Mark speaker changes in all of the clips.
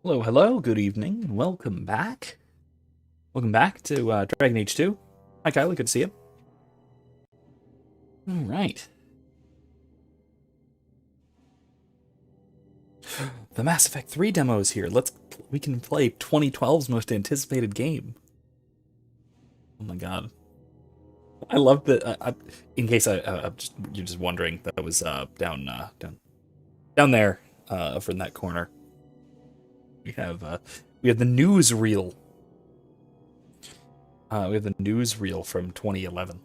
Speaker 1: Hello, hello, good evening, welcome back. Welcome back to Dragon Age 2. Hi Kylie, good to see you. Alright. The Mass Effect 3 demo is here. We can play 2012's most anticipated game. Oh my god. I love that, in case you're just wondering, that was down there, over in that corner. We have the newsreel. We have the newsreel from 2011.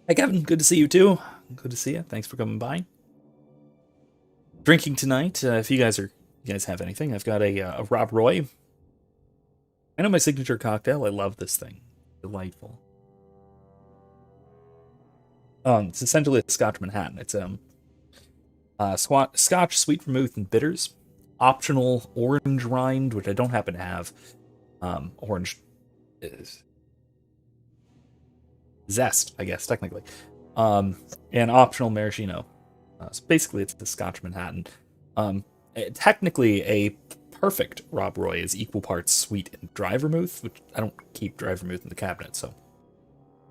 Speaker 1: Hey Kevin, good to see you too. Good to see you. Thanks for coming by. Drinking tonight. If you guys have anything, I've got a Rob Roy. I know my signature cocktail. I love this thing. Delightful. It's essentially a Scotch Manhattan. It's Scotch, sweet vermouth, and bitters. Optional orange rind, which I don't happen to have. Orange is zest, I guess, technically. And optional maraschino. So basically, it's the Scotch Manhattan. Technically, a perfect Rob Roy is equal parts sweet and dry vermouth, which I don't keep dry vermouth in the cabinet, so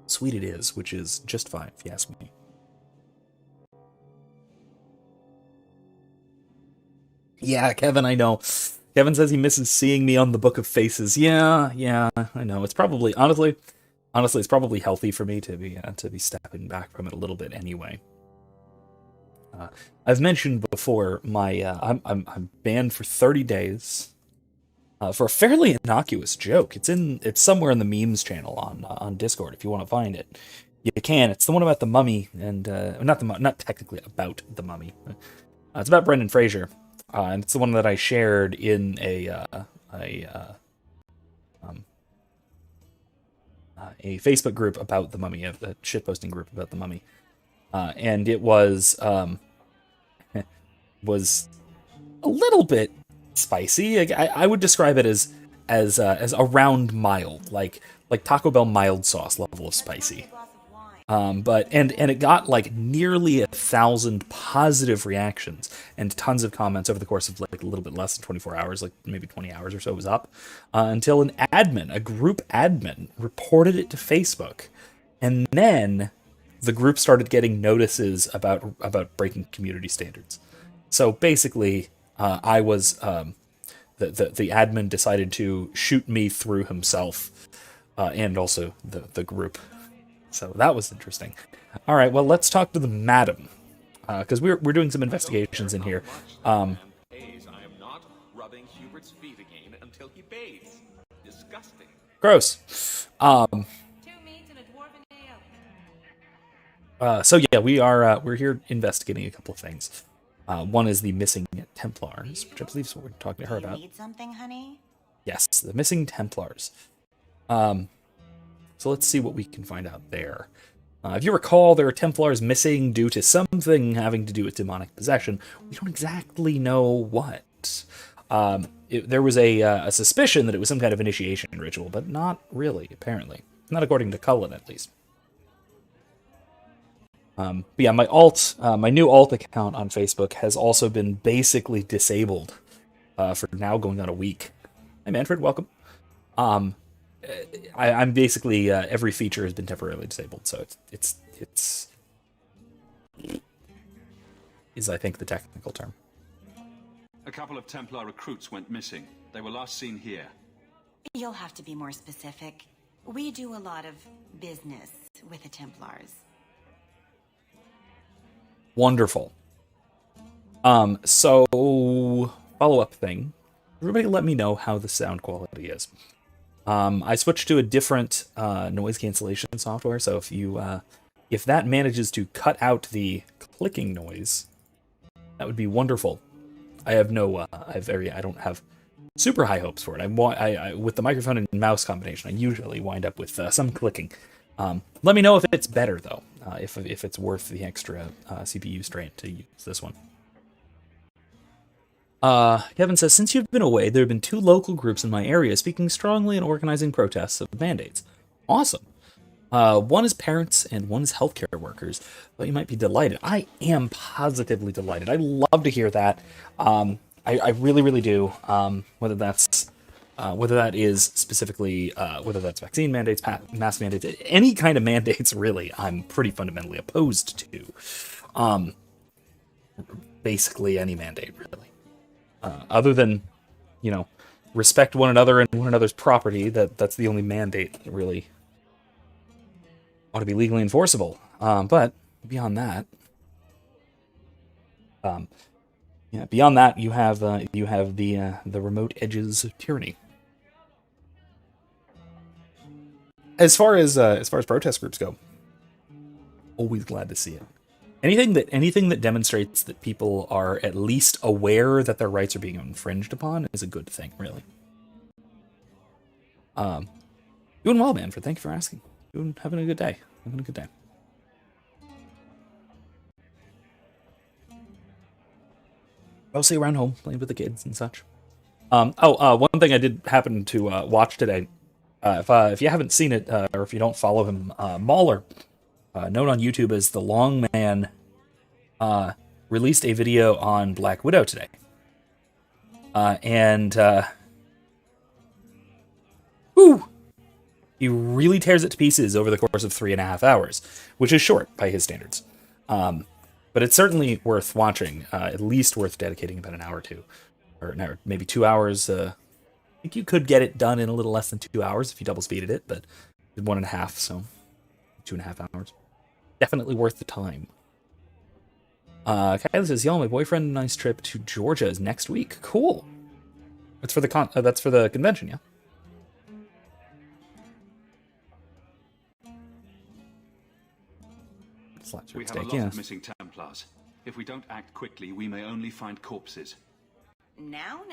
Speaker 1: sweet it is, which is just fine, if you ask me. Yeah, Kevin, I know. Kevin says he misses seeing me on the Book of Faces. Yeah, I know. It's probably, honestly, it's probably healthy for me to be stepping back from it a little bit anyway. I've mentioned before I'm banned for 30 days for a fairly innocuous joke. It's somewhere in the memes channel on Discord if you want to find it. You can. It's the one about the mummy and not technically about the mummy. It's about Brendan Fraser. And it's the one that I shared in a Facebook group about the mummy, a shitposting group about the mummy, and it was a little bit spicy. I would describe it as around mild, like Taco Bell mild sauce level of spicy. But it got like nearly 1,000 positive reactions and tons of comments over the course of like a little bit less than 24 hours, like maybe 20 hours or so it was up, until a group admin reported it to Facebook. And then the group started getting notices about breaking community standards. So basically, I was, the admin decided to shoot me through himself, and also the group. So that was interesting. All right, well, let's talk to the madam, because we're doing some investigations in here.
Speaker 2: I am not rubbing Hubert's feet again until he bathes. Disgusting.
Speaker 1: Gross. So yeah, we're here investigating a couple of things. One is the Missing Templars, which I believe is what we're talking to her about.
Speaker 3: Need something, honey?
Speaker 1: Yes, the Missing Templars. So let's see what we can find out there. If you recall, there are Templars missing due to something having to do with demonic possession. We don't exactly know what. There was a suspicion that it was some kind of initiation ritual, but not really, apparently. Not according to Cullen, at least. But yeah, my new alt account on Facebook has also been basically disabled for now going on a week. Hi, Manfred, welcome. I'm basically every feature has been temporarily disabled, so it's is I think the technical term.
Speaker 4: A couple of Templar recruits went missing. They were last seen here.
Speaker 3: You'll have to be more specific. We do a lot of business with the Templars.
Speaker 1: Wonderful. So follow-up thing. Everybody let me know how the sound quality is. I switched to a different noise cancellation software, so if that manages to cut out the clicking noise, that would be wonderful. I don't have super high hopes for it. I with the microphone and mouse combination, I usually wind up with some clicking. Let me know if it's better though, if it's worth the extra CPU strain to use this one. Kevin says, since you've been away, there have been 2 local groups in my area speaking strongly and organizing protests of mandates. Awesome. One is parents and one is healthcare workers. But you might be delighted. I am positively delighted. I love to hear that. I really, really do. Whether that is specifically whether that's vaccine mandates, mask mandates, any kind of mandates, really, I'm pretty fundamentally opposed to. Basically, any mandate, really. Other than, respect one another and one another's property. That's the only mandate that really ought to be legally enforceable. But beyond that, you have the remote edges of tyranny. As far as protest groups go, always glad to see it. Anything that demonstrates that people are at least aware that their rights are being infringed upon is a good thing, really. Doing well, Manfred. Thank you for asking. Having a good day. Mostly around home, playing with the kids and such. One thing I did happen to watch today. If you haven't seen it, or if you don't follow him, Mauler, known on YouTube as the Long Man, released a video on Black Widow today. He really tears it to pieces over the course of 3.5 hours, which is short by his standards. But it's certainly worth watching, at least worth dedicating about an hour to, or maybe 2 hours. I think you could get it done in a little less than 2 hours if you double speeded it, but 1.5, so 2.5 hours. Definitely worth the time. Kylie says, "Y'all, my boyfriend and I's trip to Georgia is next week. Cool. That's for the convention, yeah."
Speaker 4: We have a lot of missing Templars. If we don't act quickly, we may only find corpses.
Speaker 3: Now,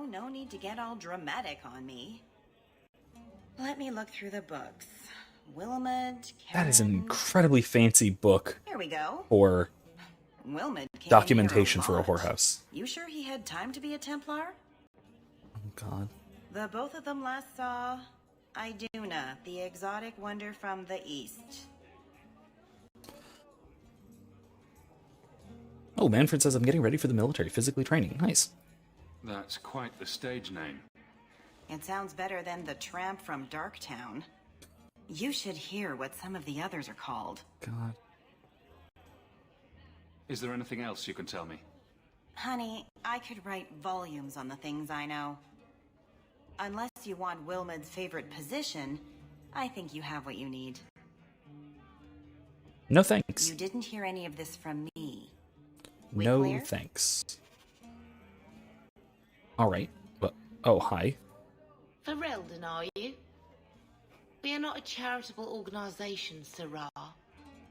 Speaker 3: no need to get all dramatic on me. Let me look through the books. Wilmot, Karen...
Speaker 1: That is an incredibly fancy book.
Speaker 3: Here we go.
Speaker 1: For
Speaker 3: Wilmot
Speaker 1: documentation for a whorehouse.
Speaker 3: You sure he had time to be a Templar?
Speaker 1: Oh, God.
Speaker 3: The both of them last saw Iduna, the exotic wonder from the east.
Speaker 1: Oh, Manfred says, "I'm getting ready for the military, physically training." Nice.
Speaker 4: That's quite the stage name.
Speaker 3: It sounds better than the tramp from Darktown. You should hear what some of the others are called.
Speaker 1: God.
Speaker 4: Is there anything else you can tell me?
Speaker 3: Honey, I could write volumes on the things I know. Unless you want Wilmot's favorite position, I think you have what you need.
Speaker 1: No thanks.
Speaker 3: You didn't hear any of this from me.
Speaker 1: No
Speaker 3: clear?
Speaker 1: thanks. Alright. Well, oh, hi.
Speaker 5: Ferelden, are you? We are not a charitable organisation, Sirrah.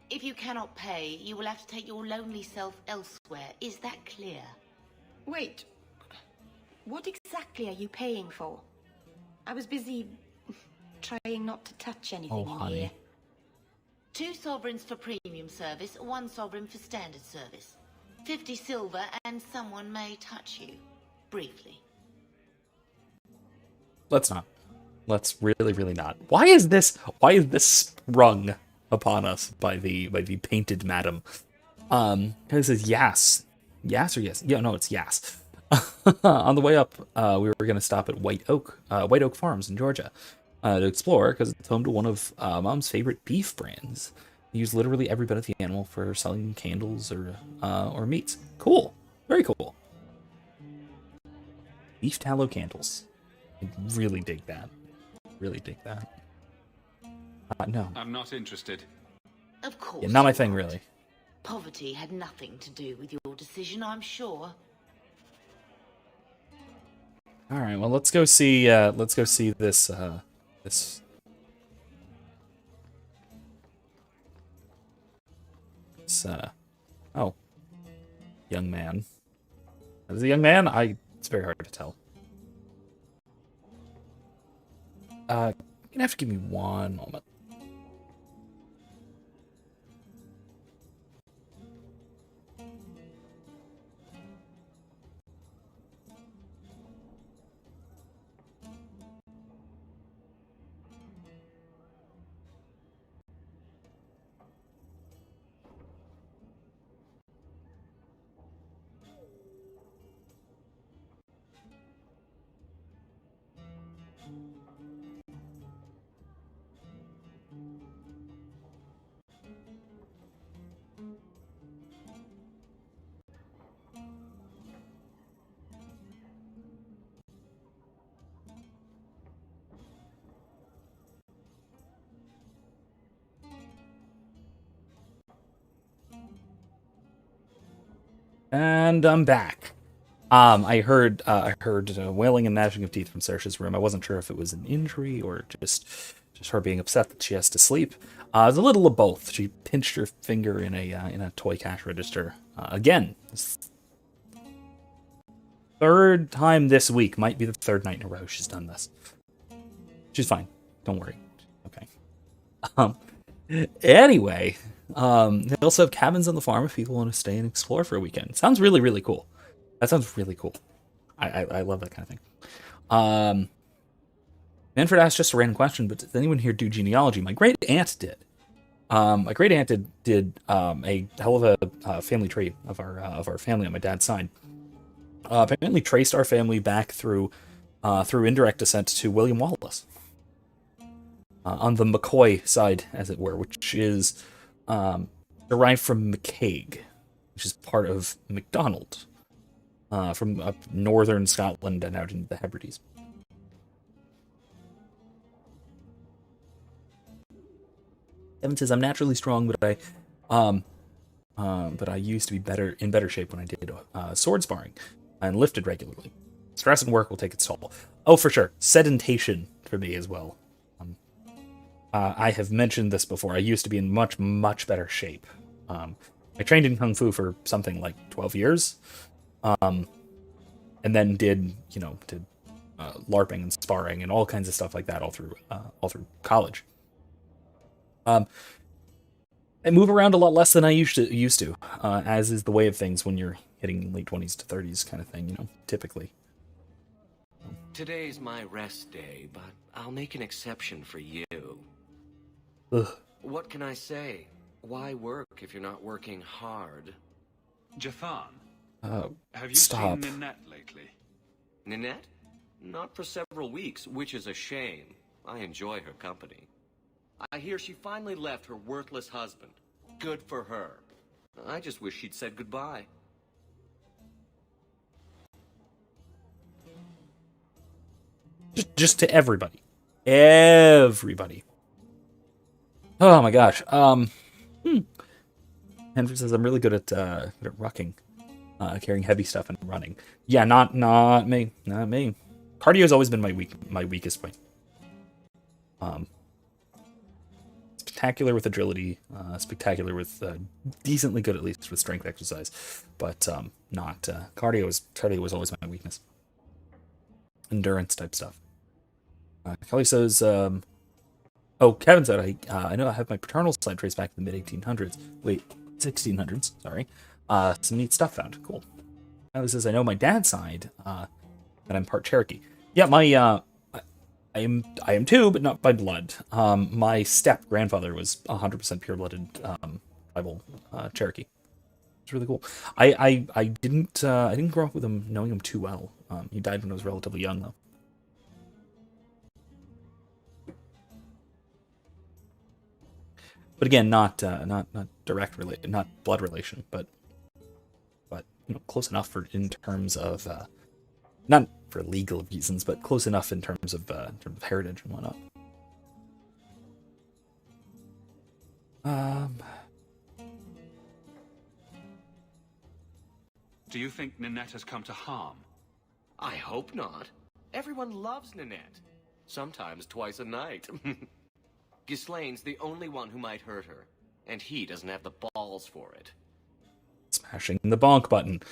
Speaker 5: If you cannot pay, you will have to take your lonely self elsewhere. Is that clear?
Speaker 6: Wait. What exactly are you paying for? I was busy trying not to touch anything in
Speaker 1: honey.
Speaker 6: here.
Speaker 5: 2 sovereigns for premium service, 1 sovereign for standard service. 50 silver and someone may touch you. Briefly. Let's
Speaker 1: not. Let's really, really not. Why is this sprung upon us by the painted madam? It says Yas. Yas or yes? Yeah, no, it's Yas. On the way up, we were going to stop at White Oak Farms in Georgia to explore, because it's home to one of Mom's favorite beef brands. They use literally every bit of the animal for selling candles or meats. Cool. Very cool. Beef tallow candles. I really dig that. No.
Speaker 4: I'm not interested.
Speaker 5: Of course.
Speaker 1: Yeah, not my thing, really.
Speaker 5: Poverty had nothing to do with your decision, I'm sure.
Speaker 1: All right. Well, let's go see this. Oh, young man. Is it a young man? It's very hard to tell. You're gonna have to give me one moment. And I'm back. I heard wailing and gnashing of teeth from Saoirse's room. I wasn't sure if it was an injury or just her being upset that she has to sleep. It was a little of both. She pinched her finger in a toy cash register. Again, third time this week. Might be the third night in a row she's done this. She's fine. Don't worry. Okay. Anyway, they also have cabins on the farm if people want to stay and explore for a weekend. Sounds really, really cool. That sounds really cool. I love that kind of thing. Manfred asked just a random question, but does anyone here do genealogy? My great aunt did. My great aunt did a hell of a family tree of our family on my dad's side. Apparently traced our family back through indirect descent to William Wallace. On the McCoy side, as it were, which is derived from McCaig, which is part of MacDonald, from up northern Scotland and out into the Hebrides. Evan says, "I'm naturally strong, but I used to be in better shape when I did sword sparring and lifted regularly. Stress and work will take its toll." Oh, for sure, sedentation for me as well. I have mentioned this before. I used to be in much, much better shape. I trained in Kung Fu for something like 12 years. And then did LARPing and sparring and all kinds of stuff like that all through college. I move around a lot less than I used to, as is the way of things when you're hitting late 20s to 30s kind of thing, typically.
Speaker 7: Today's my rest day, but I'll make an exception for you.
Speaker 1: Ugh.
Speaker 7: What can I say? Why work if you're not working hard?
Speaker 4: Jathan, have you
Speaker 1: Stop.
Speaker 4: seen Ninette lately?
Speaker 7: Ninette? Not for several weeks, which is a shame. I enjoy her company. I hear she finally left her worthless husband. Good for her. I just wish she'd said goodbye.
Speaker 1: Just to everybody. Everybody. Oh my gosh. Henry says, "I'm really good at rucking, carrying heavy stuff and running." Yeah, not me. Not me. Cardio's always been my weakest point. Spectacular with agility, spectacular with decently good at least with strength exercise, but not cardio was always my weakness. Endurance type stuff. Kelly says, Kevin said, I know I have my paternal side traced back to the mid-1800s. Wait, 1600s, sorry. Some neat stuff found. Cool. Kelly says, I know my dad's side, that I'm part Cherokee. Yeah, I am too, but not by blood. My step-grandfather was 100% pure-blooded tribal Cherokee. It's really cool. I didn't grow up with him, knowing him too well. He died when I was relatively young, though. But again, not direct relation, not blood relation, but close enough in terms of not for legal reasons, but close enough in terms of heritage and whatnot.
Speaker 4: Do you think Ninette has come to harm?
Speaker 7: I hope not. Everyone loves Ninette. Sometimes twice a night. Ghislaine's the only one who might hurt her, and he doesn't have the balls for it.
Speaker 1: Smashing the bonk button.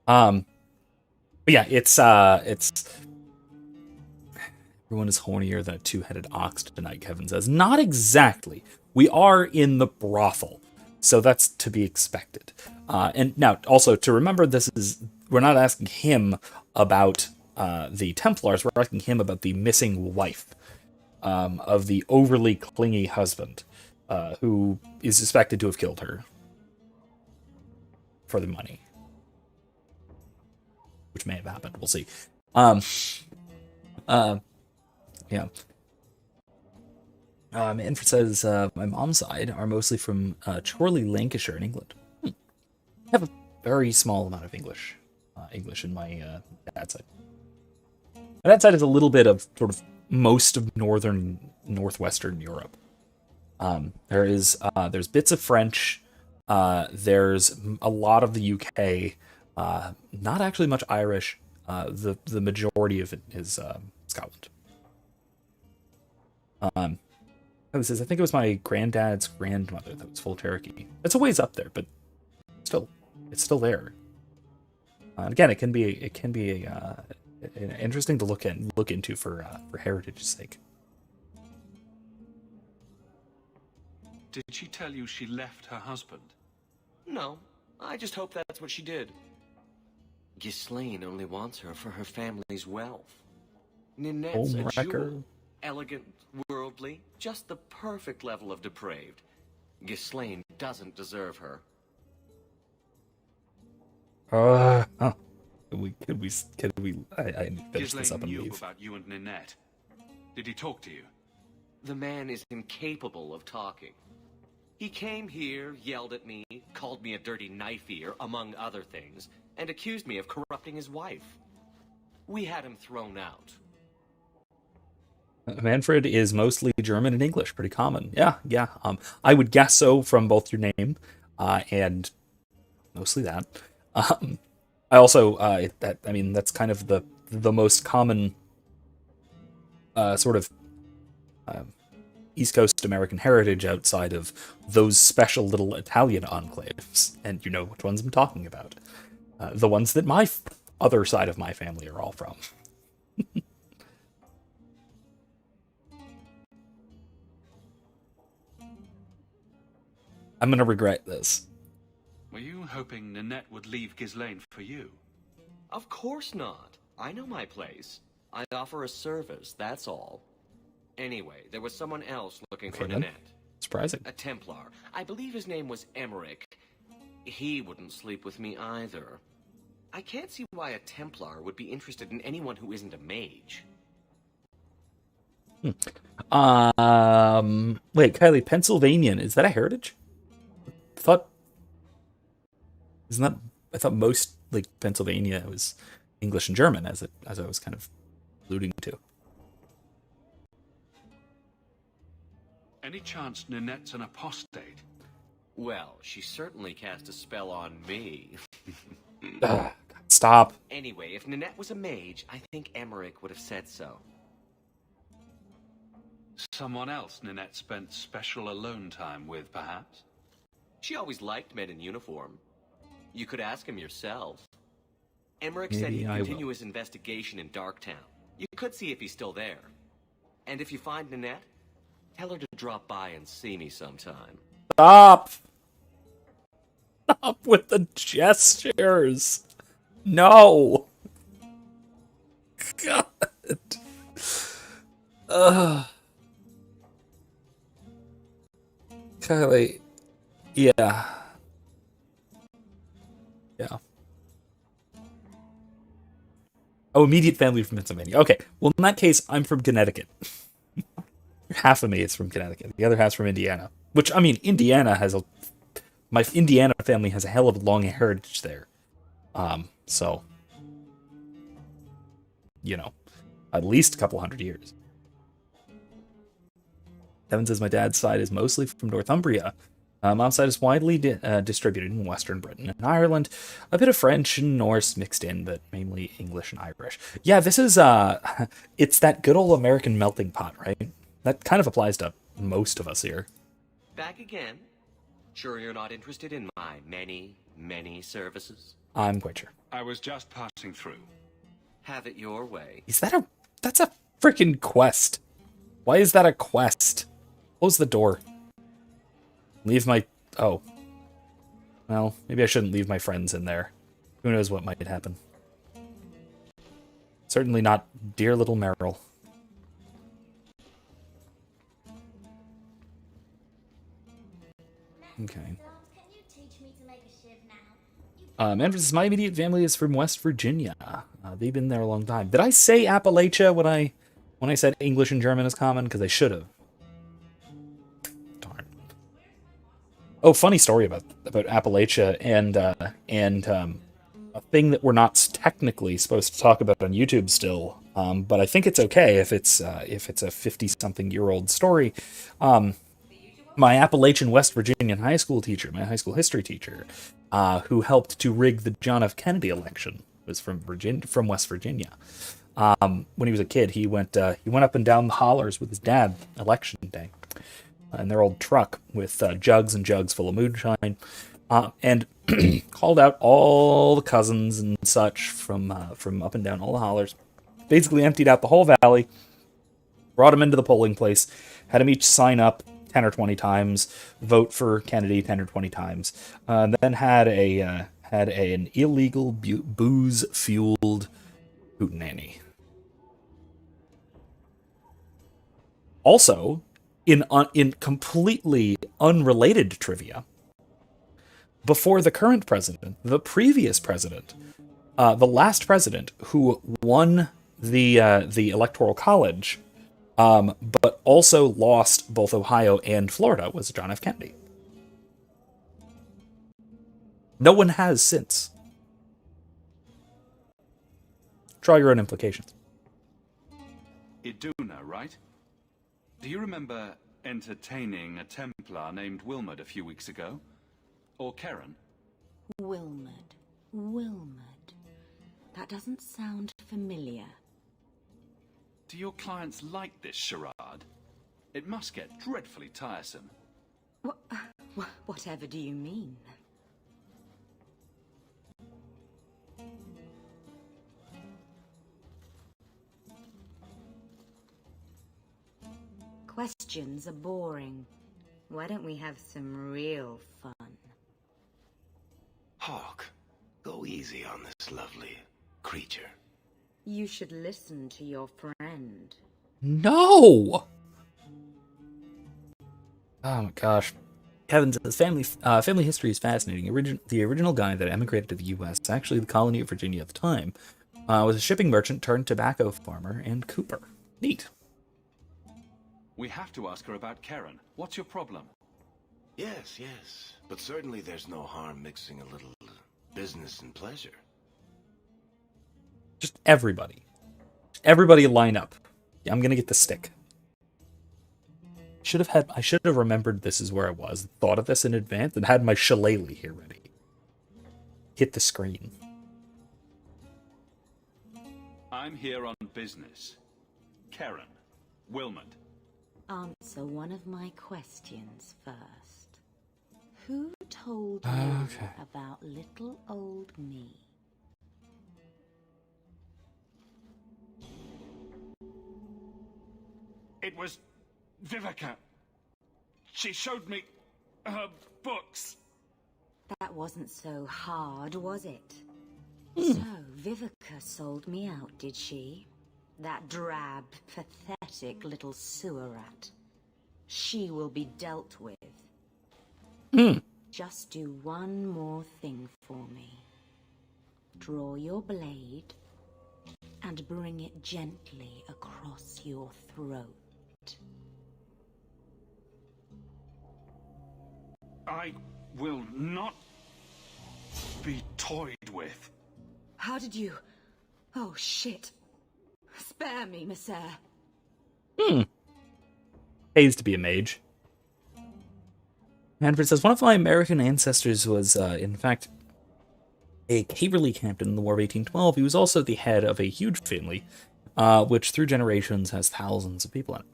Speaker 1: But yeah, it's everyone is hornier than a two-headed ox tonight, Kevin says. Not exactly. We are in the brothel, so that's to be expected. And now, also, to remember, we're not asking him about the Templars, we're asking him about the missing wife of the overly clingy husband, who is suspected to have killed her for the money. Which may have happened, we'll see. Yeah. Manfred says, my mom's side are mostly from Chorley, Lancashire in England. I have a very small amount of English in my dad's side. My dad's side is a little bit of sort of most of northwestern Europe. There's bits of French. There's a lot of the UK. Not actually much Irish. The majority of it is Scotland. I think it was my granddad's grandmother that was full Cherokee. It's a ways up there, but still, it's still there. And again, it can be interesting to look into for heritage's sake.
Speaker 4: Did she tell you she left her husband?
Speaker 7: No, I just hope that's what she did. Ghislaine only wants her for her family's wealth. Ninette's a jewel. Elegant, worldly, just the perfect level of depraved. Ghislaine doesn't deserve her.
Speaker 1: Could we I need to finish this up and
Speaker 4: knew
Speaker 1: leave.
Speaker 4: about you and Ninette. Did he talk to you?
Speaker 7: The man is incapable of talking. He came here, yelled at me, called me a dirty knife ear, among other things, and accused me of corrupting his wife. We had him thrown out.
Speaker 1: Manfred is mostly German and English, pretty common. Yeah. I would guess so from both your name and mostly that. I also that's kind of the most common sort of East Coast American heritage outside of those special little Italian enclaves, and you know which ones I'm talking about. The ones that my other side of my family are all from. I'm gonna regret this.
Speaker 4: Were you hoping Ninette would leave Ghislaine for you?
Speaker 7: Of course not. I know my place. I offer a service, that's all. Anyway, there was someone else looking for Ninette.
Speaker 1: Surprising.
Speaker 7: A Templar. I believe his name was Emmerich. He wouldn't sleep with me either. I can't see why a Templar would be interested in anyone who isn't a mage.
Speaker 1: Wait, Kylie, Pennsylvanian, is that a heritage? I thought most like Pennsylvania was English and German, as I was kind of alluding to.
Speaker 4: Any chance Ninette's an apostate?
Speaker 7: Well, she certainly cast a spell on me.
Speaker 1: God, stop.
Speaker 7: Anyway, if Ninette was a mage, I think Emmerich would have said so.
Speaker 4: Someone else Ninette spent special alone time with, perhaps?
Speaker 7: She always liked men in uniform. You could ask him yourself. Emmerich
Speaker 1: Maybe
Speaker 7: said he'd
Speaker 1: I
Speaker 7: continue
Speaker 1: will.
Speaker 7: his investigation in Darktown. You could see if he's still there. And if you find Ninette, tell her to drop by and see me sometime.
Speaker 1: Stop! Stop with the gestures! No! God! Kylie. Yeah. Oh, immediate family from Pennsylvania. Okay, well, in that case, I'm from Connecticut. Half of me is from Connecticut. The other half's from Indiana. Which, I mean, my Indiana family has a hell of a long heritage there. So, you know, at least a couple hundred years. Devin says my dad's side is mostly from Northumbria. Mom's side is widely distributed in Western Britain and Ireland. A bit of French and Norse mixed in, but mainly English and Irish. Yeah, this is, it's that good old American melting pot, right? That kind of applies to most of us here.
Speaker 7: Back again? Sure you're not interested in my many, many services?
Speaker 1: I'm quite sure.
Speaker 4: I was just passing through.
Speaker 7: Have it your way.
Speaker 1: That's a freaking quest. Why is that a quest? Close the door. Leave my... Oh. Well, maybe I shouldn't leave my friends in there. Who knows what might happen. Certainly not dear little Meryl. Okay. Memphis, my immediate family is from West Virginia. They've been there a long time. Did I say Appalachia when I said English and German is common? Because I should have. Darn. Oh, funny story about Appalachia and a thing that we're not technically supposed to talk about on YouTube still. But I think it's okay if it's a 50-something-year-old story. my Appalachian West Virginia high school teacher, my high school history teacher, who helped to rig the John F. Kennedy election, was from West Virginia. When he was a kid, he went up and down the hollers with his dad election day in their old truck with jugs and jugs full of moonshine, and called out all the cousins and such from up and down all the hollers. Basically emptied out the whole valley, brought them into the polling place, had them each sign up 10 or 20 times, vote for Kennedy 10 or 20 times, then had an illegal booze-fueled hootenanny. Also, in completely unrelated trivia, before the current president, the previous president, the last president who won the Electoral College, but also lost both Ohio and Florida, was John F. Kennedy. No one has since. Draw your own implications.
Speaker 4: Iduna, right? Do you remember entertaining a Templar named Wilmot a few weeks ago? Or Karen?
Speaker 8: Wilmot. That doesn't sound familiar.
Speaker 4: Do your clients like this charade? It must get dreadfully tiresome.
Speaker 8: Whatever do you mean? Questions are boring. Why don't we have some real fun?
Speaker 9: Hawke, go easy on this lovely creature.
Speaker 8: You should listen to your friend.
Speaker 1: No! Oh my gosh. Kevin says, family history is fascinating. The original guy that emigrated to the U.S., actually the colony of Virginia at the time, was a shipping merchant turned tobacco farmer and cooper. Neat.
Speaker 4: We have to ask her about Karen. What's your problem?
Speaker 9: Yes. But certainly there's no harm mixing a little business and pleasure.
Speaker 1: Just everybody. Everybody line up. Yeah, I'm gonna get the stick. I should have remembered this is where I was, thought of this in advance, and had my shillelagh here ready. Hit the screen.
Speaker 4: I'm here on business. Karen. Wilmot.
Speaker 8: Answer one of my questions first. Who told you about little old me?
Speaker 4: It was Vivica. She showed me her books.
Speaker 8: That wasn't so hard, was it? So, Vivica sold me out, did she? That drab, pathetic little sewer rat. She will be dealt with. Just do one more thing for me. Draw your blade and bring it gently across your throat.
Speaker 4: I will not be toyed with.
Speaker 8: How did you... Oh, shit. Spare me, Monsieur.
Speaker 1: Pays to be a mage. Manfred says, one of my American ancestors was, in fact, a cavalry captain in the War of 1812. He was also the head of a huge family, which through generations has thousands of people in it.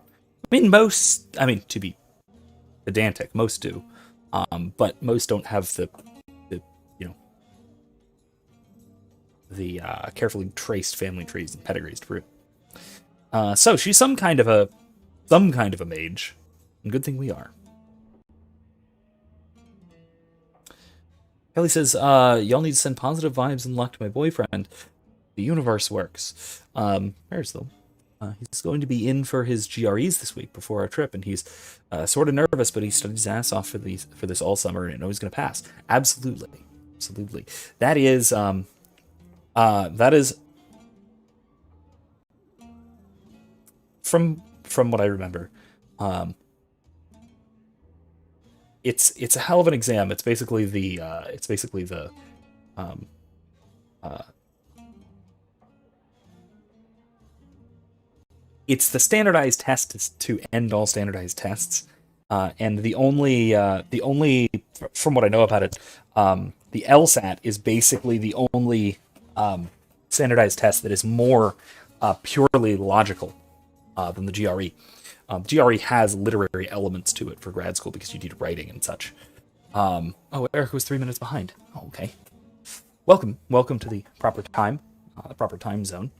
Speaker 1: To be pedantic, most do. But most don't have the carefully traced family trees and pedigrees to prove. So she's some kind of a mage. And good thing we are. Kelly says, y'all need to send positive vibes and luck to my boyfriend. The universe works. Where's though? He's going to be in for his GREs this week before our trip, and he's sort of nervous, but he studied his ass off for this all summer, and I know he's going to pass. Absolutely. That is from what I remember. It's a hell of an exam. It's basically the it's the standardized test to end all standardized tests, And the only from what I know about it, the LSAT is basically the only standardized test that is more purely logical than the GRE. GRE has literary elements to it for grad school because you need writing and such. Oh, Eric was 3 minutes behind. Oh, okay. Welcome to the proper time zone.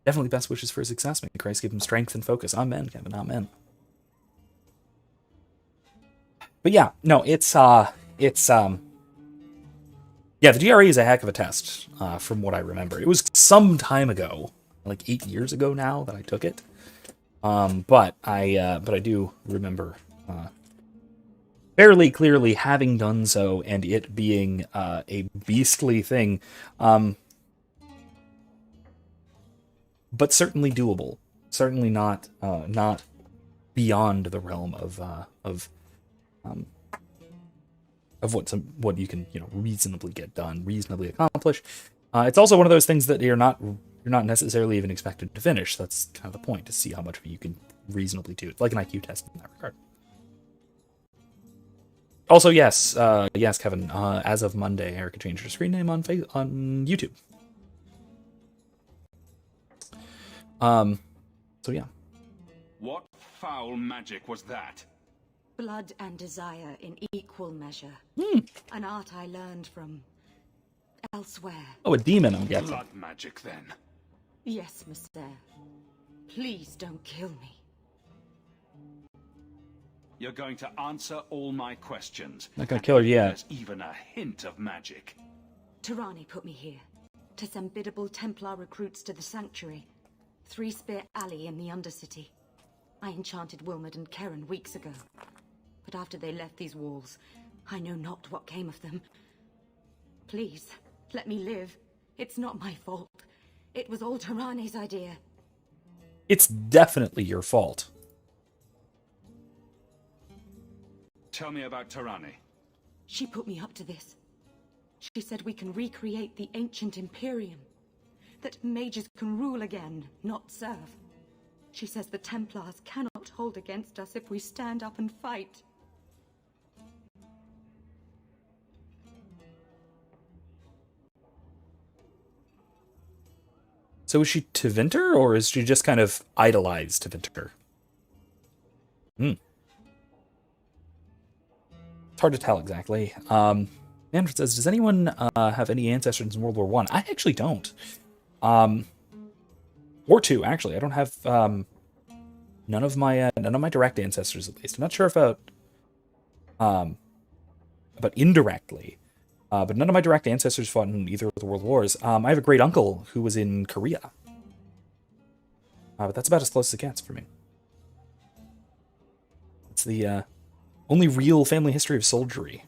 Speaker 1: Definitely best wishes for his success. May Christ give him strength and focus. Amen, Kevin. Amen. But yeah, no, it's yeah, the GRE is a heck of a test, from what I remember. It was some time ago, like 8 years ago now that I took it. But I do remember fairly clearly having done so and it being a beastly thing. But certainly doable. Certainly not beyond the realm of what you can reasonably get done, reasonably accomplish. It's also one of those things that you're not necessarily even expected to finish. That's kind of the point, to see how much of it you can reasonably do. It's like an IQ test in that regard. Also, yes, Kevin. As of Monday, Erica changed her screen name on YouTube. So yeah.
Speaker 4: What foul magic was that?
Speaker 8: Blood and desire in equal measure. An art I learned from elsewhere.
Speaker 1: Oh, a demon, I'm guessing.
Speaker 4: Blood magic, then.
Speaker 8: Yes, Mister. Please don't kill me.
Speaker 4: You're going to answer all my questions.
Speaker 1: Not gonna kill her yet.
Speaker 4: There's even a hint of magic.
Speaker 8: Tirani put me here to send biddable Templar recruits to the Sanctuary. Three Spear Alley in the Undercity. I enchanted Wilmot and Keren weeks ago. But after they left these walls, I know not what came of them. Please, let me live. It's not my fault. It was all Tirani's idea.
Speaker 1: It's definitely your fault.
Speaker 4: Tell me about Tirani.
Speaker 8: She put me up to this. She said we can recreate the ancient Imperium. That mages can rule again, not serve. She says the Templars cannot hold against us if we stand up and fight.
Speaker 1: So is she Tevinter, or is she just kind of idolized Tevinter? It's hard to tell exactly. Manfred says, does anyone have any ancestors in World War One? I actually don't. Or two, actually. I don't have none of my direct ancestors, at least. I'm not sure about indirectly. But none of my direct ancestors fought in either of the World Wars. I have a great uncle who was in Korea. But that's about as close as it gets for me. It's the only real family history of soldiery.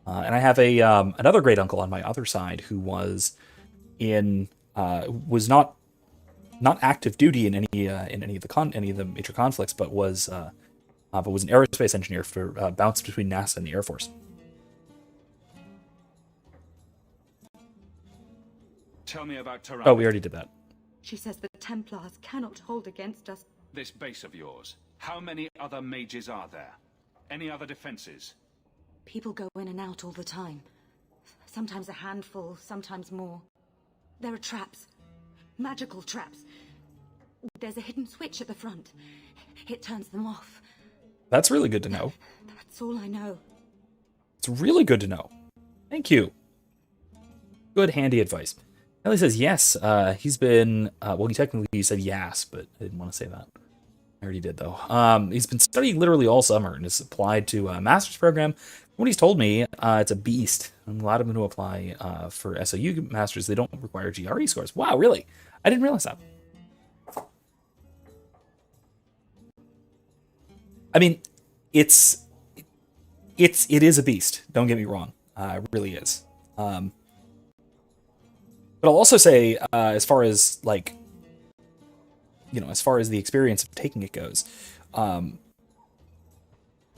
Speaker 1: And I have another great uncle on my other side who was was not active duty in any of the major conflicts, but was an aerospace engineer for bounced between NASA and the Air Force.
Speaker 4: Tell me about Tirani.
Speaker 1: Oh, we already did that.
Speaker 8: She says the Templars cannot hold against us.
Speaker 4: This base of yours, how many other mages are there? Any other defenses?
Speaker 8: People go in and out all the time. Sometimes a handful, sometimes more. There are traps. Magical traps. There's a hidden switch at the front. It turns them off.
Speaker 1: That's really good to know.
Speaker 8: That's all I know.
Speaker 1: It's really good to know. Thank you. Good, handy advice. Ellie says yes. He's been... well, he said yes, but I didn't want to say that. I already did, though. He's been studying literally all summer and has applied to a master's program. What he's told me, it's a beast. I'm glad I'm going to apply for SOU masters. They don't require GRE scores. Wow, really? I didn't realize that. I mean, it is a beast. Don't get me wrong. It really is. But I'll also say, as far as the experience of taking it goes,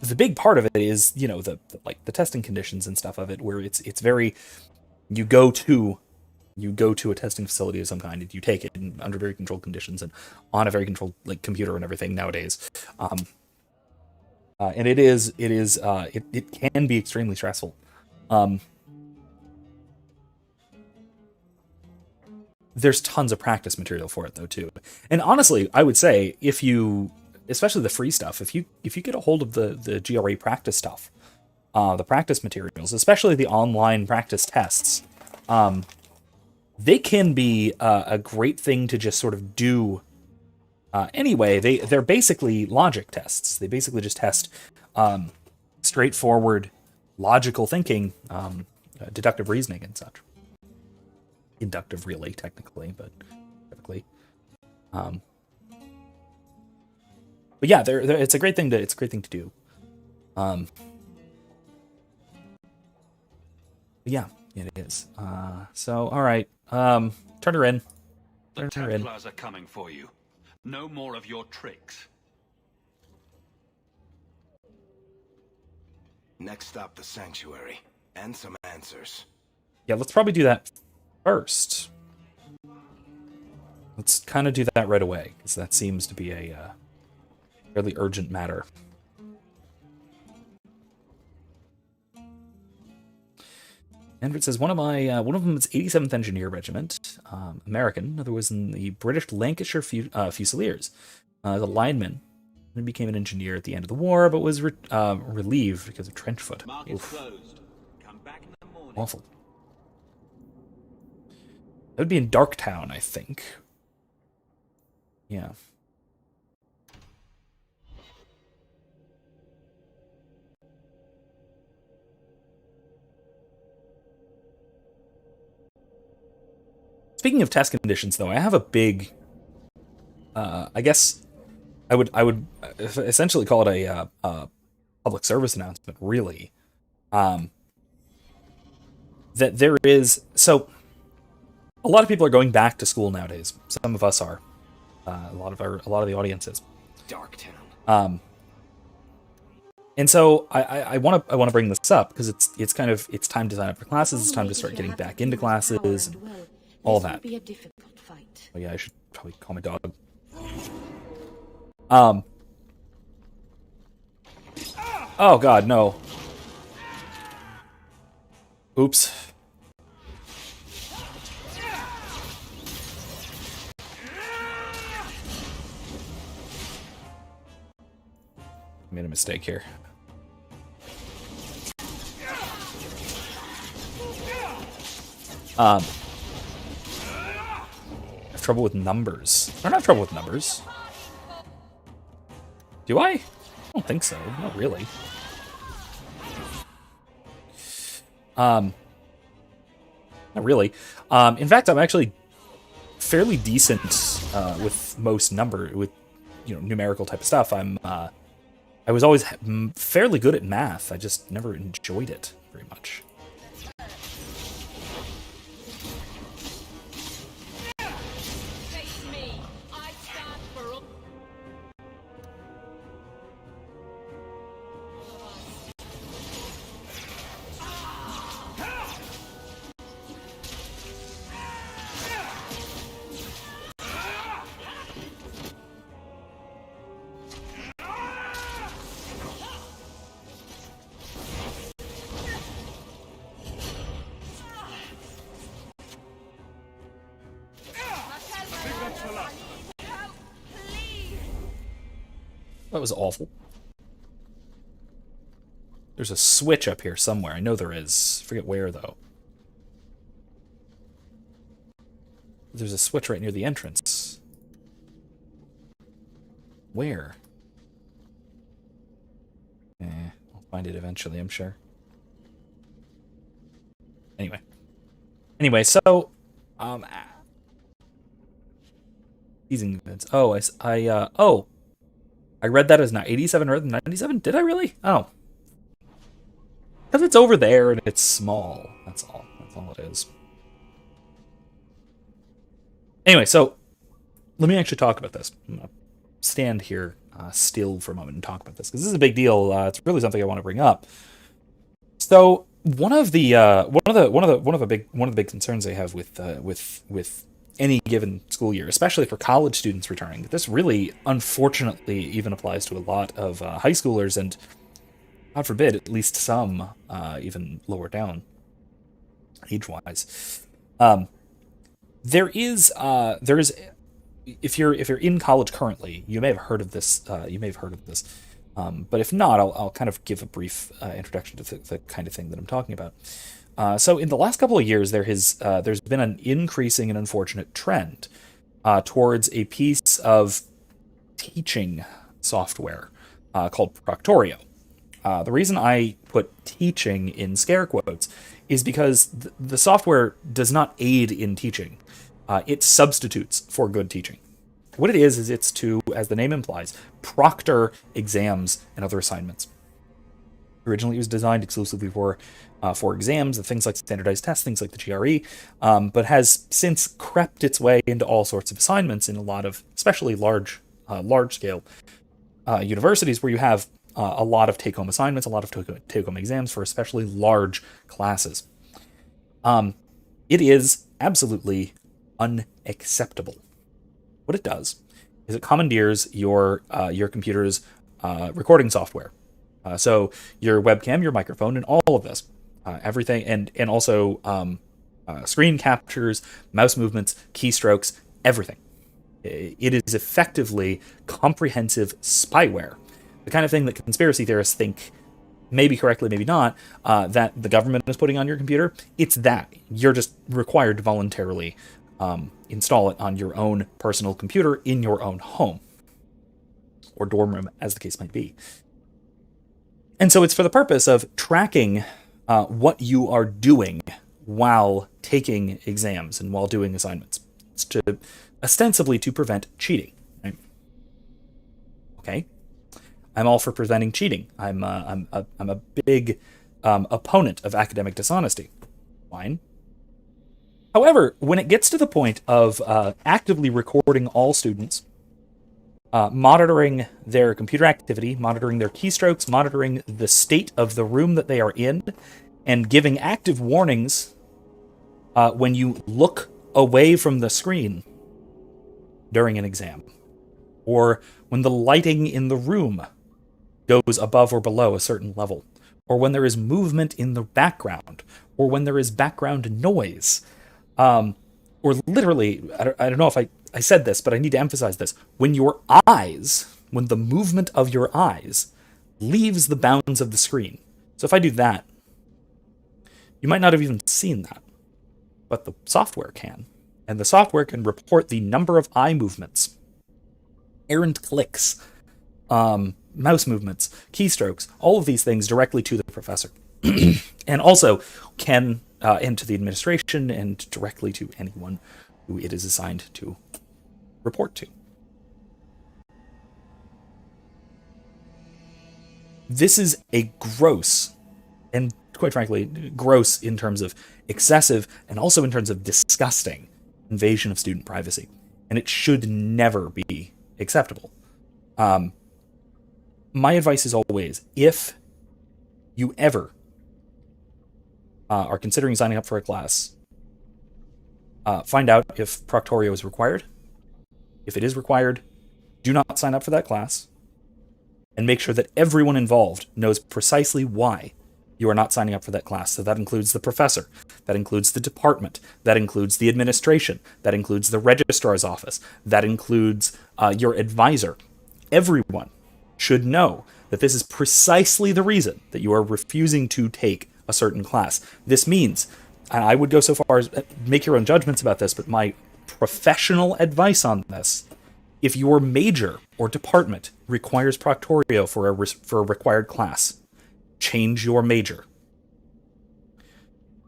Speaker 1: the big part of it is, the testing conditions and stuff of it, where it's very, you go to You go to a testing facility of some kind, and you take it under very controlled conditions and on a very controlled like computer and everything nowadays. And it can be extremely stressful. There's tons of practice material for it though too. And honestly, I would say if you, especially the free stuff, if you get a hold of the GRA practice stuff, the practice materials, especially the online practice tests, they can be a great thing to just sort of do anyway. They're basically logic tests. They basically just test straightforward logical thinking, deductive reasoning and such. Inductive, really, technically, but typically. But yeah, it's a great thing to do. Yeah, it is. So all right, turn her in.
Speaker 4: The Templars are coming for you. No more of your tricks.
Speaker 9: Next stop, the Sanctuary. And some answers.
Speaker 1: Yeah, let's probably do that first. Let's kind of do that right away, because that seems to be a fairly urgent matter. And it says one of them is 87th Engineer Regiment, American. Another was in the British Lancashire Fusiliers, the lineman. He became an engineer at the end of the war, but was relieved because of trench foot.
Speaker 2: Closed. Come back in the morning.
Speaker 1: Awful. That would be in Darktown, I think. Yeah. Speaking of test conditions, though, I have a big, I guess I would essentially call it a public service announcement, really. That there is, so a lot of people are going back to school nowadays. Some of us are. A lot of the audience is.
Speaker 7: Darktown.
Speaker 1: And so I want to bring this up because it's time to sign up for classes. It's time to start getting back into classes and all that.
Speaker 6: Be a difficult fight.
Speaker 1: Oh yeah, I should probably call my dog. Oh god, no. Oops. Made a mistake here. I have trouble with numbers. I don't have trouble with numbers. Do I? I don't think so. Not really. Not really. In fact, I'm actually fairly decent with most numerical type of stuff. I was always fairly good at math. I just never enjoyed it very much. That was awful. There's a switch up here somewhere. I know there is. I forget where, though. There's a switch right near the entrance. Where? I'll find it eventually, I'm sure. Anyway, so teasing events. Oh, I read that as not 87 rather than 97. Did I really? Oh. Because it's over there and it's small. That's all. That's all it is. Anyway, so let me actually talk about this. I'm going to stand here still for a moment and talk about this because this is a big deal. It's really something I want to bring up. So one of the big concerns I have with any given school year, especially for college students returning, this really unfortunately even applies to a lot of high schoolers, and God forbid, at least some even lower down age-wise. There is if you're in college currently, you may have heard of this. But if not, I'll kind of give a brief introduction to the kind of thing that I'm talking about. So in the last couple of years, there's been an increasing and unfortunate trend towards a piece of teaching software called Proctorio. The reason I put teaching in scare quotes is because the software does not aid in teaching. It substitutes for good teaching. What it is it's to, as the name implies, proctor exams and other assignments. Originally, it was designed exclusively for exams and things like standardized tests, things like the GRE, but has since crept its way into all sorts of assignments in a lot of, especially large-scale universities where you have a lot of take-home assignments, a lot of take-home exams for especially large classes. It is absolutely unacceptable. What it does is it commandeers your computer's recording software. So your webcam, your microphone, and all of this, everything, and also screen captures, mouse movements, keystrokes, everything. It is effectively comprehensive spyware, the kind of thing that conspiracy theorists think, maybe correctly, maybe not, that the government is putting on your computer. It's that. You're just required to voluntarily install it on your own personal computer in your own home or dorm room, as the case might be. And so it's for the purpose of tracking what you are doing while taking exams and while doing assignments. It's ostensibly to prevent cheating. Right? Okay, I'm all for preventing cheating. I'm a big opponent of academic dishonesty. Fine. However, when it gets to the point of actively recording all students, monitoring their computer activity, monitoring their keystrokes, monitoring the state of the room that they are in, and giving active warnings when you look away from the screen during an exam, or when the lighting in the room goes above or below a certain level, or when there is movement in the background, or when there is background noise. Or literally, I don't know if I said this, but I need to emphasize this. When the movement of your eyes leaves the bounds of the screen. So if I do that, you might not have even seen that, but the software can. And the software can report the number of eye movements, errant clicks, mouse movements, keystrokes, all of these things directly to the professor. And also can and to the administration and directly to anyone who it is assigned to report to. This is a gross, and quite frankly, gross in terms of excessive and also in terms of disgusting invasion of student privacy. And it should never be acceptable. My advice is always, if you ever are considering signing up for a class, find out if Proctorio is required. If it is required, do not sign up for that class, and make sure that everyone involved knows precisely why you are not signing up for that class. So that includes the professor, that includes the department, that includes the administration, that includes the registrar's office, that includes your advisor. Everyone should know that this is precisely the reason that you are refusing to take a certain class. This means, and I would go so far as make your own judgments about this, but my professional advice on this, if your major or department requires Proctorio for a required class, change your major.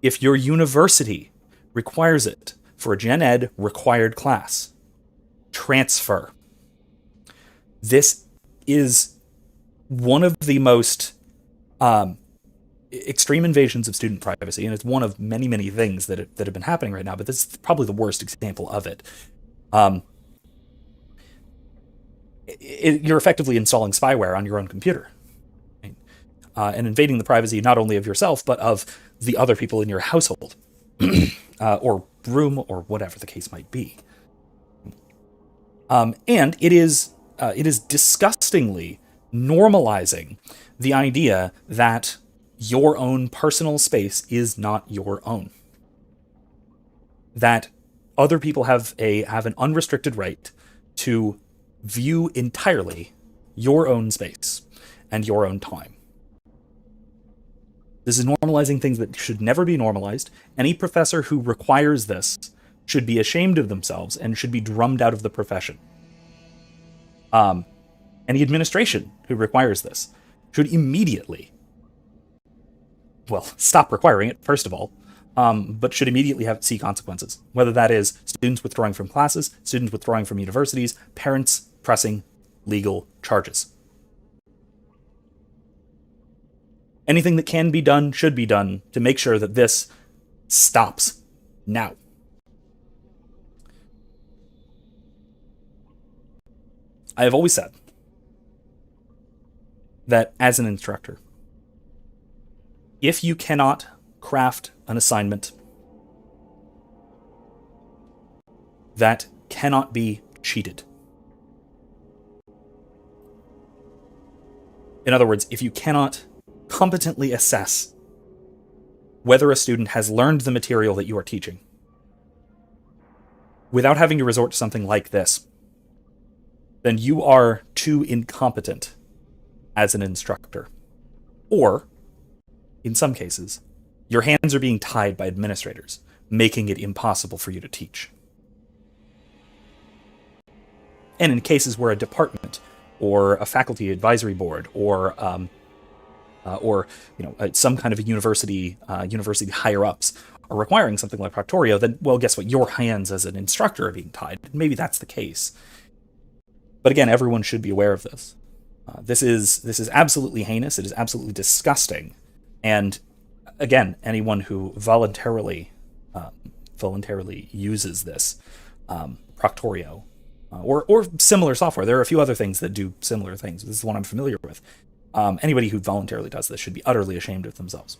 Speaker 1: If your university requires it for a Gen Ed required class, transfer. This is one of the most extreme invasions of student privacy, and it's one of many, many things that have been happening right now, but this is probably the worst example of it. You're effectively installing spyware on your own computer. and invading the privacy not only of yourself, but of the other people in your household, or room, or whatever the case might be. And it is disgustingly normalizing the idea that your own personal space is not your own. That other people have an unrestricted right to view entirely your own space and your own time. This is normalizing things that should never be normalized. Any professor who requires this should be ashamed of themselves and should be drummed out of the profession. Any administration who requires this should immediately, well, stop requiring it, first of all, but should immediately see consequences. Whether that is students withdrawing from classes, students withdrawing from universities, parents pressing legal charges. Anything that can be done should be done to make sure that this stops now. I have always said that as an instructor, if you cannot craft an assignment that cannot be cheated, in other words, if you cannot competently assess whether a student has learned the material that you are teaching without having to resort to something like this, then you are too incompetent as an instructor. Or, in some cases, your hands are being tied by administrators, making it impossible for you to teach. And in cases where a department or a faculty advisory board or some kind of a university higher ups are requiring something like proctorio, then, well, guess what? Your hands as an instructor are being tied. Maybe that's the case. But again, everyone should be aware of this. This is absolutely heinous. It is absolutely disgusting. And again, anyone who voluntarily uses this proctorio or similar software, there are a few other things that do similar things. This is one I'm familiar with. Anybody who voluntarily does this should be utterly ashamed of themselves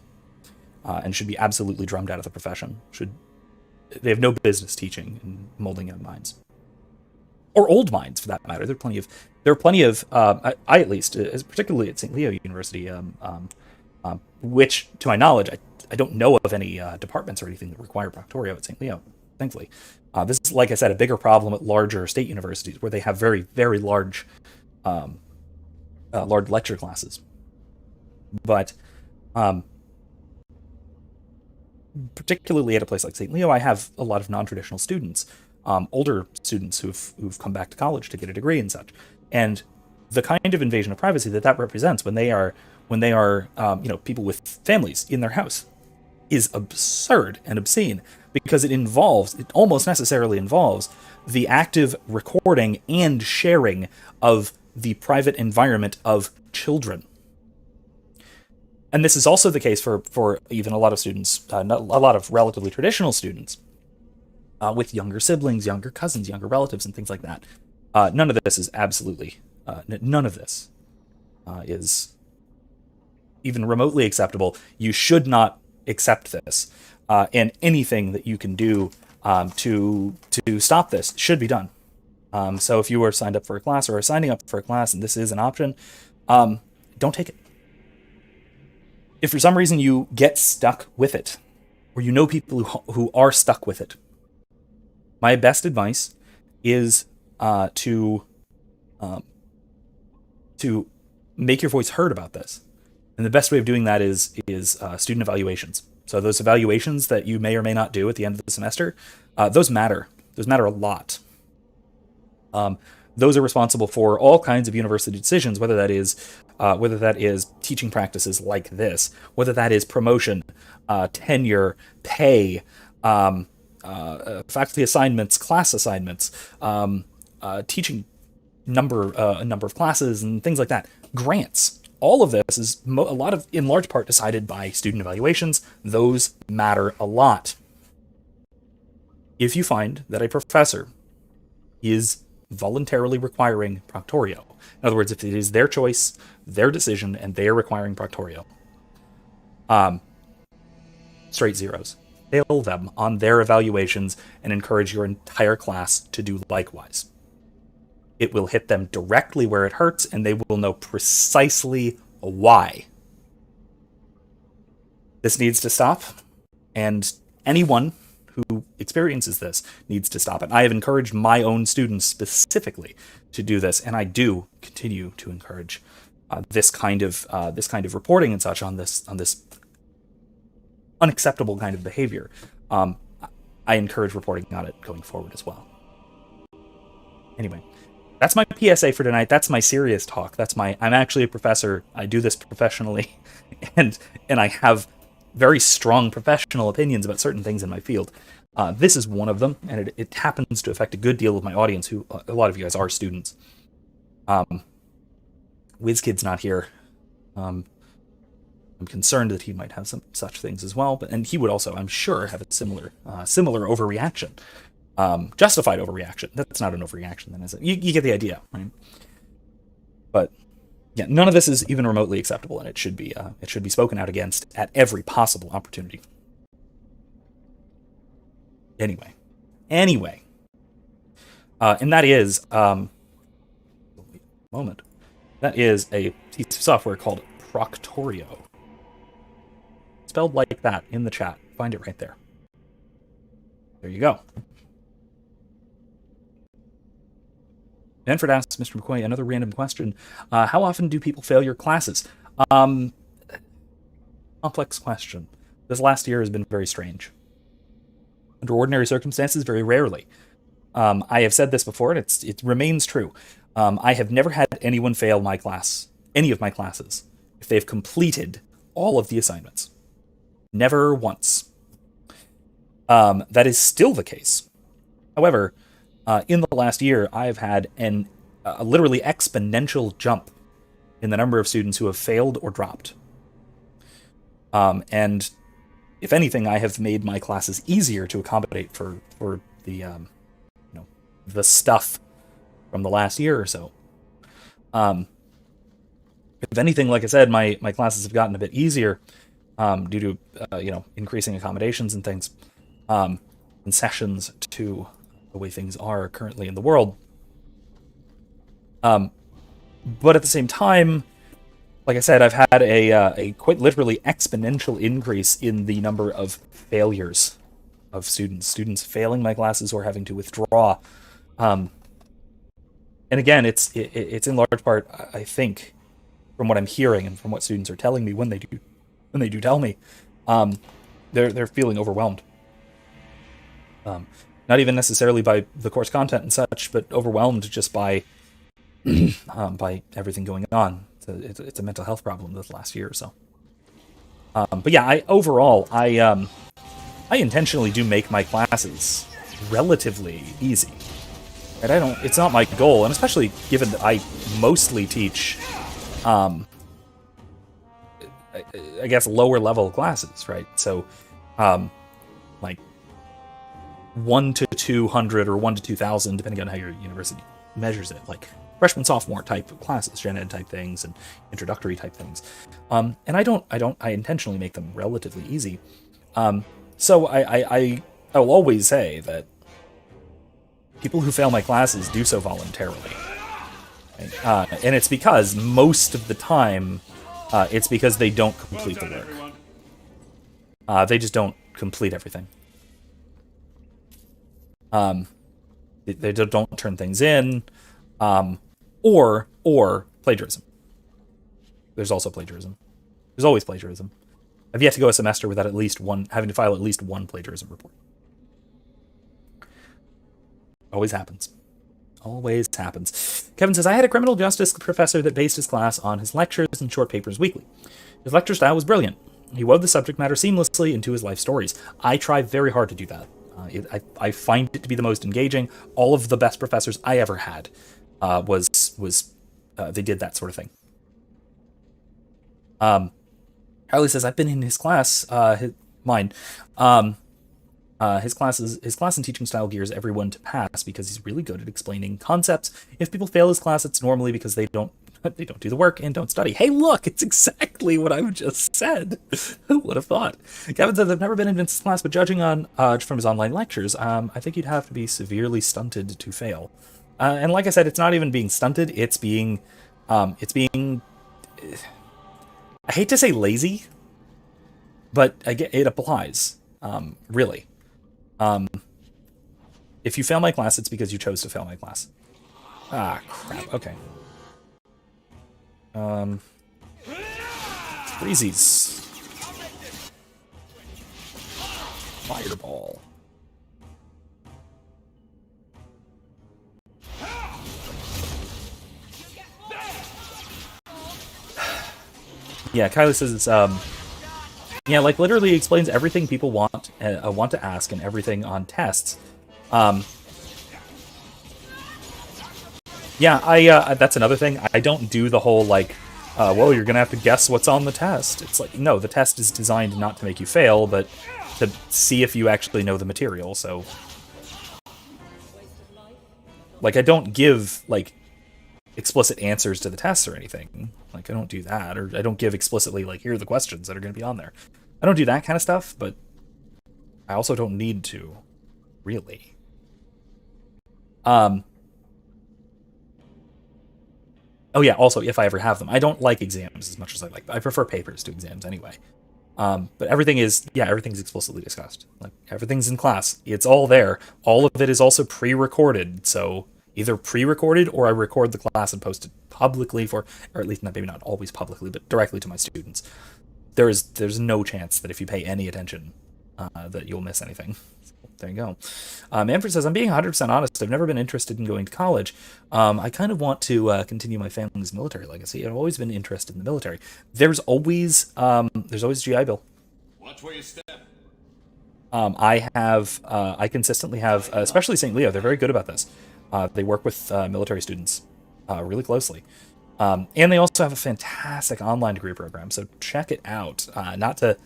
Speaker 1: and should be absolutely drummed out of the profession. They have no business teaching and molding young minds, or old minds for that matter. There are plenty of I at least, particularly at St. Leo University, which to my knowledge, I don't know of any departments or anything that require proctorio at St. Leo, thankfully. This is, like I said, a bigger problem at larger state universities where they have very, very large lecture classes. But particularly at a place like St. Leo, I have a lot of non-traditional students, older students who've come back to college to get a degree and such. And the kind of invasion of privacy that represents when they are people with families in their house is absurd and obscene, because it almost necessarily involves the active recording and sharing of the private environment of children. And this is also the case for even a lot of students, a lot of relatively traditional students, with younger siblings, younger cousins, younger relatives, and things like that. None of this is is even remotely acceptable. You should not accept this, and anything that you can do to stop this should be done. So if you are signed up for a class or are signing up for a class and this is an option, don't take it. If for some reason you get stuck with it, or you know people who are stuck with it, my best advice is to make your voice heard about this. And the best way of doing that is student evaluations. So those evaluations that you may or may not do at the end of the semester, those matter. Those matter a lot. Those are responsible for all kinds of university decisions, whether that is teaching practices like this, whether that is promotion, tenure, pay, faculty assignments, class assignments, teaching number of classes and things like that, grants. All of this is in large part decided by student evaluations. Those matter a lot. If you find that a professor is voluntarily requiring proctorio. In other words, if it is their choice, their decision, and they are requiring proctorio, straight zeros. Fail them on their evaluations and encourage your entire class to do likewise. It will hit them directly where it hurts, and they will know precisely why. This needs to stop, and anyone who experiences this needs to stop it. I have encouraged my own students specifically to do this, and I do continue to encourage this kind of reporting and such on this unacceptable kind of behavior. I encourage reporting on it going forward as well. Anyway, that's my PSA for tonight. That's my serious talk. I'm actually a professor. I do this professionally, and I have very strong professional opinions about certain things in my field. This is one of them, and it happens to affect a good deal of my audience, who a lot of you guys are students. WizKid's not here. I'm concerned that he might have some such things as well, and he would also, I'm sure, have a similar overreaction. Justified overreaction. That's not an overreaction, then, is it? You get the idea, right? But yeah, none of this is even remotely acceptable, and it should be spoken out against at every possible opportunity. Anyway, and that is that is a piece of software called Proctorio. Spelled like that in the chat. Find it right there. There you go. Benford asks Mr. McCoy another random question. How often do people fail your classes? Complex question. This last year has been very strange. Under ordinary circumstances, very rarely. I have said this before, and it remains true. I have never had anyone fail my class, any of my classes, if they've completed all of the assignments. Never once. That is still the case. However, in the last year, I have had a literally exponential jump in the number of students who have failed or dropped. And if anything, I have made my classes easier to accommodate for the the stuff from the last year or so. If anything, like I said, my classes have gotten a bit easier due to increasing accommodations and things, concessions to the way things are currently in the world. But at the same time, like I said, I've had a quite literally exponential increase in the number of failures of students failing my classes or having to withdraw. And again, it's in large part, I think, from what I'm hearing and from what students are telling me when they do tell me, they're feeling overwhelmed. Not even necessarily by the course content and such, but overwhelmed just by everything going on. It's a mental health problem this last year or so. But yeah, I intentionally do make my classes relatively easy. And it's not my goal, and especially given that I mostly teach, I guess, lower level classes, right? So, like 1 to 200 or 1 to 2,000, depending on how your university measures it, like freshman, sophomore type of classes, gen ed type things, and introductory type things. And I intentionally make them relatively easy. So I will always say that people who fail my classes do so voluntarily. And it's because most of the time, it's because they don't complete the work. They just don't complete everything. They don't turn things in, or plagiarism. There's also plagiarism. There's always plagiarism. I've yet to go a semester without having to file at least one plagiarism report. Always happens. Always happens. Kevin says, I had a criminal justice professor that based his class on his lectures and short papers weekly. His lecture style was brilliant. He wove the subject matter seamlessly into his life stories. I try very hard to do that. I find it to be the most engaging. All of the best professors I ever had they did that sort of thing. Harley says, I've been in his class, mine. His class and teaching style gears everyone to pass because he's really good at explaining concepts. If people fail his class, it's normally because they don't do the work and don't study. Hey, look, it's exactly what I've just said. Who would have thought? Gavin says, I've never been in Vince's class, but judging on from his online lectures, I think you'd have to be severely stunted to fail. And like I said, it's not even being stunted. It's being, I hate to say lazy, but again, it applies. Really. If you fail my class, it's because you chose to fail my class. Ah, crap. Okay. Freezies. Fireball. Yeah, Kylie says it's, yeah, like literally explains everything people want to ask and everything on tests. Yeah, that's another thing. I don't do the whole, like, well, you're going to have to guess what's on the test. It's like, no, the test is designed not to make you fail, but to see if you actually know the material, so... Like, I don't give, like, explicit answers to the tests or anything. Like, I don't do that, or I don't give explicitly, like, here are the questions that are going to be on there. I don't do that kind of stuff, but I also don't need to, really. Oh yeah, also, if I ever have them. I don't like exams as much as I like. I prefer papers to exams anyway. But everything's explicitly discussed. Like, everything's in class. It's all there. All of it is also pre-recorded, so either pre-recorded or I record the class and post it publicly or at least maybe not always publicly, but directly to my students. There's no chance that if you pay any attention, that you'll miss anything. There you go. Manfred says, I'm being 100% honest. I've never been interested in going to college. I kind of want to continue my family's military legacy. I've always been interested in the military. There's always GI Bill.
Speaker 2: Watch where you step.
Speaker 1: I consistently have, especially St. Leo, they're very good about this. They work with military students really closely. And they also have a fantastic online degree program, so check it out. Not to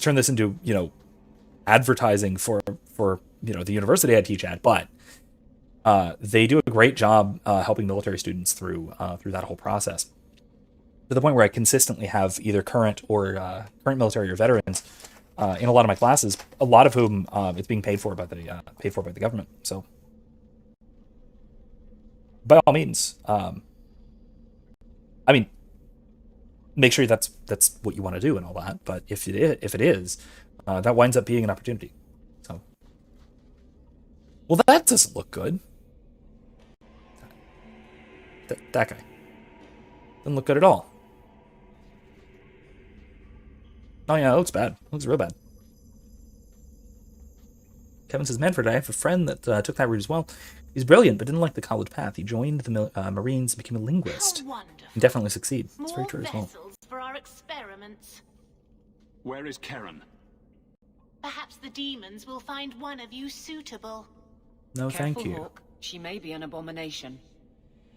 Speaker 1: turn this into, advertising for the university I teach at, but they do a great job helping military students through that whole process, to the point where I consistently have either current military or veterans in a lot of my classes, a lot of whom it's being paid for by the government. So by all means, make sure that's what you want to do and all that. But if it is, that winds up being an opportunity. So, well, that doesn't look good. That guy doesn't look good at all. Oh yeah, it looks bad. It looks real bad. Kevin says, Manfred, I have a friend that took that route as well. He's brilliant, but didn't like the college path. He joined the Marines and became a linguist. He definitely succeed. It's very true as well.
Speaker 5: For our experiments.
Speaker 4: Where is Karen?
Speaker 5: Perhaps the demons will find one of you suitable.
Speaker 1: No, thank
Speaker 10: Careful,
Speaker 1: you.
Speaker 10: Hawke. She may be an abomination.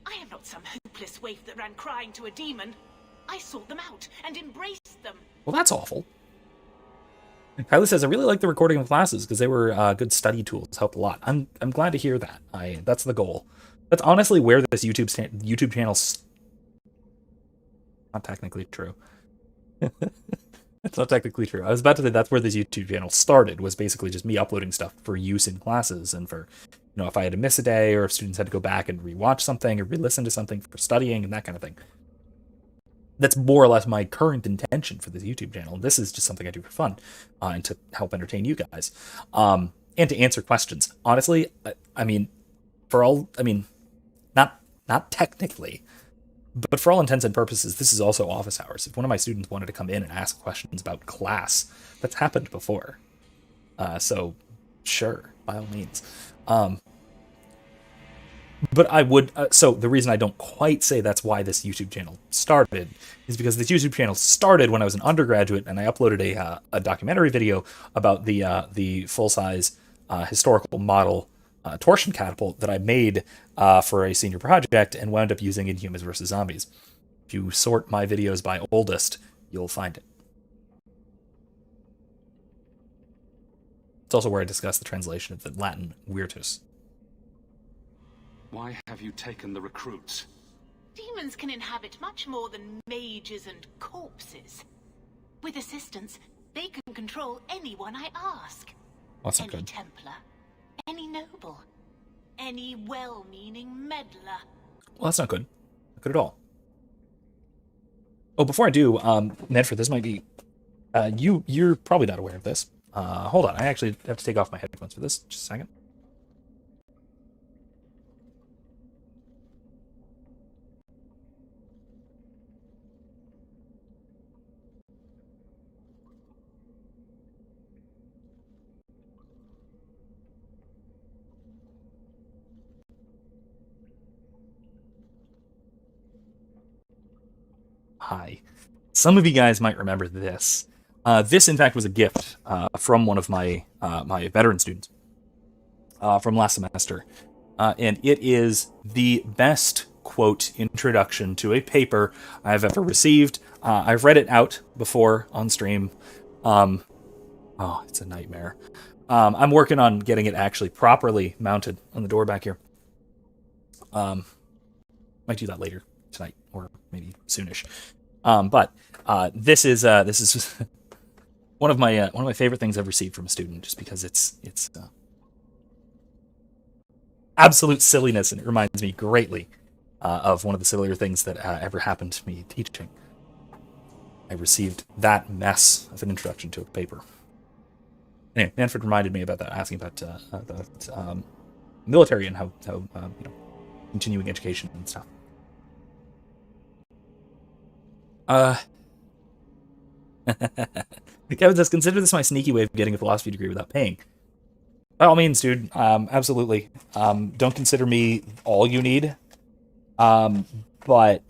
Speaker 5: I am not some hopeless waif that ran crying to a demon. I sought them out and embraced them.
Speaker 1: Well, that's awful. Kylie says, I really like the recording of classes because they were good study tools. Helped a lot. I'm glad to hear that. That's the goal. That's honestly where this YouTube channel's not technically true. That's not technically true. I was about to say that's where this YouTube channel started, was basically just me uploading stuff for use in classes and for, if I had to miss a day or if students had to go back and rewatch something or re-listen to something for studying and that kind of thing. That's more or less my current intention for this YouTube channel. This is just something I do for fun and to help entertain you guys and to answer questions. Honestly, not technically, but for all intents and purposes, this is also office hours. If one of my students wanted to come in and ask questions about class, that's happened before. So, sure, by all means. But I would, so the reason I don't quite say that's why this YouTube channel started is because this YouTube channel started when I was an undergraduate and I uploaded a documentary video about the full-size historical model torsion catapult that I made for a senior project and wound up using in Humans vs. Zombies. If you sort my videos by oldest, you'll find it. It's also where I discuss the translation of the Latin virtus.
Speaker 4: Why have you taken the recruits?
Speaker 5: Demons can inhabit much more than mages and corpses. With assistance, they can control anyone I ask.
Speaker 1: Well, that's not
Speaker 5: Any
Speaker 1: good.
Speaker 5: Templar, any noble, any well-meaning meddler.
Speaker 1: Well, that's not good. Not good at all. Oh, before I do, Nedford, this might be... you're probably not aware of this. Hold on, I actually have to take off my headphones for this. Just a second. Hi. Some of you guys might remember this. This, in fact, was a gift from one of my my veteran students from last semester. And it is the best, quote, introduction to a paper I've ever received. I've read it out before on stream. Oh, it's a nightmare. I'm working on getting it actually properly mounted on the door back here. Might do that later tonight or maybe soonish. But this is one of my favorite things I've received from a student, just because it's absolute silliness, and it reminds me greatly of one of the sillier things that ever happened to me teaching. I received that mess of an introduction to a paper. Anyway, Manfred reminded me about that, asking about military and how continuing education and stuff. Kevin says, consider this my sneaky way of getting a philosophy degree without paying. By all means, dude, absolutely. Don't consider me all you need. But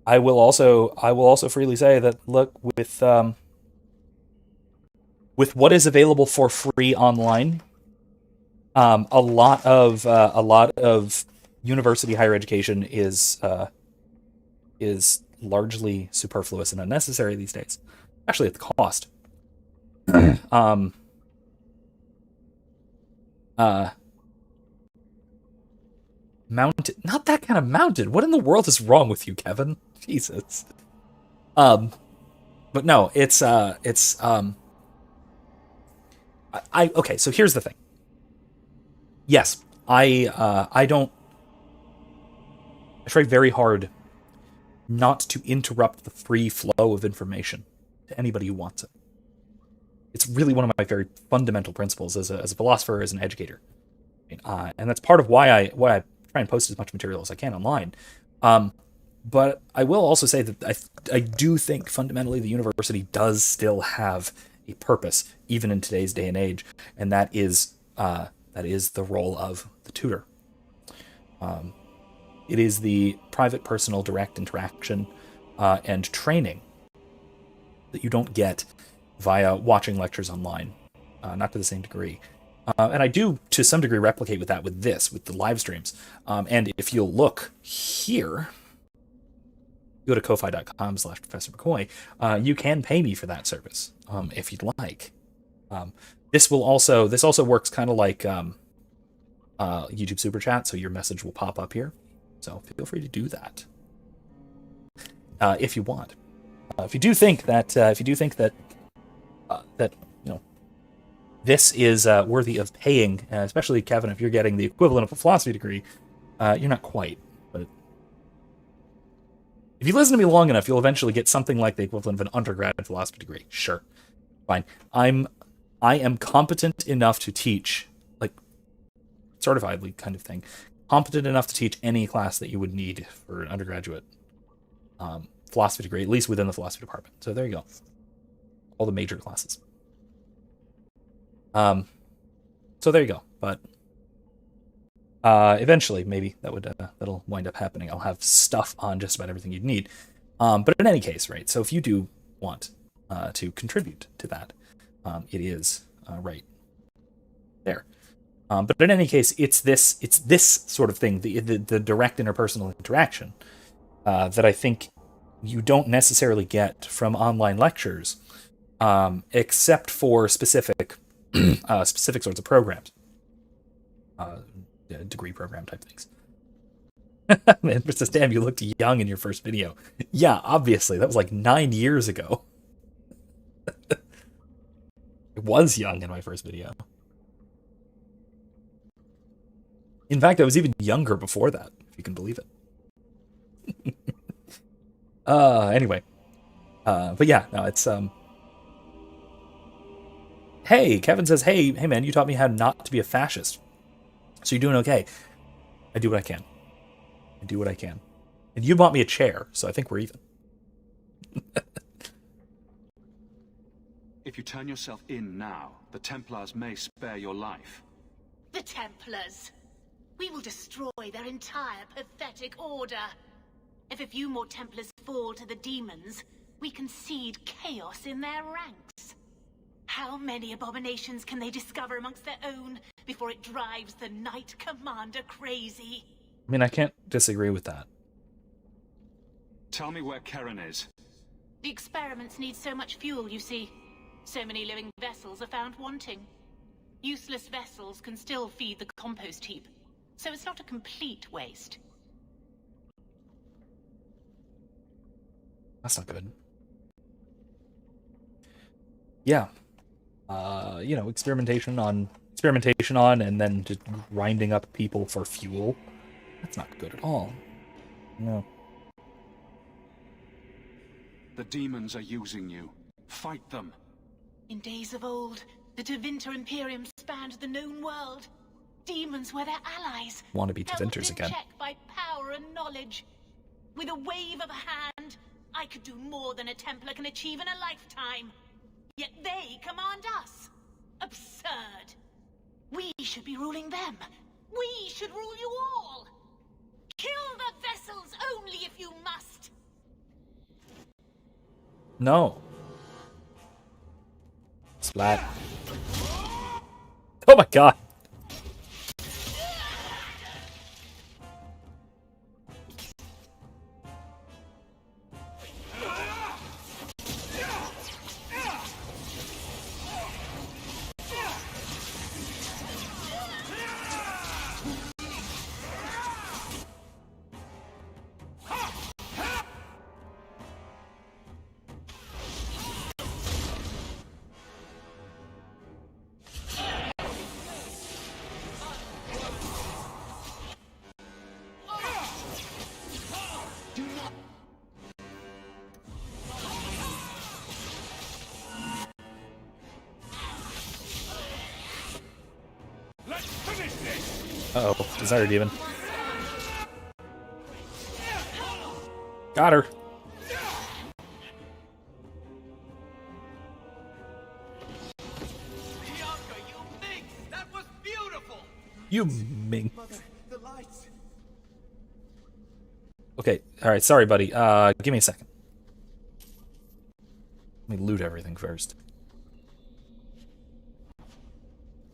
Speaker 1: I will also freely say that, look, with what is available for free online, a lot of university higher education is largely superfluous and unnecessary these days, especially at the cost. Mounted, not that kind of mounted. What in the world is wrong with you, Kevin? Jesus. But no, it's okay, so here's the thing. Yes, I try very hard not to interrupt the free flow of information to anybody who wants it. It's really one of my very fundamental principles as a philosopher, as an educator. And that's part of why I try and post as much material as I can online. But I will also say that I do think fundamentally the university does still have a purpose, even in today's day and age, and that is the role of the tutor. It is the private, personal, direct interaction and training that you don't get via watching lectures online, not to the same degree. And I do, to some degree, replicate with the live streams. And if you'll look here, go to ko-fi.com/Professor McCoy, you can pay me for that service, if you'd like. This also works kind of like YouTube Super Chat, so your message will pop up here. So feel free to do that if you want. If you do think that this is worthy of paying, especially Kevin, if you're getting the equivalent of a philosophy degree, you're not quite. But if you listen to me long enough, you'll eventually get something like the equivalent of an undergrad philosophy degree. Sure, fine. I am competent enough to teach, like certifiedly kind of thing. Competent enough to teach any class that you would need for an undergraduate philosophy degree, at least within the philosophy department. So there you go. All the major classes. So there you go. But eventually, maybe that'll wind up happening. I'll have stuff on just about everything you'd need. But in any case, right? So if you do want to contribute to that, it is right there. But in any case, it's this sort of thing, the direct interpersonal interaction that I think you don't necessarily get from online lectures, except for specific specific sorts of programs, degree program type things. Man, Mr. Stam, you looked young in your first video. Yeah, obviously, that was like 9 years ago. It was young in my first video. In fact, I was even younger before that, if you can believe it. Anyway. But yeah, no, it's, Hey, Kevin says, hey man, you taught me how not to be a fascist. So you're doing okay. I do what I can. And you bought me a chair, so I think we're even.
Speaker 4: If you turn yourself in now, the Templars may spare your life.
Speaker 5: The Templars! We will destroy their entire pathetic order. If a few more Templars fall to the demons, we concede chaos in their ranks. How many abominations can they discover amongst their own before it drives the Knight Commander crazy?
Speaker 1: I mean, I can't disagree with that.
Speaker 4: Tell me where Karen is.
Speaker 5: The experiments need so much fuel, you see. So many living vessels are found wanting. Useless vessels can still feed the compost heap, so it's not a complete waste.
Speaker 1: That's not good. Yeah. Experimentation on, and then just grinding up people for fuel. That's not good at all. No.
Speaker 4: The demons are using you. Fight them.
Speaker 5: In days of old, the Tevinter Imperium spanned the known world. Demons were their allies.
Speaker 1: Want to be Tevinters again.
Speaker 5: Check by power and knowledge. With a wave of a hand, I could do more than a Templar can achieve in a lifetime. Yet they command us. Absurd. We should be ruling them. We should rule you all. Kill the vessels only if you must.
Speaker 1: No. Splat. Oh my god. Uh-oh, Desire Demon. Got her.
Speaker 2: That was beautiful.
Speaker 1: You ming. Okay, alright, sorry buddy. Give me a second. Let me loot everything first.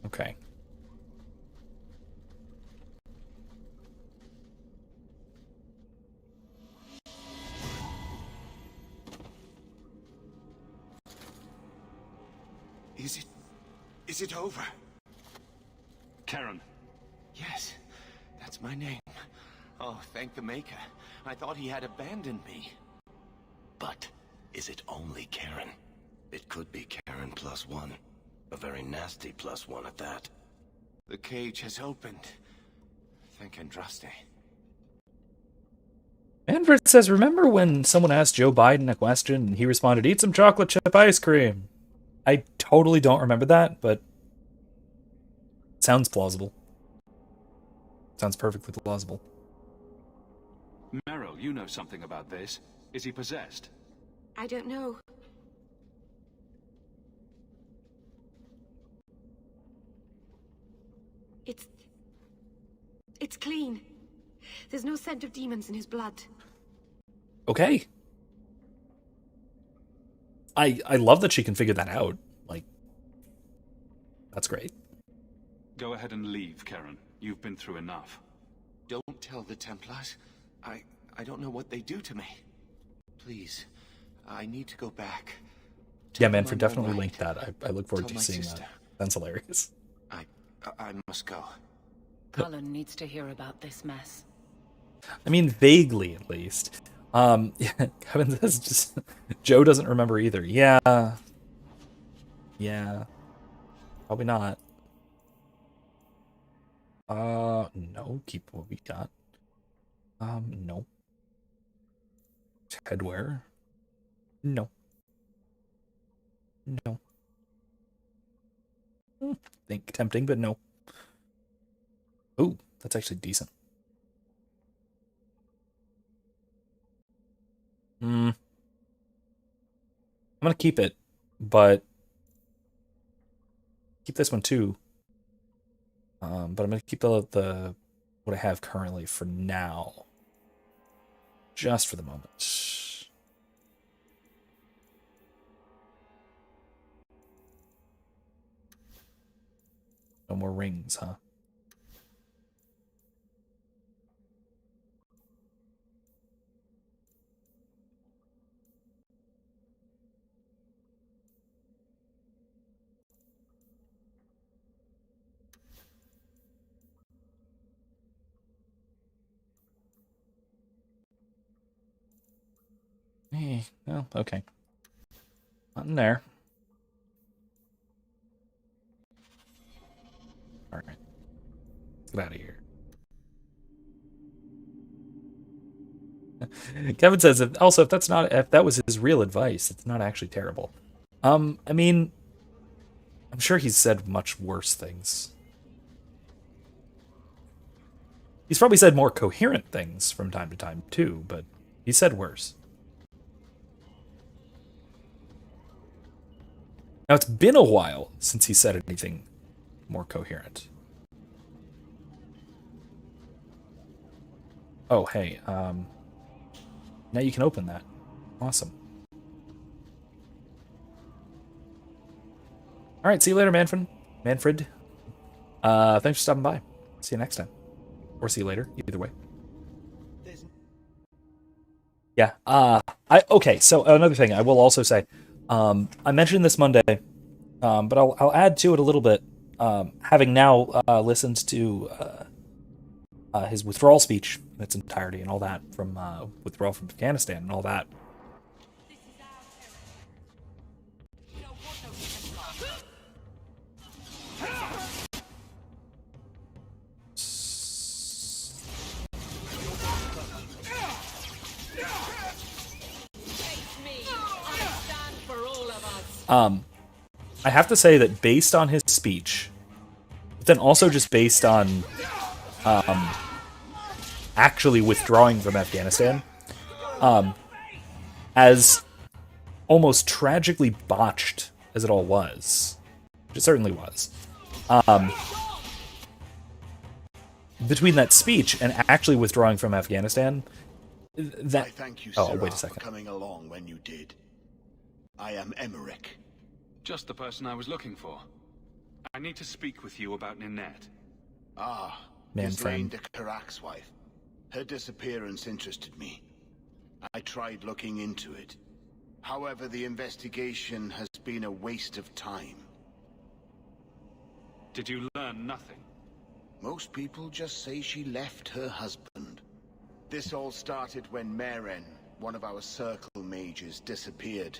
Speaker 1: Okay.
Speaker 9: Is it over?
Speaker 4: Karen.
Speaker 9: Yes, that's my name. Oh, thank the Maker. I thought he had abandoned me. But is it only Karen? It could be Karen +1. A very nasty +1 at that. The cage has opened. Thank Andraste.
Speaker 1: Manfred says, remember when someone asked Joe Biden a question and he responded, eat some chocolate chip ice cream? I totally don't remember that, but it sounds plausible. Sounds perfectly plausible.
Speaker 4: Meryl, you know something about this. Is he possessed?
Speaker 6: I don't know. It's clean. There's no scent of demons in his blood.
Speaker 1: Okay. I love that she can figure that out. Like, that's great.
Speaker 4: Go ahead and leave, Karen. You've been through enough.
Speaker 9: Don't tell the Templars. I don't know what they do to me. Please, I need to go back.
Speaker 1: Yeah, Manfred, definitely link that. I look forward to seeing That's hilarious.
Speaker 9: I must go.
Speaker 10: Cullen needs to hear about this mess.
Speaker 1: I mean, vaguely at least. Kevin says just Joe doesn't remember either. Yeah. Probably not. No, keep what we got. No. Headwear. No. No. Think tempting, but no. Ooh, that's actually decent. I'm gonna keep it, but keep this one too. But I'm gonna keep the what I have currently for now, just for the moment. No more rings, huh? Well, okay. Not in there. Alright. Let's get out of here. Kevin says if that was his real advice, it's not actually terrible. I mean, I'm sure he's said much worse things. He's probably said more coherent things from time to time too, but he said worse. Now, it's been a while since he said anything more coherent. Oh, hey, now you can open that. Awesome. All right, see you later, Manfred. Thanks for stopping by. See you next time. Or see you later, either way. Yeah, okay, so another thing I will also say, I mentioned this Monday, but I'll add to it a little bit. Having now listened to his withdrawal speech in its entirety and all that from withdrawal from Afghanistan and all that. I have to say that based on his speech, but then also just based on actually withdrawing from Afghanistan, as almost tragically botched as it all was, which it certainly was, between that speech and actually withdrawing from Afghanistan, that...
Speaker 11: I thank you,
Speaker 1: oh, wait a second.
Speaker 11: for coming along when you did. I am Emmerich.
Speaker 4: Just the person I was looking for. I need to speak with you about Ninette.
Speaker 11: Ah,
Speaker 1: Manfred.
Speaker 11: de Karak's wife. Her disappearance interested me. I tried looking into it. However, the investigation has been a waste of time.
Speaker 4: Did you learn nothing?
Speaker 11: Most people just say she left her husband. This all started when Maren, one of our circle mages, disappeared.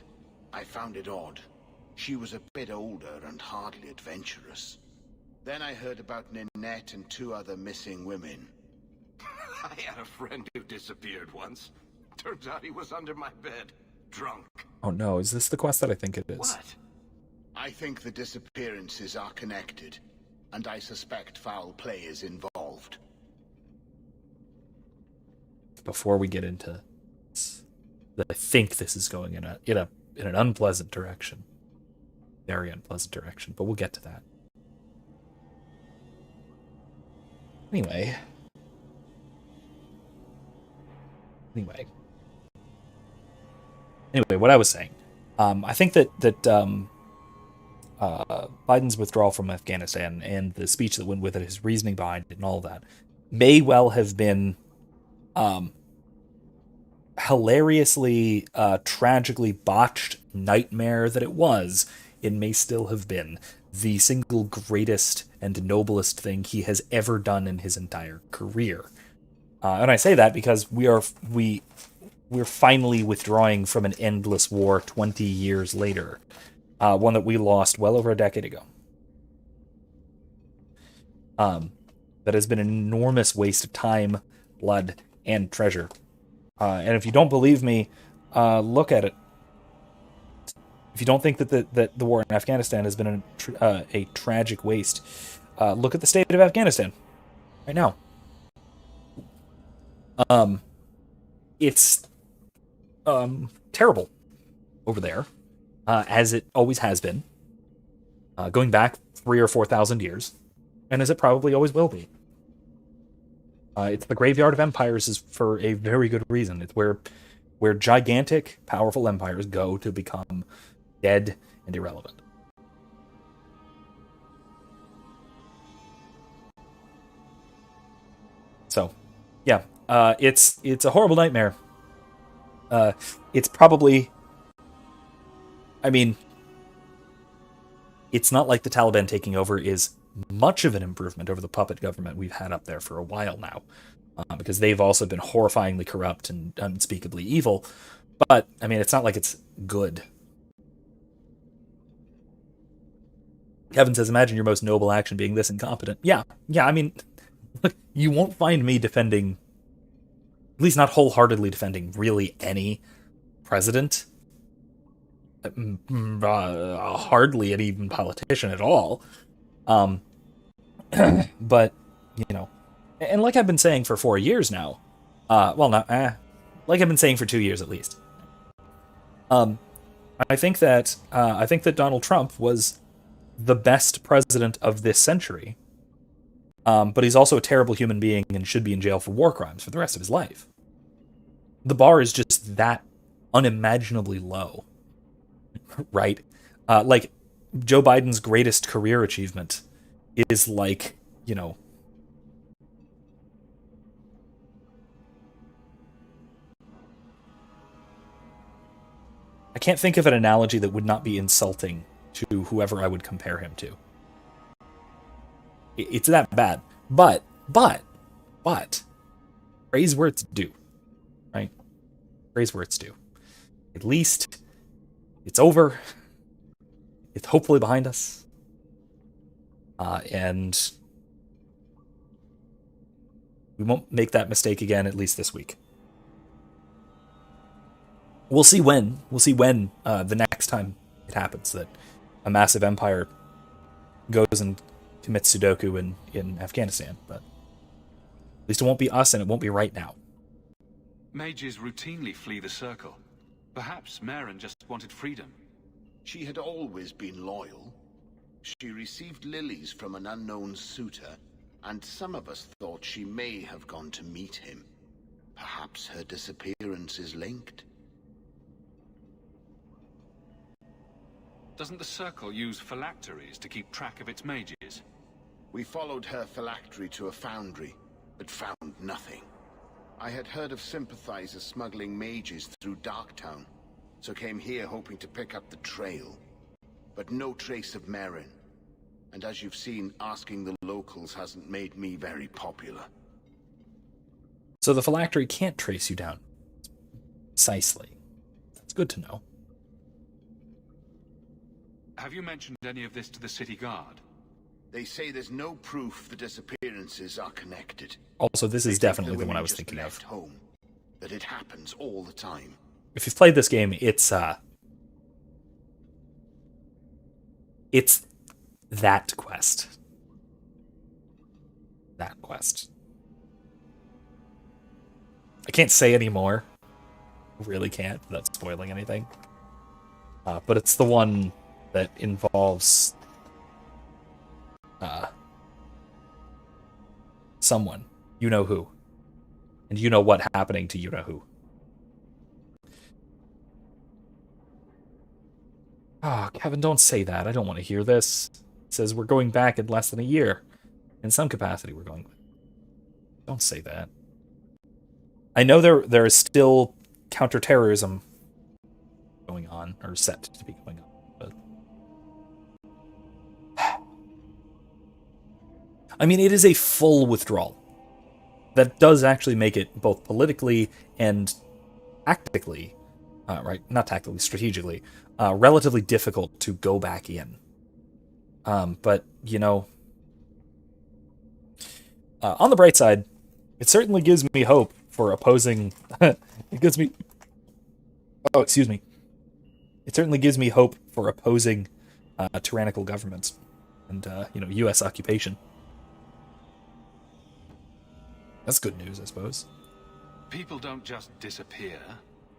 Speaker 11: I found it odd. She was a bit older and hardly adventurous. Then I heard about Ninette and 2 other missing women.
Speaker 9: I had a friend who disappeared once. Turns out he was under my bed, drunk.
Speaker 1: Oh no, is this the quest that I think it is?
Speaker 9: What?
Speaker 11: I think the disappearances are connected, and I suspect foul play is involved.
Speaker 1: Before we get into this, I think this is going in an unpleasant direction. Very unpleasant direction, but we'll get to that. Anyway, what I was saying, I think that Biden's withdrawal from Afghanistan and the speech that went with it, his reasoning behind it, and all of that, may well have been hilariously, tragically botched nightmare that it was it may still have been the single greatest and noblest thing he has ever done in his entire career. And I say that because we're finally withdrawing from an endless war 20 years later, one that we lost well over a decade ago. That has been an enormous waste of time, blood, and treasure. And if you don't believe me, look at it. If you don't think that the war in Afghanistan has been a tragic waste, look at the state of Afghanistan right now. It's terrible over there, as it always has been, going back 3,000 or 4,000 years, and as it probably always will be. It's the graveyard of empires is for a very good reason. It's where gigantic, powerful empires go to become dead and irrelevant. So, yeah, it's a horrible nightmare. It's probably, I mean, it's not like the Taliban taking over is much of an improvement over the puppet government we've had up there for a while now, because they've also been horrifyingly corrupt and unspeakably evil. But, I mean, it's not like it's good. Kevin says, imagine your most noble action being this incompetent. Yeah, I mean, look, you won't find me defending, at least not wholeheartedly defending, really any president. Hardly any even politician at all. But, you know, and like I've been saying for 4 years now, like I've been saying for 2 years at least, I think that Donald Trump was the best president of this century, but he's also a terrible human being and should be in jail for war crimes for the rest of his life. The bar is just that unimaginably low, right? Like, Joe Biden's greatest career achievement is like, you know, I can't think of an analogy that would not be insulting to whoever I would compare him to. It's that bad. But, praise where it's due, right? Praise where it's due. At least it's over. It's hopefully behind us. And we won't make that mistake again, at least this week. We'll see when. The next time it happens that a massive empire goes and commits Sudoku in Afghanistan. But at least it won't be us, and it won't be right now.
Speaker 4: Mages routinely flee the circle. Perhaps Maren just wanted freedom.
Speaker 11: She had always been loyal. She received lilies from an unknown suitor, and some of us thought she may have gone to meet him. Perhaps her disappearance is linked.
Speaker 4: Doesn't the Circle use phylacteries to keep track of its mages?
Speaker 11: We followed her phylactery to a foundry, but found nothing. I had heard of sympathizers smuggling mages through Darktown, so came here hoping to pick up the trail. But no trace of Maren. And as you've seen, asking the locals hasn't made me very popular.
Speaker 1: So the phylactery can't trace you down. Precisely. That's good to know.
Speaker 4: Have you mentioned any of this to the city guard?
Speaker 11: They say there's no proof the disappearances are connected.
Speaker 1: Also, this is definitely the one I was thinking of.
Speaker 11: Home, that it happens all the time.
Speaker 1: If you've played this game, it's that quest. That quest. I can't say any more. I really can't, without spoiling anything. But it's the one that involves someone. You know who. And you know what happening to you know who. Ah, Kevin, don't say that. I don't want to hear this. It says we're going back in less than a year. In some capacity, we're going. Don't say that. I know there is still counterterrorism going on, or set to be going on, but I mean, it is a full withdrawal. That does actually make it both politically and tactically, right? Not tactically, strategically, relatively difficult to go back in. But, you know, on the bright side, it certainly gives me hope for opposing... it gives me... Oh, excuse me. It certainly gives me hope for opposing tyrannical governments and, you know, U.S. occupation. That's good news, I suppose.
Speaker 4: People don't just disappear.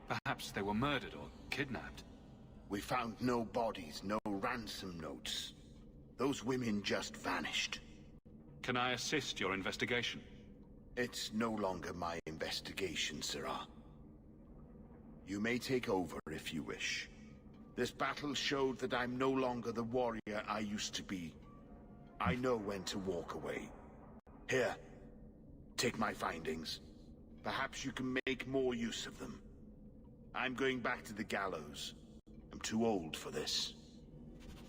Speaker 4: Perhaps they were murdered or kidnapped.
Speaker 11: We found no bodies, no ransom notes. Those women just vanished.
Speaker 4: Can I assist your investigation?
Speaker 11: It's no longer my investigation, Sirrah. You may take over if you wish. This battle showed that I'm no longer the warrior I used to be. I know when to walk away. Here. Take my findings. Perhaps you can make more use of them. I'm going back to the gallows. I'm too old for this.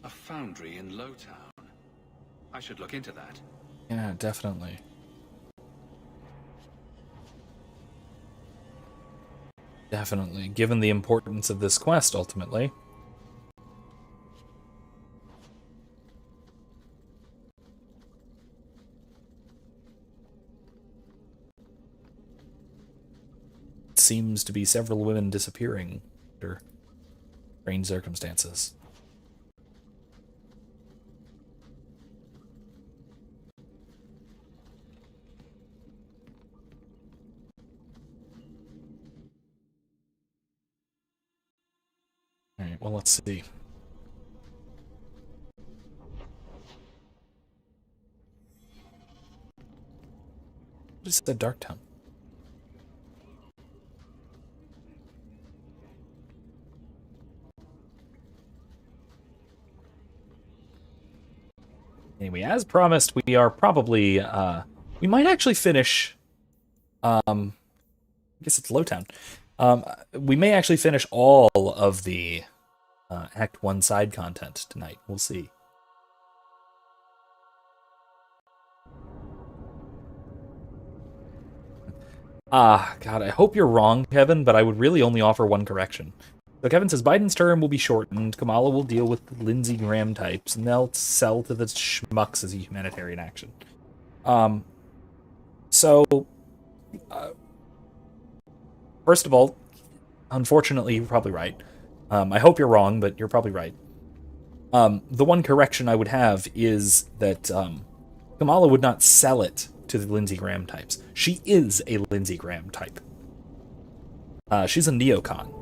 Speaker 4: A foundry in Lowtown. I should look into that.
Speaker 1: Yeah, definitely. Definitely, given the importance of this quest, ultimately. Seems to be several women disappearing under strange circumstances. Alright, well, let's see. What is the Dark Town? Anyway, as promised, we are probably, we might actually finish, I guess it's Lowtown. We may actually finish all of the Act 1 side content tonight. We'll see. God, I hope you're wrong, Kevin, but I would really only offer one correction. So Kevin says, Biden's term will be shortened, Kamala will deal with the Lindsey Graham types, and they'll sell to the schmucks as a humanitarian action. First of all, unfortunately, you're probably right. I hope you're wrong, but you're probably right. The one correction I would have is that Kamala would not sell it to the Lindsey Graham types. She is a Lindsey Graham type. She's a neocon.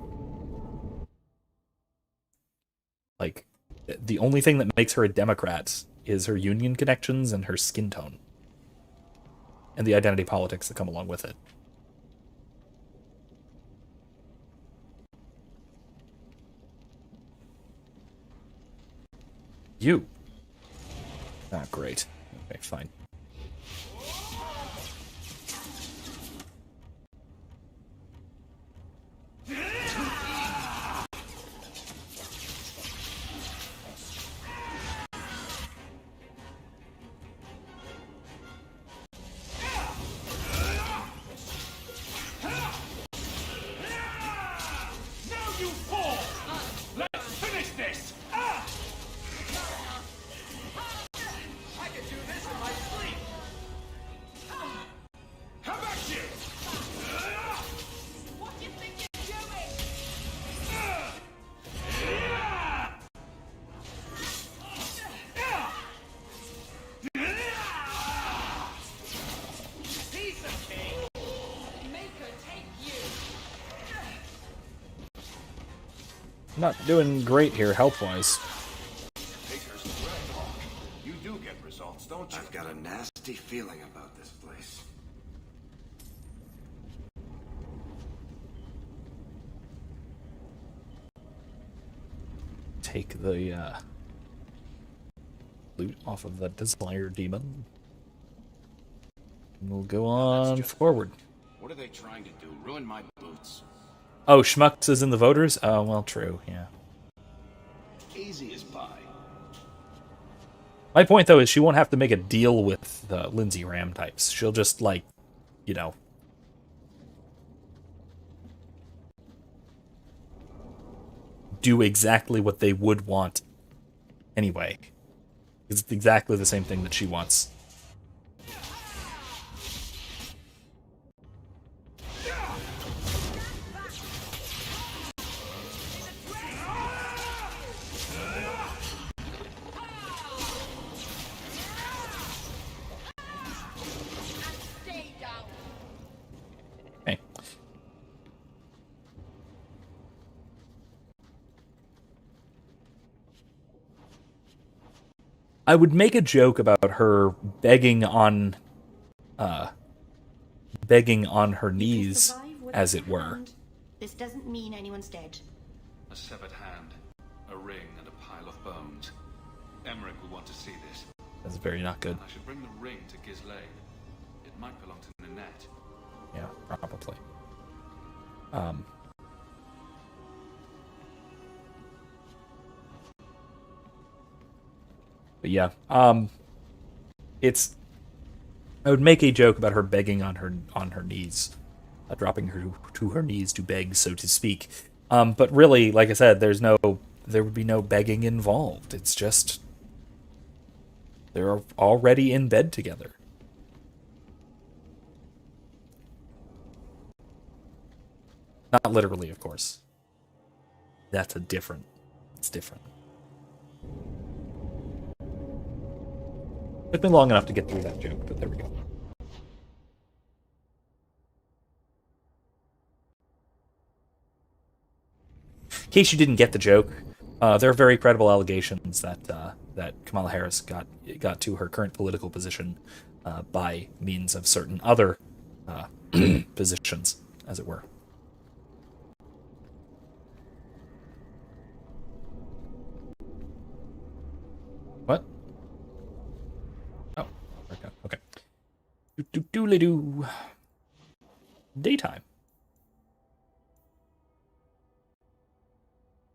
Speaker 1: Like, the only thing that makes her a Democrat is her union connections and her skin tone. And the identity politics that come along with it. You. Ah, great. Okay, fine. Not doing great here, health-wise.
Speaker 9: You do get results, don't you? I've got a nasty feeling about this place.
Speaker 1: Take the loot off of the Desire Demon. We'll go on forward.
Speaker 9: What are they trying to do? Ruin my boots?
Speaker 1: Oh, Schmucks is in the voters? Oh, well, true, yeah.
Speaker 9: Easy as pie.
Speaker 1: My point, though, is she won't have to make a deal with the Lindsay Ram types. She'll just, like, you know, do exactly what they would want anyway. It's exactly the same thing that she wants. Okay. I would make a joke about her begging on her knees, as it were.
Speaker 6: This doesn't mean anyone's dead.
Speaker 4: A severed hand, a ring, and a pile of bones. Emmerich will want to see this.
Speaker 1: That's very not good.
Speaker 4: I should bring the ring to Ghislaine. It might belong to Nanette.
Speaker 1: Yeah, probably. But yeah, it's. I would make a joke about her begging on her knees, dropping her to her knees to beg, so to speak. But really, like I said, there would be no begging involved. It's just they're already in bed together. Not literally, of course. It's different. Took me long enough to get through that joke, but there we go. In case you didn't get the joke, there are very credible allegations that Kamala Harris got to her current political position by means of certain other positions, as it were. What? Oh, okay. Do. Daytime.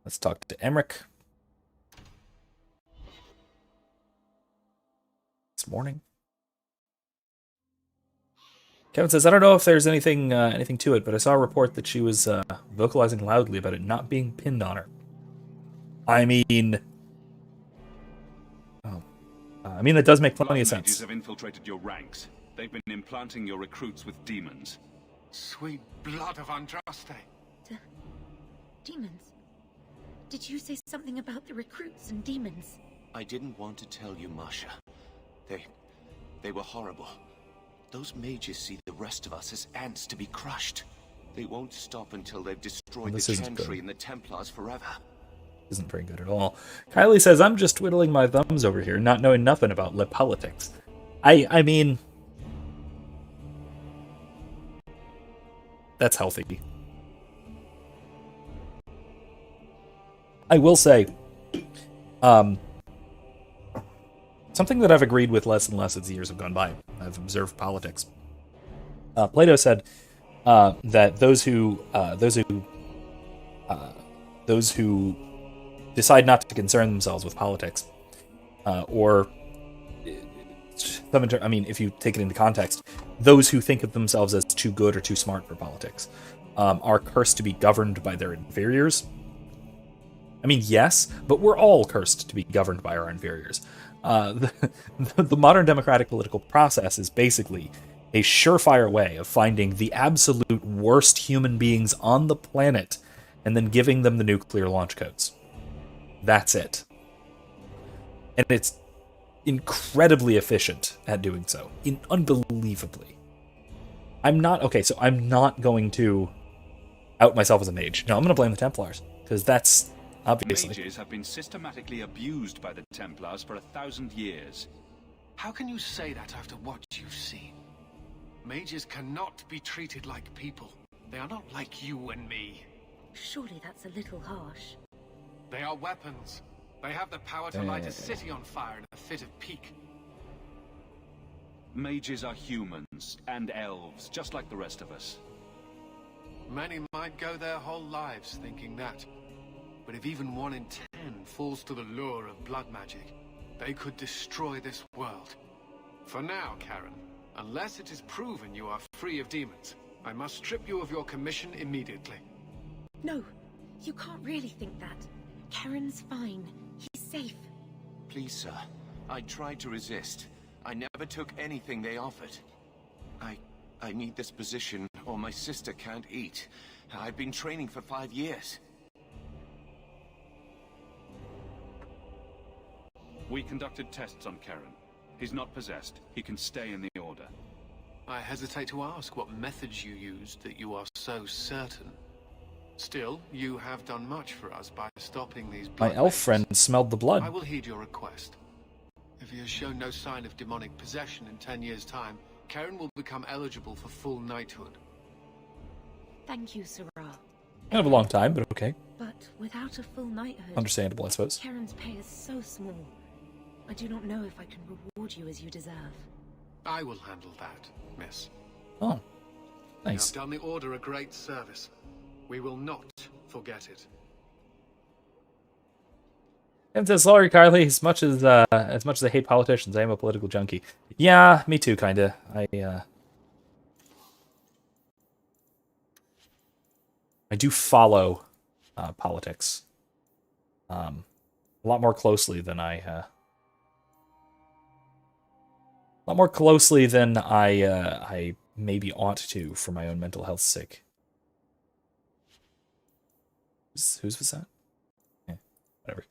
Speaker 1: Let's talk to Emmerich. This morning. Kevin says, I don't know if there's anything to it, but I saw a report that she was vocalizing loudly about it not being pinned on her. I mean, that does make plenty of sense.
Speaker 4: Mages have infiltrated your ranks. They've been implanting your recruits with demons.
Speaker 9: Sweet blood of Andraste.
Speaker 12: Demons? Did you say something about the recruits and demons?
Speaker 9: I didn't want to tell you, Masha. They were horrible. Those mages see the rest of us as ants to be crushed. They won't stop until they've destroyed the Chantry and the Templars forever.
Speaker 1: Isn't very good at all. Kylie says, I'm just twiddling my thumbs over here, not knowing nothing about lip politics. I mean, that's healthy. I will say, something that I've agreed with less and less as the years have gone by. I've observed politics. Plato said that those who decide not to concern themselves with politics, if you take it into context, those who think of themselves as too good or too smart for politics are cursed to be governed by their inferiors. I mean, yes, but we're all cursed to be governed by our inferiors. The modern democratic political process is basically a surefire way of finding the absolute worst human beings on the planet and then giving them the nuclear launch codes. That's it. And it's incredibly efficient at doing so. Unbelievably. I'm not going to out myself as a mage. No, I'm going to blame the Templars, because that's obviously.
Speaker 4: Mages have been systematically abused by the Templars for 1,000 years.
Speaker 13: How can you say that after what you've seen? Mages cannot be treated like people. They are not like you and me.
Speaker 12: Surely that's a little harsh.
Speaker 13: They are weapons. They have the power to light a city on fire in a fit of pique.
Speaker 4: Mages are humans and elves, just like the rest of us.
Speaker 13: Many might go their whole lives thinking that. But if even 1 in 10 falls to the lure of blood magic, They could destroy this world. For now, Karen, unless it is proven you are free of demons, I must strip you of your commission immediately.
Speaker 12: No, you can't really think that. Karen's fine. He's safe.
Speaker 9: Please, sir. I tried to resist. I never took anything they offered. I need this position, or my sister can't eat. I've been training for 5 years.
Speaker 4: We conducted tests on Karen. He's not possessed. He can stay in the Order.
Speaker 13: I hesitate to ask what methods you used that you are so certain. Still, you have done much for us by stopping these
Speaker 1: My elf friend smelled the blood.
Speaker 13: I will heed your request. If he has shown no sign of demonic possession in 10 years' time, Karen will become eligible for full knighthood.
Speaker 12: Thank you, Sarah.
Speaker 1: Kind of a long time, but okay.
Speaker 12: But without a full knighthood...
Speaker 1: Understandable, I suppose.
Speaker 12: Karen's pay is so small. I do not know if I can reward you as you deserve.
Speaker 13: I will handle that, miss.
Speaker 1: Oh, nice.
Speaker 13: You have done the Order a great service. We will not forget it.
Speaker 1: And says, sorry, Carly, as much as I hate politicians, I am a political junkie. Yeah, me too, kinda. I do follow politics a lot more closely than I maybe ought to for my own mental health's sake. Whose was that? Yeah, whatever.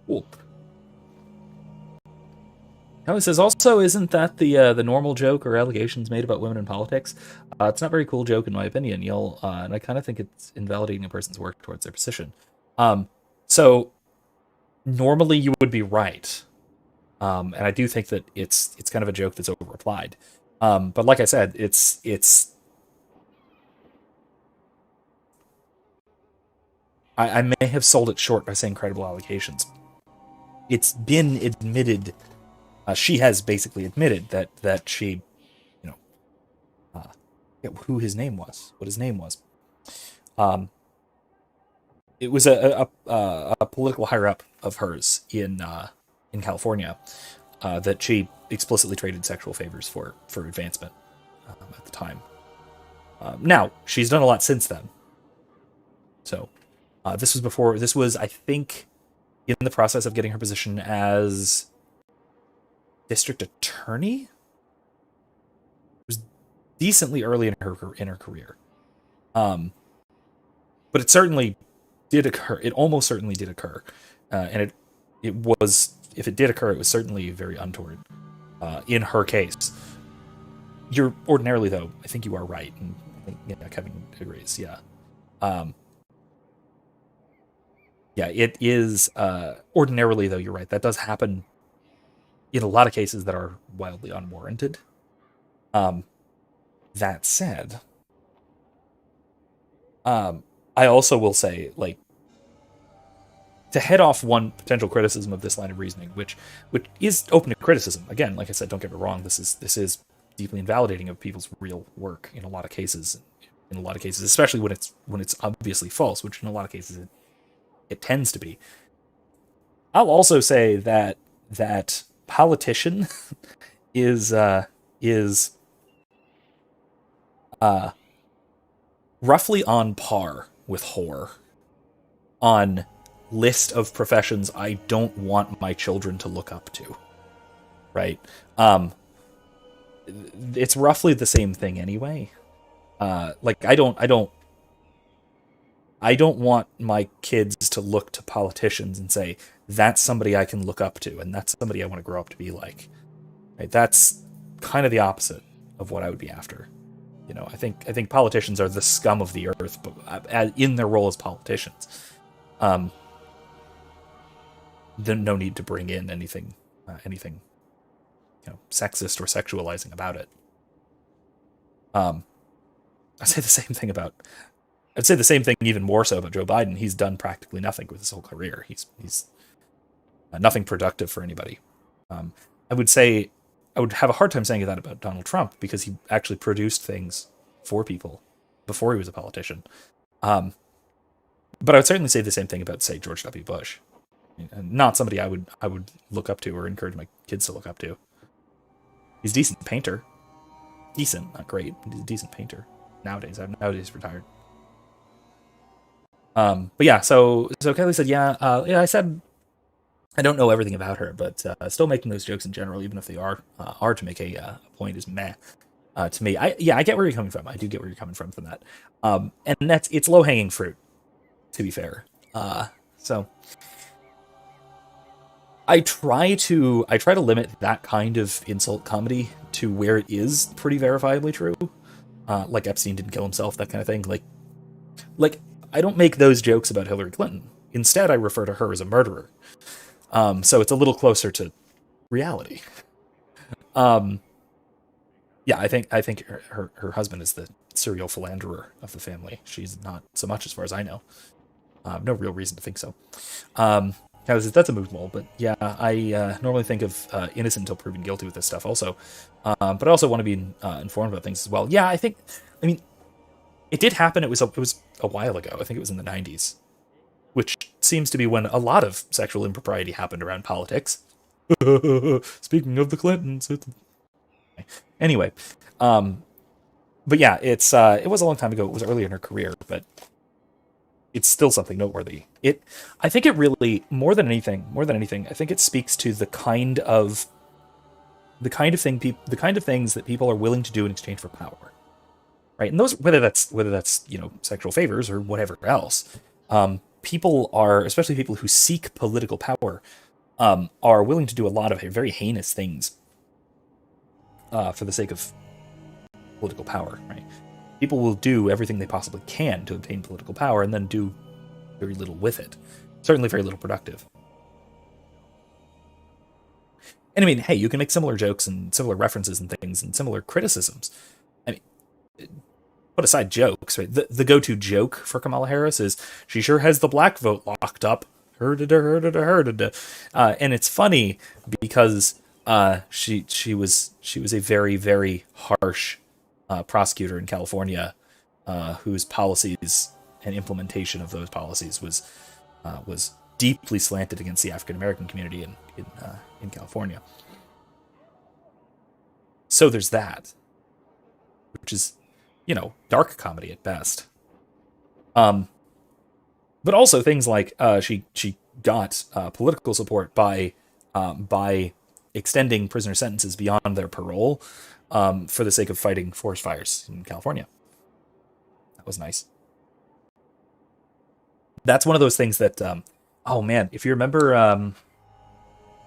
Speaker 1: Whoop. Now it says, also, isn't that the normal joke or allegations made about women in politics? It's not a very cool joke in my opinion. And I kind of think it's invalidating a person's work towards their position. So normally you would be right, and I do think that it's kind of a joke that's over-applied. But like I said, I may have sold it short by saying credible allegations. It's been admitted. She has basically admitted that she, who his name was, what his name was. It was a political higher up of hers in California that she explicitly traded sexual favors for advancement at the time. Now she's done a lot since then. So this was I think in the process of getting her position as district attorney. It was decently early in her career, but it certainly did occur. It almost certainly did occur, and it was, if it did occur, it was certainly very untoward in her case. You're ordinarily, though, I think you are right, and I think Kevin agrees. Yeah, it is ordinarily, though, you're right. That does happen in a lot of cases that are wildly unwarranted. That said, I also will say, like, to head off one potential criticism of this line of reasoning, which is open to criticism. Again, like I said, don't get me wrong. This is deeply invalidating of people's real work in a lot of cases. In a lot of cases, especially when it's obviously false, which in a lot of cases it tends to be. I'll also say that politician is roughly on par with whore on list of professions I don't want my children to look up to. Right? It's roughly the same thing anyway. Like I don't want my kids to look to politicians and say, that's somebody I can look up to, and that's somebody I want to grow up to be like. Right? That's kind of the opposite of what I would be after. I think politicians are the scum of the earth, but in their role as politicians, there's no need to bring in anything sexist or sexualizing about it. I'd say the same thing even more so about Joe Biden. He's done practically nothing with his whole career. He's nothing productive for anybody. I would have a hard time saying that about Donald Trump, because he actually produced things for people before he was a politician. But I would certainly say the same thing about, say, George W. Bush. Not somebody I would look up to or encourage my kids to look up to. He's a decent painter. Decent, not great. He's a decent painter. Nowadays retired. But yeah, so Kelly said, I said I don't know everything about her, but still making those jokes in general, even if they are to make a point, is meh to me. I get where you're coming from. I do get where you're coming from that. And it's low hanging fruit, to be fair. So I try to limit that kind of insult comedy to where it is pretty verifiably true. Like Epstein didn't kill himself, that kind of thing. Like I don't make those jokes about Hillary Clinton. Instead, I refer to her as a murderer. So it's a little closer to reality. Yeah, I think her husband is the serial philanderer of the family. She's not so much, as far as I know. No real reason to think so. That's a mood lull, but yeah, I normally think of innocent until proven guilty with this stuff also. But I also want to be informed about things as well. Yeah, I mean, it did happen. It was a while ago. I think it was in the 90s, which seems to be when a lot of sexual impropriety happened around politics. Speaking of the Clintons. Anyway, but yeah, it was a long time ago. It was early in her career, but it's still something noteworthy. I think it really, more than anything, I think it speaks to the kind of things that people are willing to do in exchange for power, right? And those, whether that's sexual favors or whatever else, people are, especially people who seek political power, are willing to do a lot of very heinous things for the sake of political power, right? People will do everything they possibly can to obtain political power and then do very little with it. Certainly very little productive. And I mean, hey, you can make similar jokes and similar references and things and similar criticisms. I mean, put aside jokes, right? The go-to joke for Kamala Harris is, she sure has the black vote locked up. And it's funny because she was a very, very harsh prosecutor in California, whose policies and implementation of those policies was deeply slanted against the African American community in California. So there's that, which is, dark comedy at best. But also things like she got political support by extending prisoner sentences beyond their parole for the sake of fighting forest fires in California. That was nice. That's one of those things that, oh man, if you remember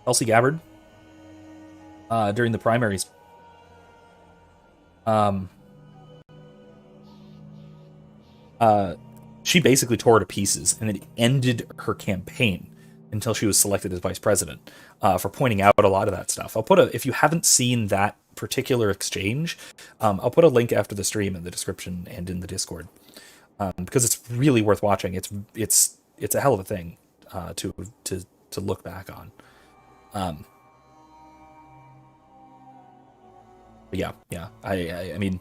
Speaker 1: Tulsi Gabbard during the primaries, she basically tore to pieces, and it ended her campaign until she was selected as vice president, for pointing out a lot of that stuff. If you haven't seen that particular exchange, I'll put a link after the stream in the description and in the Discord, because it's really worth watching. It's a hell of a thing to look back on. But yeah. I mean,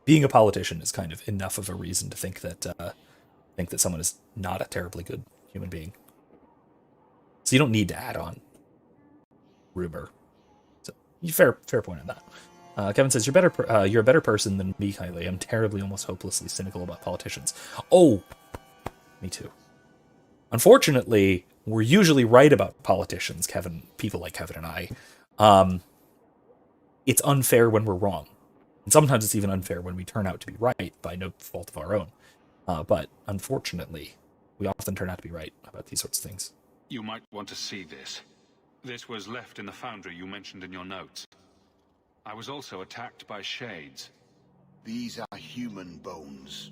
Speaker 1: being a politician is kind of enough of a reason to think that someone is not a terribly good human being. So you don't need to add on rumor. So fair point on that. Kevin says, you're a better person than me, Kylie. I'm terribly, almost hopelessly cynical about politicians. Oh, me too. Unfortunately, we're usually right about politicians, Kevin. People like Kevin and I. It's unfair when we're wrong. And sometimes it's even unfair when we turn out to be right by no fault of our own. But unfortunately, we often turn out to be right about these sorts of things.
Speaker 4: You might want to see this. This was left in the foundry you mentioned in your notes. I was also attacked by shades.
Speaker 11: These are human bones.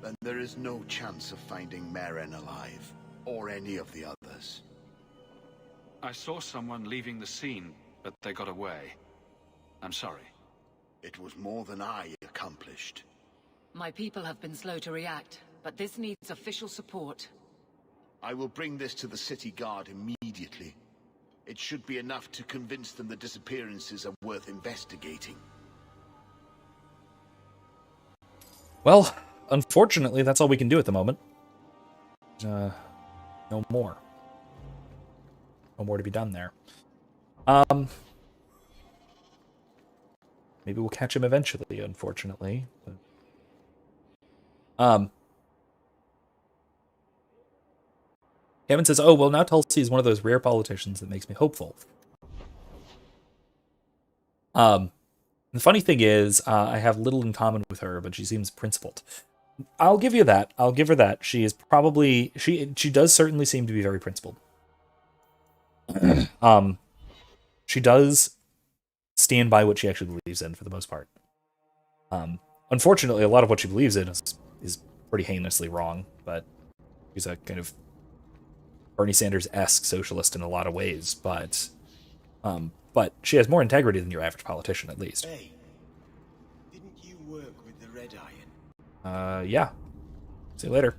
Speaker 11: Then there is no chance of finding Maren alive, or any of the others.
Speaker 4: I saw someone leaving the scene, but they got away. I'm sorry.
Speaker 11: It was more than I accomplished.
Speaker 10: My people have been slow to react, but this needs official support.
Speaker 11: I will bring this to the city guard immediately. It should be enough to convince them the disappearances are worth investigating.
Speaker 1: Well, unfortunately, that's all we can do at the moment. No more. No more to be done there. Maybe we'll catch him eventually, unfortunately. But, Kevin says, oh, well, now Tulsi is one of those rare politicians that makes me hopeful. The funny thing is, I have little in common with her, but she seems principled. I'll give you that. I'll give her that. She is probably... She does certainly seem to be very principled. She does stand by what she actually believes in, for the most part. Unfortunately, a lot of what she believes in is pretty heinously wrong, but she's a kind of Bernie Sanders-esque socialist in a lot of ways, but she has more integrity than your average politician, at least.
Speaker 9: Hey, didn't you work with the Red Iron?
Speaker 1: Yeah. See you later.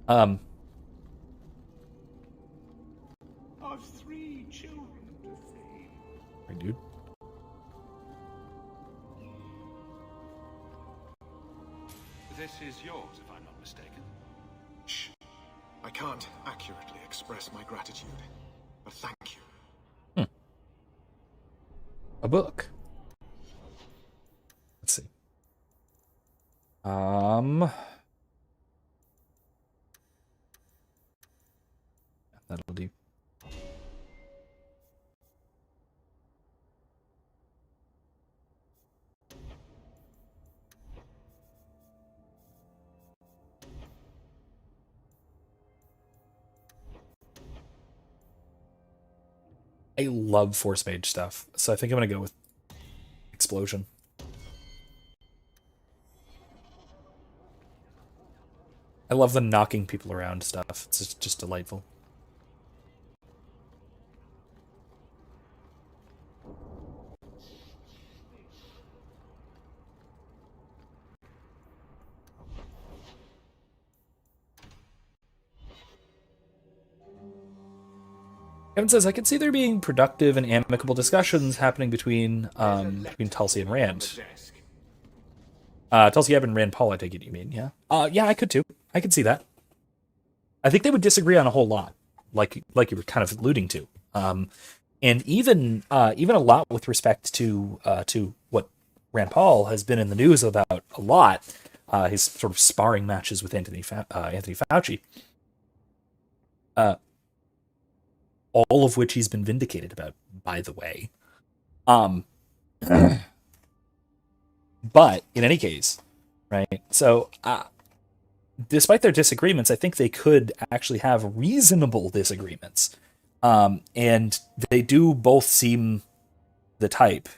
Speaker 9: I've 3 children to save.
Speaker 1: Hey, dude.
Speaker 4: This is yours, if I'm not mistaken.
Speaker 13: Shh. I can't accurately express my gratitude, but thank you.
Speaker 1: A book. Let's see. That'll do. I love Force Mage stuff, so I think I'm going to go with Explosion. I love the knocking people around stuff. It's just delightful. Kevin says, I can see there being productive and amicable discussions happening between Tulsi and Rand. Tulsi Evan, Rand Paul, I take it you mean, yeah? Yeah, I could too. I could see that. I think they would disagree on a whole lot, like you were kind of alluding to. And even a lot with respect to what Rand Paul has been in the news about a lot, his sort of sparring matches with Anthony Fauci. All of which he's been vindicated about, by the way. But in any case, right? So, despite their disagreements, I think they could actually have reasonable disagreements. And they do both seem the type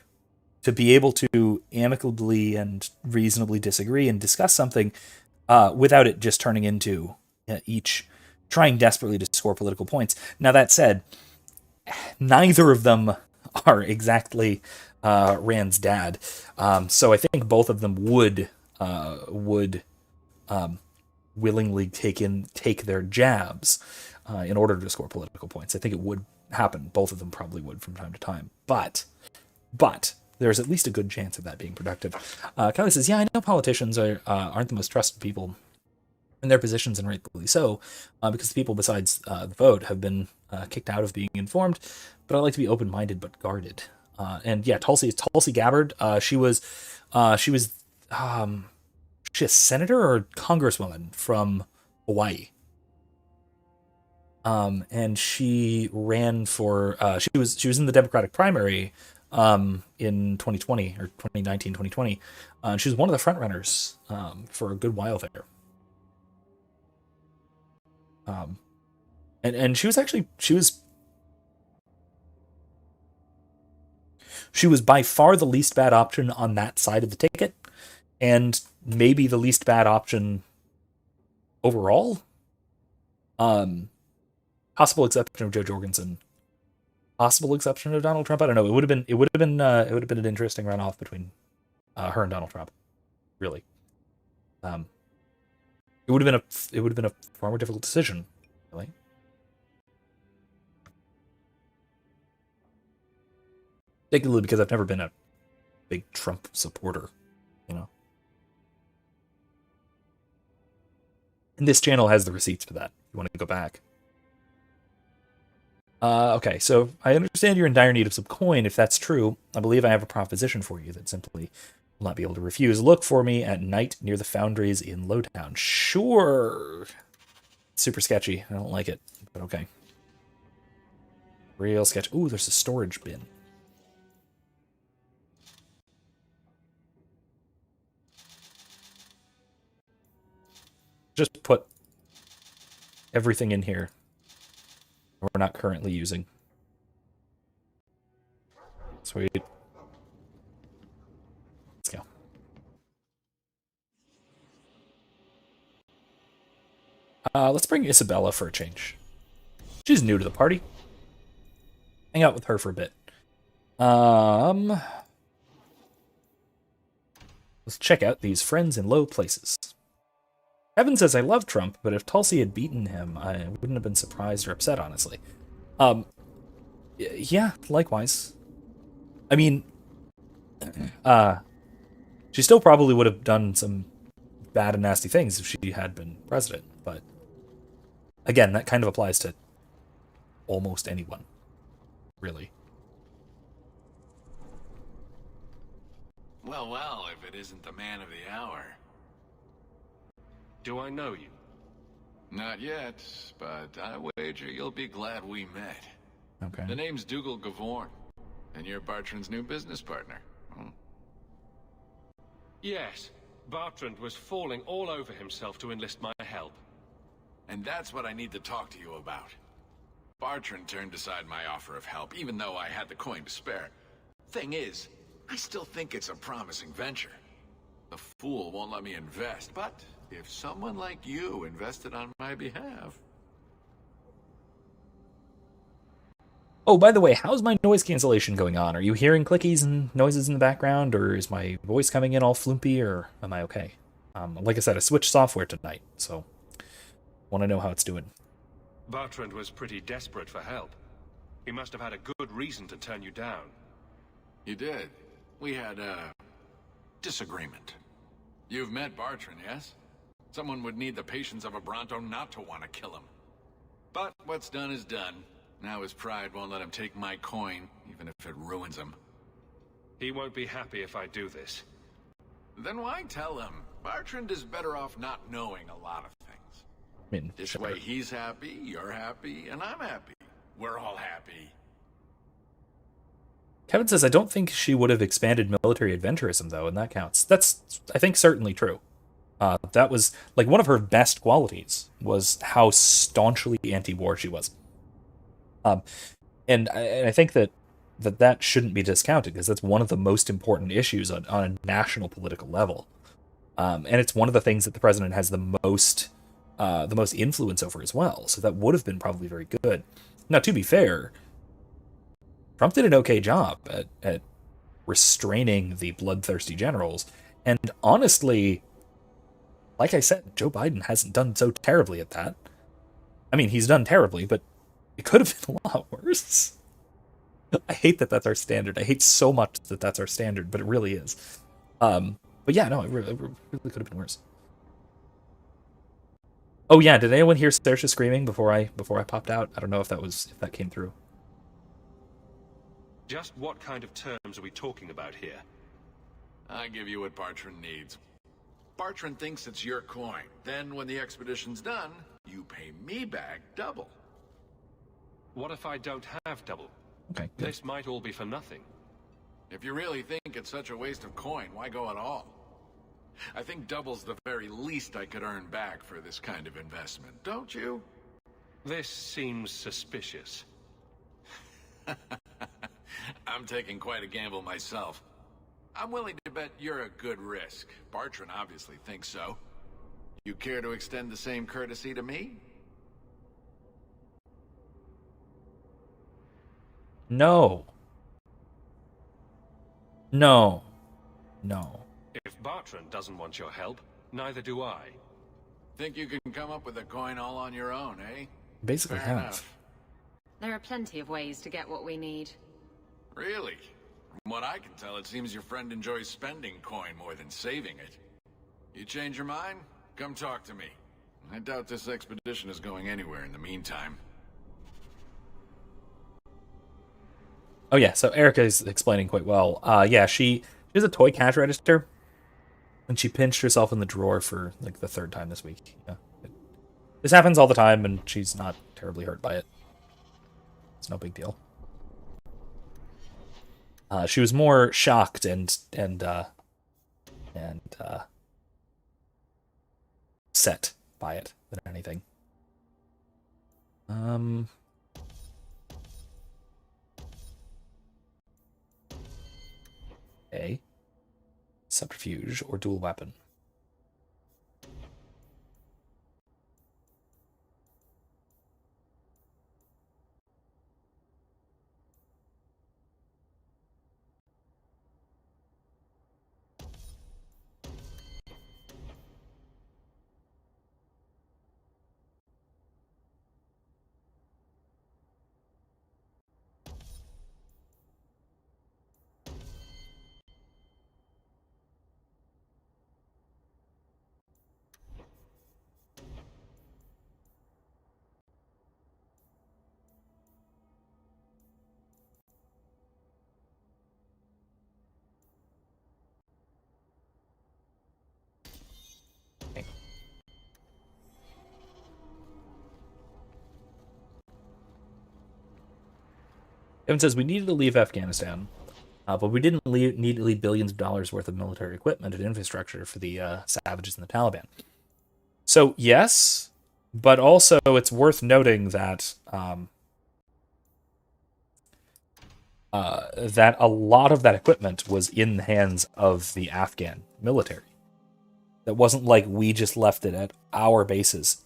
Speaker 1: to be able to amicably and reasonably disagree and discuss something without it just turning into each trying desperately to score political points. Now, that said, neither of them are exactly Rand's dad. So I think both of them would willingly take their jabs in order to score political points. I think it would happen. Both of them probably would from time to time. But there's at least a good chance of that being productive. Kelly says, yeah, I know politicians aren't the most trusted people in their positions, and rightfully so, because the people besides the vote have been kicked out of being informed. But I like to be open-minded but guarded. And yeah, Tulsi Gabbard. She was a senator or congresswoman from Hawaii. And she ran for she was in the Democratic primary in 2020 or 2019, 2020. She was one of the front runners for a good while there. And she was by far the least bad option on that side of the ticket, and maybe the least bad option overall. Possible exception of Joe Jorgensen. Possible exception of Donald Trump. I don't know. It would have been an interesting runoff between her and Donald Trump. Really. It would have been a far more difficult decision. Really. Particularly because I've never been a big Trump supporter, you know. And this channel has the receipts for that. If you want to go back. Okay, so I understand you're in dire need of some coin. If that's true, I believe I have a proposition for you that simply will not be able to refuse. Look for me at night near the foundries in Lowtown. Sure. Super sketchy. I don't like it, but okay. Real sketch. Ooh, there's a storage bin. Just put everything in here we're not currently using. Sweet. Let's go. Let's bring Isabella for a change. She's new to the party. Hang out with her for a bit. Let's check out these friends in low places. Evan says, I love Trump, but if Tulsi had beaten him, I wouldn't have been surprised or upset, honestly. Yeah, likewise. I mean, she still probably would have done some bad and nasty things if she had been president, but again, that kind of applies to almost anyone, really.
Speaker 9: Well, if it isn't the man of the hour.
Speaker 13: Do I know you?
Speaker 4: Not yet, but I wager you'll be glad we met.
Speaker 1: Okay.
Speaker 4: The name's Dougal Gavorn, and you're Bartrand's new business partner.
Speaker 13: Yes. Bartrand was falling all over himself to enlist my help.
Speaker 9: And that's what I need to talk to you about. Bartrand turned aside my offer of help, even though I had the coin to spare. Thing is, I still think it's a promising venture. The fool won't let me invest, but if someone like you invested on my behalf...
Speaker 1: Oh, by the way, how's my noise cancellation going on? Are you hearing clickies and noises in the background, or is my voice coming in all floopy, or am I okay? Like I said, I switched software tonight, so want to know how it's doing.
Speaker 13: Bartrand was pretty desperate for help. He must have had a good reason to turn you down.
Speaker 9: You did. We had a disagreement.
Speaker 4: You've met Bartrand, yes? Someone would need the patience of a Bronto not to want to kill him. But what's done is done. Now his pride won't let him take my coin, even if it ruins him.
Speaker 13: He won't be happy if I do this.
Speaker 9: Then why tell him? Bartrand is better off not knowing a lot of things.
Speaker 1: I mean,
Speaker 9: this
Speaker 1: sure.
Speaker 9: way he's happy, you're happy, and I'm happy. We're all happy.
Speaker 1: Kevin says, I don't think she would have expanded military adventurism, though, and that counts. That's, I think, certainly true. That was, like, one of her best qualities was how staunchly anti-war she was. And I think that shouldn't be discounted, because that's one of the most important issues on a national political level. And it's one of the things that the president has the most influence over as well. So that would have been probably very good. Now, to be fair, Trump did an okay job at restraining the bloodthirsty generals. And honestly, like I said, Joe Biden hasn't done so terribly at that. I mean, he's done terribly, but it could have been a lot worse. I hate that that's our standard. I hate so much that that's our standard, but it really is. But yeah, no, it really could have been worse. Oh yeah, did anyone hear Saoirse screaming before I popped out? I don't know if that came through.
Speaker 13: Just what kind of terms are we talking about here?
Speaker 9: I give you what Bartrand needs. Bartrand thinks it's your coin. Then when the expedition's done, you pay me back double.
Speaker 13: What if I don't have double?
Speaker 1: Okay, good.
Speaker 13: This might all be for nothing.
Speaker 9: If you really think it's such a waste of coin, why go at all? I think double's the very least I could earn back for this kind of investment, don't you?
Speaker 13: This seems suspicious.
Speaker 9: I'm taking quite a gamble myself. I'm willing to bet you're a good risk. Bartrand obviously thinks so. You care to extend the same courtesy to me?
Speaker 1: No. No. No.
Speaker 14: If Bartrand doesn't want your help, neither do I.
Speaker 4: Think you can come up with a coin all on your own, eh?
Speaker 1: Basically
Speaker 4: Fair
Speaker 1: have.
Speaker 4: enough.
Speaker 12: There are plenty of ways to get what we need.
Speaker 4: Really? From what I can tell, it seems your friend enjoys spending coin more than saving it. You change your mind? Come talk to me. I doubt this expedition is going anywhere in the meantime.
Speaker 1: Oh yeah, so Erica is explaining quite well. Yeah, she has a toy cash register, and she pinched herself in the drawer for like the third time this week. Yeah. This happens all the time, and she's not terribly hurt by it. It's no big deal. She was more shocked and set by it than anything. A subterfuge or dual weapon. Evan says, we needed to leave Afghanistan, but we didn't need to leave billions of dollars worth of military equipment and infrastructure for the savages and the Taliban. So, yes, but also it's worth noting that that a lot of that equipment was in the hands of the Afghan military. That wasn't like we just left it at our bases.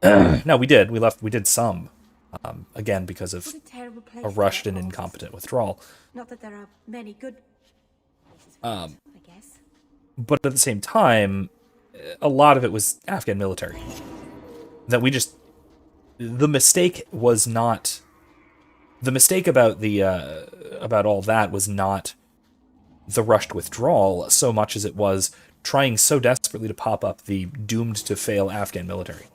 Speaker 1: No, we did. We did some. Again, because of a rushed and incompetent withdrawal.
Speaker 6: Not that there are many good places for I guess.
Speaker 1: But at the same time, a lot of it was Afghan military. That we just... The mistake was not... The mistake about the about all that was not the rushed withdrawal so much as it was trying so desperately to pop up the doomed to fail Afghan military.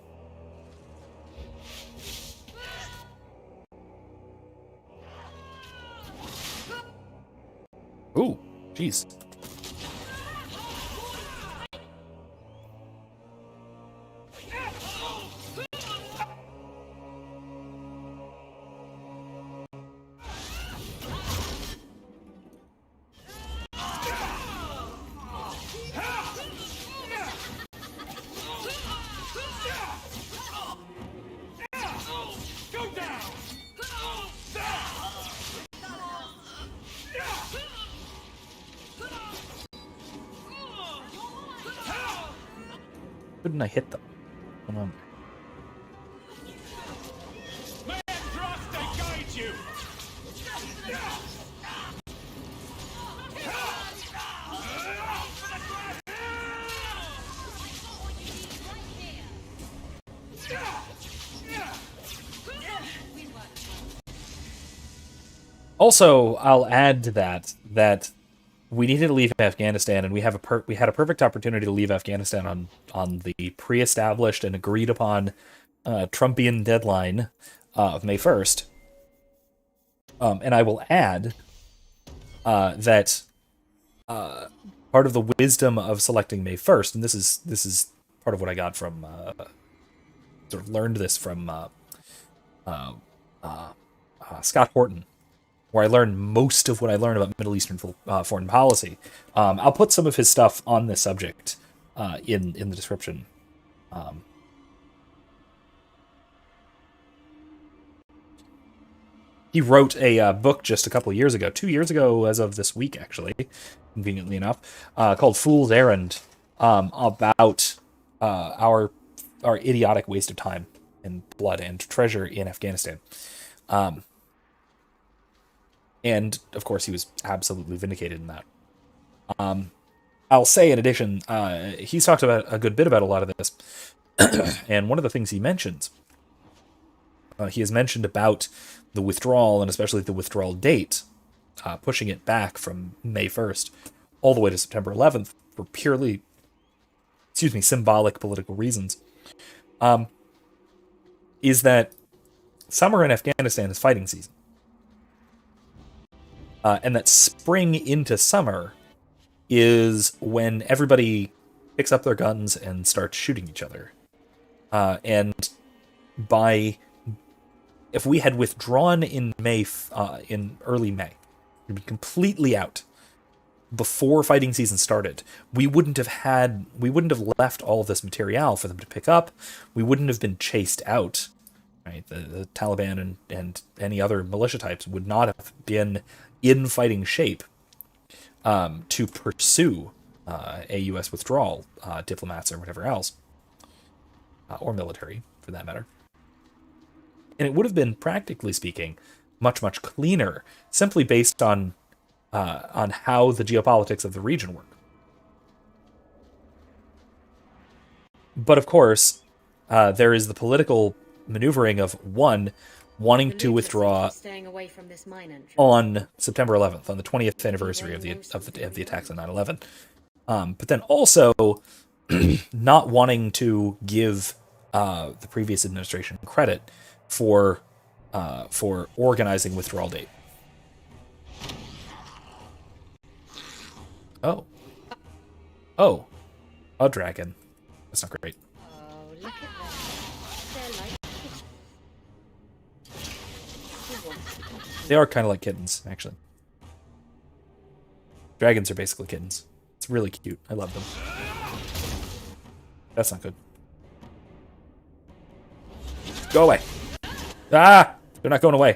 Speaker 1: Ooh, jeez. Couldn't I hit them? Come on. Also, I'll add to that we needed to leave Afghanistan, and we had a perfect opportunity to leave Afghanistan on the pre-established and agreed upon Trumpian deadline of May 1st. And I will add that part of the wisdom of selecting May 1st, and this is part of what I got from sort of learned this from Scott Horton, where I learned most of what I learned about Middle Eastern foreign policy. I'll put some of his stuff on this subject in the description. He wrote a book just a couple of years ago, 2 years ago as of this week, actually, conveniently enough, called Fool's Errand, about our idiotic waste of time and blood and treasure in Afghanistan. And, of course, he was absolutely vindicated in that. I'll say, in addition, he's talked about a good bit about a lot of this. And one of the things he mentions, he has mentioned about the withdrawal, and especially the withdrawal date, pushing it back from May 1st all the way to September 11th for purely, symbolic political reasons, is that summer in Afghanistan is fighting season. And that spring into summer is when everybody picks up their guns and starts shooting each other. And if we had withdrawn in early May, we'd be completely out before fighting season started. We wouldn't have left all of this material for them to pick up. We wouldn't have been chased out. Right? The Taliban and any other militia types would not have been in fighting shape to pursue a U.S. withdrawal, diplomats or whatever else, or military for that matter. And it would have been, practically speaking, much, much cleaner, simply based on how the geopolitics of the region work. But of course, there is the political maneuvering of wanting to withdraw on September 11th, on the 20th anniversary of the attacks on 9/11. But then also not wanting to give the previous administration credit for organizing withdrawal date. Oh, a dragon. That's not great.
Speaker 12: Oh, look at them. They're like kittens.
Speaker 1: They are kind of like kittens, actually. Dragons are basically kittens. It's really cute. I love them. That's not good. Go away. Ah! They're not going away.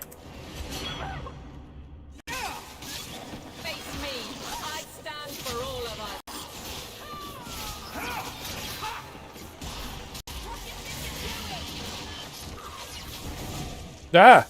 Speaker 10: Face me. I stand for all of us.
Speaker 1: Ah!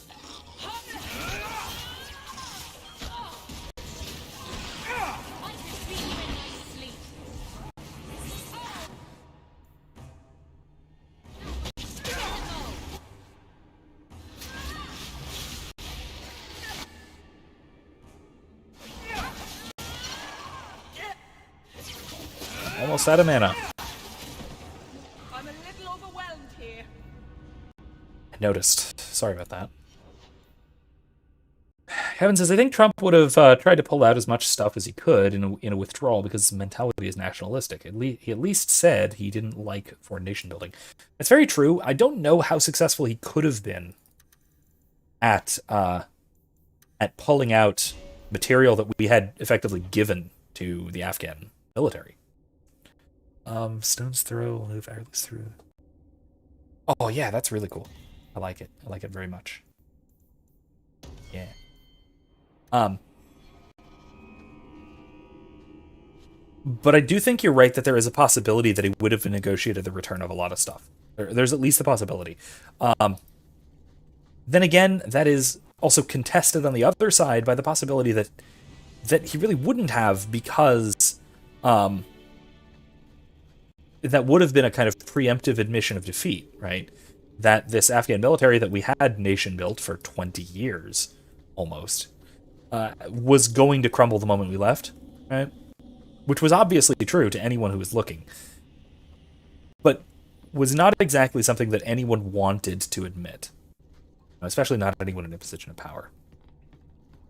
Speaker 1: Almost out of mana.
Speaker 10: I'm a little overwhelmed here.
Speaker 1: I noticed. Sorry about that. Kevin says, I think Trump would have tried to pull out as much stuff as he could in a withdrawal because his mentality is nationalistic. He at least said he didn't like foreign nation building. It's very true. I don't know how successful he could have been at pulling out material that we had effectively given to the Afghan military. Stone's Throw will move arrows through. Oh yeah, that's really cool. I like it. I like it very much. Yeah. But I do think you're right that there is a possibility that he would have negotiated the return of a lot of stuff. There's at least a possibility. Then again, that is also contested on the other side by the possibility that he really wouldn't have, because that would have been a kind of preemptive admission of defeat, right? That this Afghan military that we had nation built for 20 years, almost, was going to crumble the moment we left, right? Which was obviously true to anyone who was looking, but was not exactly something that anyone wanted to admit, especially not anyone in a position of power.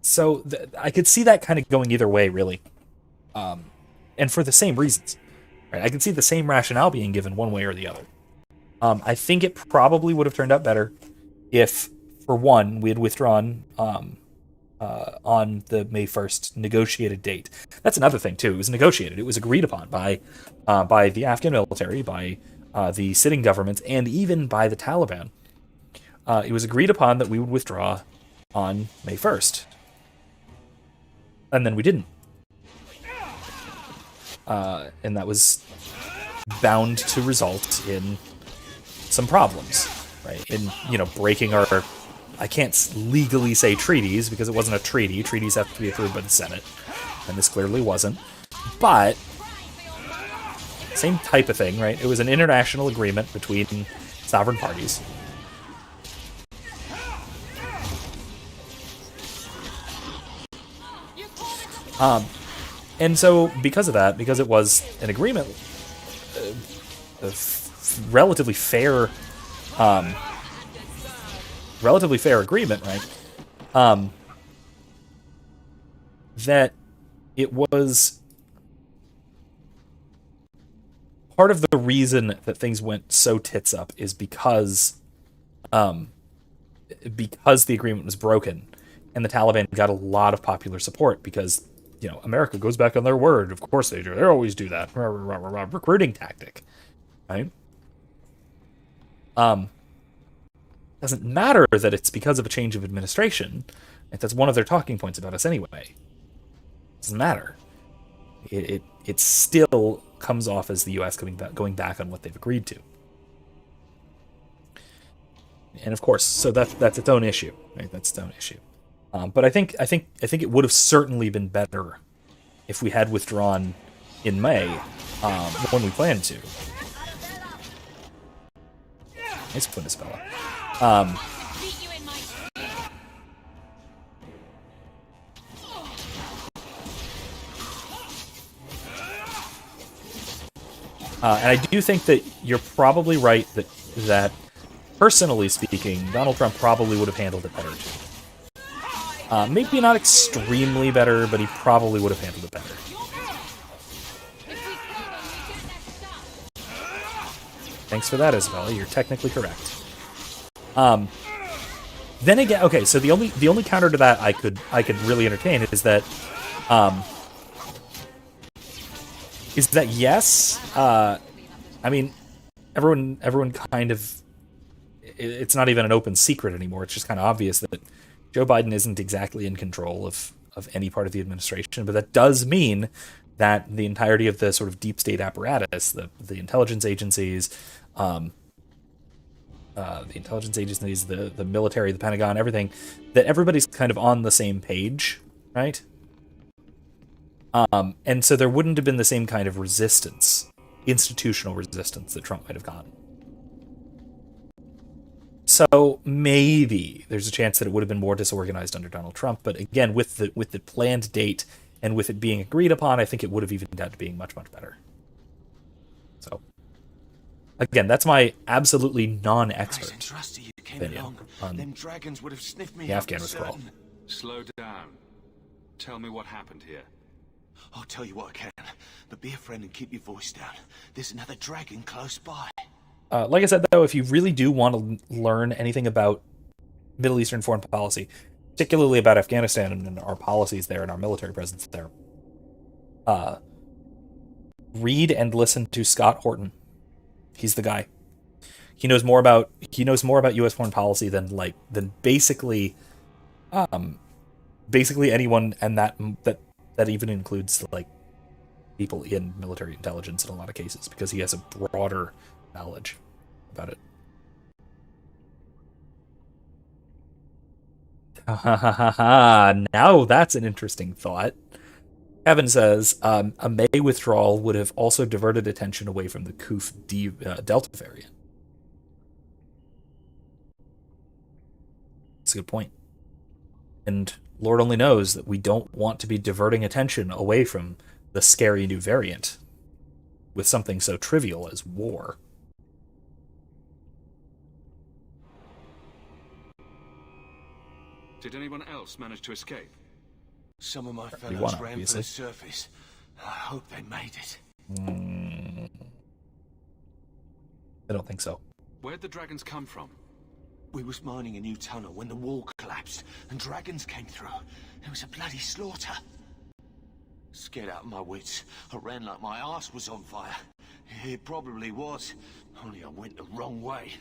Speaker 1: So I could see that kind of going either way, really, and for the same reasons. Right? I could see the same rationale being given one way or the other. I think it probably would have turned out better if, for one, we had withdrawn on the May 1st negotiated date. That's another thing, too. It was negotiated. It was agreed upon by the Afghan military, by the sitting governments, and even by the Taliban. It was agreed upon that we would withdraw on May 1st. And then we didn't. And that was bound to result in some problems, right? In, breaking our I can't legally say treaties because it wasn't a treaty. Treaties have to be approved by the Senate, and this clearly wasn't. But same type of thing, right? It was an international agreement between sovereign parties. And so because of that, because it was an agreement, relatively fair agreement, right? That it was part of the reason that things went so tits up is because the agreement was broken, and the Taliban got a lot of popular support because, you know, America goes back on their word. Of course they do. They always do that. Recruiting tactic, right? Doesn't matter that it's because of a change of administration. That's one of their talking points about us anyway. Doesn't matter. It still comes off as the U.S. going back on what they've agreed to. And of course, so that's its own issue, right? That's its own issue. But I think it would have certainly been better if we had withdrawn in May when we planned to. Nice Quindispella. And I do think that you're probably right that personally speaking, Donald Trump probably would have handled it better too. Maybe not extremely better, but he probably would have handled it better. Thanks for that, Isabella. You're technically correct. Then again, okay. So the only counter to that I could really entertain is that yes. I mean, everyone kind of. It's not even an open secret anymore. It's just kind of obvious that Joe Biden isn't exactly in control of any part of the administration, but that does mean that the entirety of the sort of deep state apparatus, the intelligence agencies, the military, the Pentagon, everything, that everybody's kind of on the same page, right? And so there wouldn't have been the same kind of resistance, institutional resistance that Trump might have gotten. So maybe there's a chance that it would have been more disorganized under Donald Trump, but again, with the planned date and with it being agreed upon, I think it would have evened out to being much, much better. So, again, that's my absolutely non-expert opinion on the Afghan withdrawal.
Speaker 14: Slow down. Tell me what happened here.
Speaker 9: I'll tell you what I can, but be a friend and keep your voice down. There's another dragon close by.
Speaker 1: Like I said, though, if you really do want to learn anything about Middle Eastern foreign policy, particularly about Afghanistan and our policies there and our military presence there, read and listen to Scott Horton. He's the guy. He knows more about U.S. foreign policy than basically anyone, and that even includes like people in military intelligence in a lot of cases, because he has a broader knowledge about it. Now that's an interesting thought. Kevin says a May withdrawal would have also diverted attention away from the Kuf Delta variant. That's a good point. And Lord only knows that we don't want to be diverting attention away from the scary new variant with something so trivial as war.
Speaker 14: Did anyone else manage to escape?
Speaker 9: Some of my fellows ran for the surface. I hope they made it.
Speaker 1: I don't think so.
Speaker 14: Where'd the dragons come from?
Speaker 9: We was mining a new tunnel when the wall collapsed and dragons came through. It was a bloody slaughter. Scared out of my wits, I ran like my arse was on fire. It probably was, only I went the wrong way.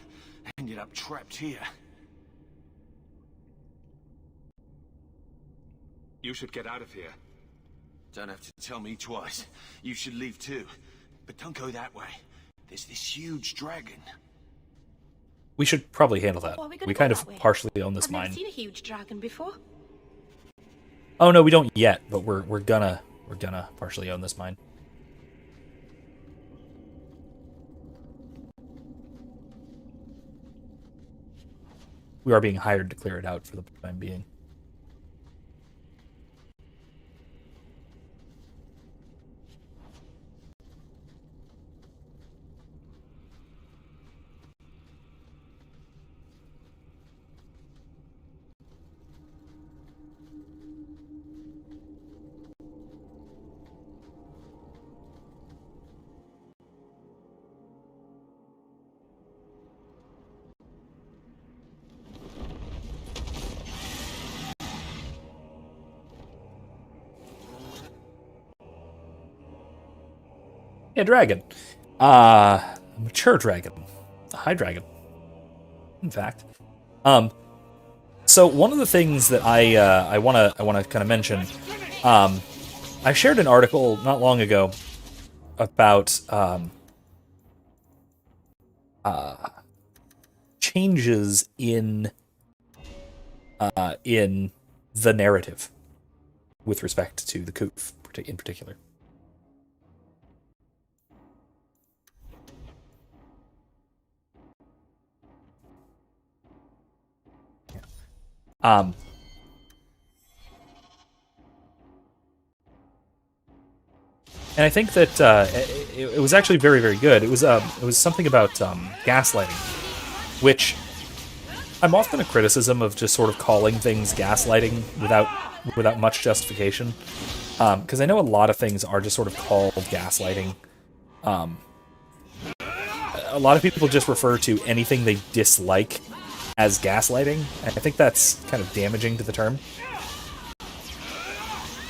Speaker 9: Ended up trapped here.
Speaker 14: You should get out of here.
Speaker 9: Don't have to tell me twice. You should leave too. But don't go that way. There's this huge dragon.
Speaker 1: We should probably handle that.
Speaker 6: Or are we gonna
Speaker 1: We
Speaker 6: go
Speaker 1: kind
Speaker 6: that
Speaker 1: of
Speaker 6: way?
Speaker 1: partially own this
Speaker 6: I've never
Speaker 1: mine.
Speaker 6: seen a huge dragon before.
Speaker 1: Oh no, we don't yet, but we're gonna partially own this mine. We are being hired to clear it out for the time being. Yeah, dragon. A mature dragon. A high dragon. In fact. So one of the things that I wanna kind of mention, I shared an article not long ago about changes in the narrative with respect to the coup in particular. And I think that it was actually very, very good. It was something about gaslighting, which I'm often a criticism of just sort of calling things gaslighting without much justification, because I know a lot of things are just sort of called gaslighting. A lot of people just refer to anything they dislike as gaslighting, and I think that's kind of damaging to the term.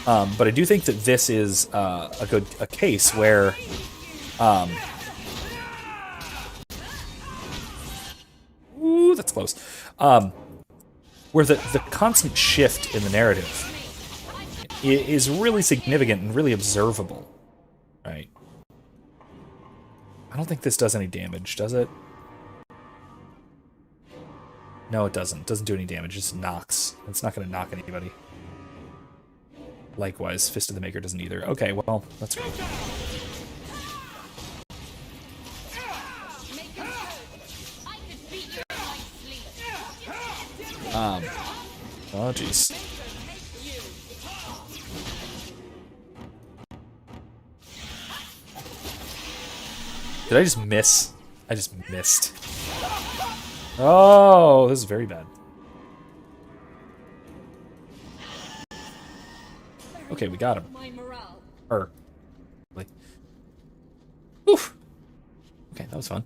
Speaker 1: But I do think that this is a case where ooh, that's close. Where the constant shift in the narrative is really significant and really observable, right? I don't think this does any damage, does it? No, it doesn't. It doesn't do any damage. It just knocks. It's not going to knock anybody. Likewise, Fist of the Maker doesn't either. Okay, well, that's great. Oh, jeez. Did I just miss? I just missed. Oh, this is very bad. Okay, we got him. Like, oof. Okay, that was fun.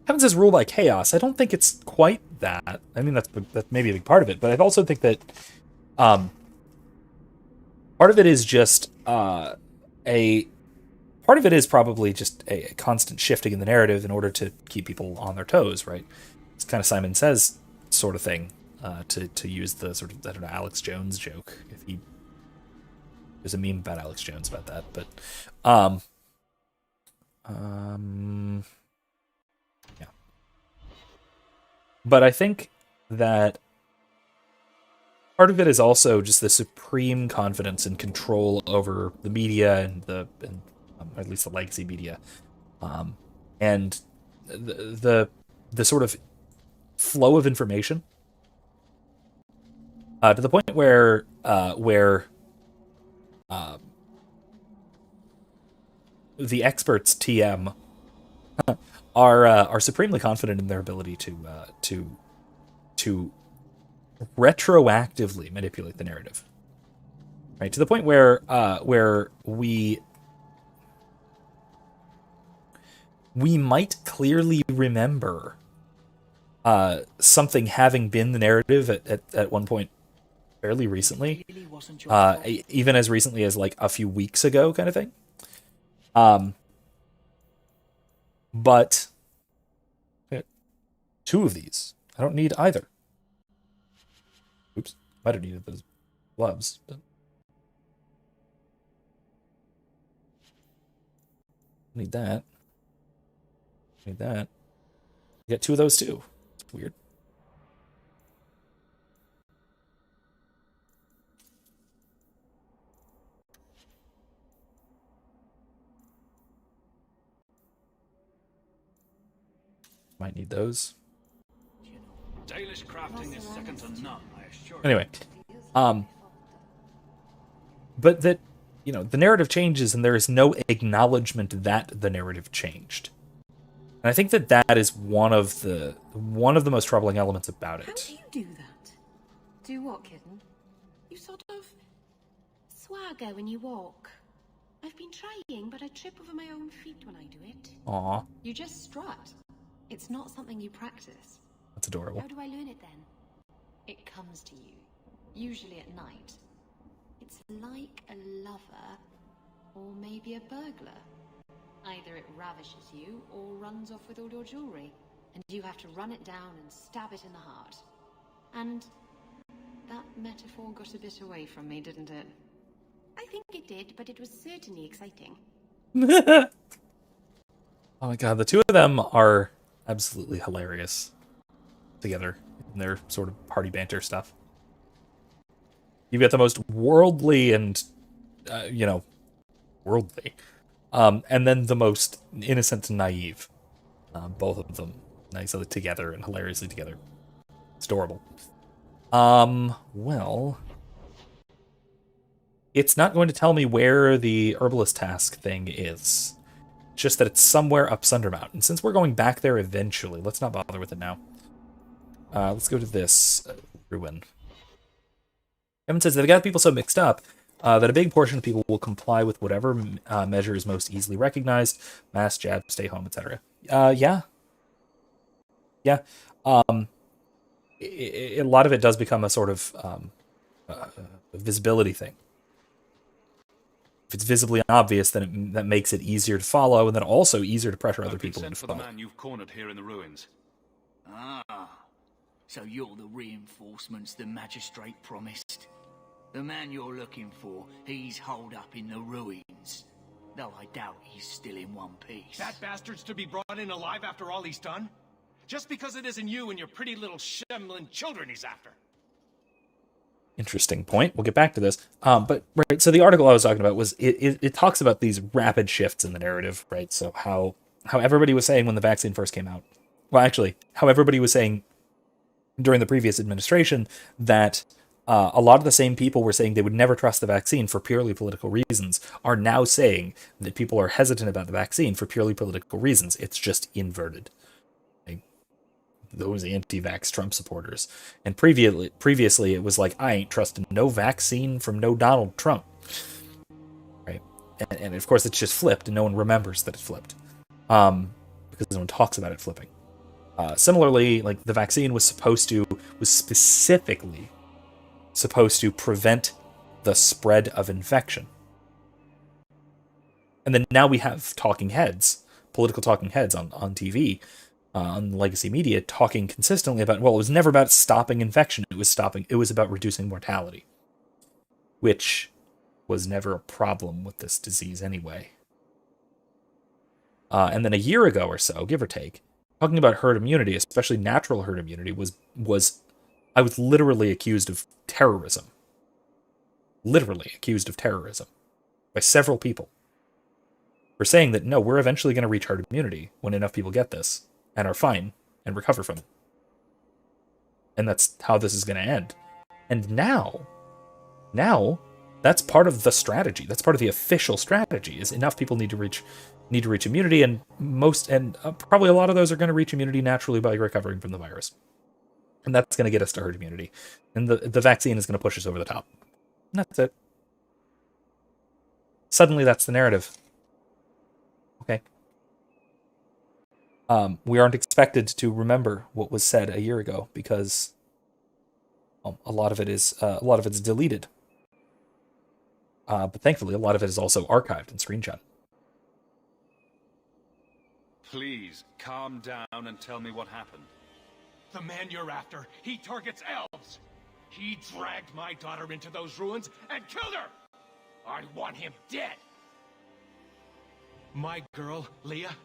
Speaker 1: Heavens is ruled by chaos. I don't think it's quite that. I mean, that's maybe a big part of it, but I also think that part of it is just part of it is probably just a constant shifting in the narrative in order to keep people on their toes, right? It's kind of Simon Says sort of thing, to use the sort of, I don't know, Alex Jones joke. There's a meme about Alex Jones about that, but yeah. But I think that part of it is also just the supreme confidence and control over the media and at least the legacy media, and the sort of flow of information to the point where the experts TM are supremely confident in their ability to retroactively manipulate the narrative, right? To the point where we might clearly remember something having been the narrative at one point fairly recently, even as recently as like a few weeks ago, kind of thing. But two of these, I don't need either. Oops, might have needed those gloves. But need that. Need that. You get 2 of those too. It's weird. Might need those.
Speaker 15: Dalish crafting is second to none, I assure you.
Speaker 1: Anyway, but that, you know, the narrative changes and there is no acknowledgement that the narrative changed. And I think that that is one of the most troubling elements about it.
Speaker 12: How do you do that? Do what, kitten? You sort of swagger when you walk. I've been trying, but I trip over my own feet when I do it.
Speaker 1: Aw,
Speaker 12: You just strut. It's not something you practice.
Speaker 1: that's adorable.
Speaker 12: How do I learn it then? It comes to you, usually at night. It's like a lover, or maybe a burglar. Either it ravishes you, or runs off with all your jewelry, and you have to run it down and stab it in the heart. And that metaphor got a bit away from me, didn't it? I think it did, but it was certainly exciting.
Speaker 1: Oh my god, the 2 of them are absolutely hilarious together in their sort of party banter stuff. You've got the most worldly and, worldly, and then the most innocent and naive. Both of them nicely together and hilariously together. It's adorable. Well, it's not going to tell me where the herbalist task thing is. Just that it's somewhere up Sundermount. And since we're going back there eventually, let's not bother with it now. Let's go to this ruin. Evan says, they've got people so mixed up that a big portion of people will comply with whatever measure is most easily recognized. Mask, jab, stay home, etc. Yeah. Yeah. A lot of it does become a sort of visibility thing. If it's visibly obvious, then that makes it easier to follow, and then also easier to pressure other people into
Speaker 14: for the
Speaker 1: follow.
Speaker 14: man you've cornered here in the ruins.
Speaker 15: Ah, so you're the reinforcements the magistrate promised. The man you're looking for, he's holed up in the ruins. Though I doubt he's still in one piece.
Speaker 16: That bastard's to be brought in alive after all he's done? Just because it isn't you and your pretty little shemlin children he's after.
Speaker 1: Interesting point. We'll get back to this. But right, so the article I was talking about was it talks about these rapid shifts in the narrative, right? So how everybody was saying when the vaccine first came out. Well, actually, how everybody was saying during the previous administration that a lot of the same people were saying they would never trust the vaccine for purely political reasons are now saying that people are hesitant about the vaccine for purely political reasons. It's just inverted. Those anti-vax Trump supporters. And previously it was like, I ain't trusting no vaccine from no Donald Trump. Right? And of course it's just flipped, and no one remembers that it flipped. Because no one talks about it flipping. Similarly, like the vaccine was specifically supposed to prevent the spread of infection. And then now we have talking heads, political talking heads on TV, on legacy media, talking consistently about, well, it was never about stopping infection, it was about reducing mortality, which was never a problem with this disease anyway. And then a year ago or so, give or take, talking about herd immunity, especially natural herd immunity, I was literally accused of terrorism. Literally accused of terrorism by several people for saying that, no, we're eventually going to reach herd immunity when enough people get this and are fine and recover from it. And that's how this is going to end. And now, that's part of the strategy. That's part of the official strategy, is enough people need to reach immunity, and probably a lot of those are going to reach immunity naturally by recovering from the virus. And that's going to get us to herd immunity. And the vaccine is going to push us over the top. And that's it. Suddenly that's the narrative. Okay. We aren't expected to remember what was said a year ago because a lot of it's deleted. But thankfully, a lot of it is also archived and screenshot.
Speaker 14: Please, calm down and tell me what happened.
Speaker 16: The man you're after, he targets elves. He dragged my daughter into those ruins and killed her. I want him dead. My girl, Leah,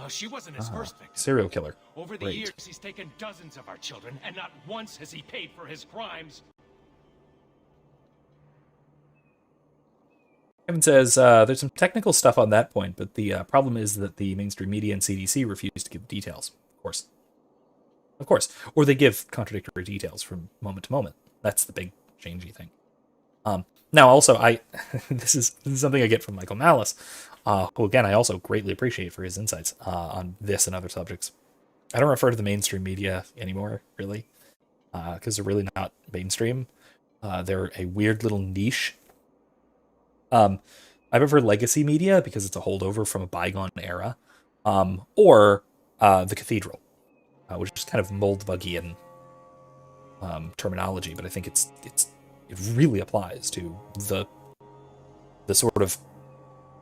Speaker 16: She wasn't his first victim.
Speaker 1: Serial killer.
Speaker 16: Over the
Speaker 1: Great.
Speaker 16: years, he's taken dozens of our children, and not once has he paid for his crimes.
Speaker 1: Kevin says there's some technical stuff on that point, but the problem is that the mainstream media and CDC refuse to give details. Of course, or they give contradictory details from moment to moment. That's the big changey thing. Now, also, this is something I get from Michael Malice, who again I also greatly appreciate for his insights on this and other subjects. I don't refer to the mainstream media anymore, really, because they're really not mainstream. They're a weird little niche. I prefer legacy media because it's a holdover from a bygone era, or the Cathedral, which is kind of Moldbugian terminology, but I think it really applies to the sort of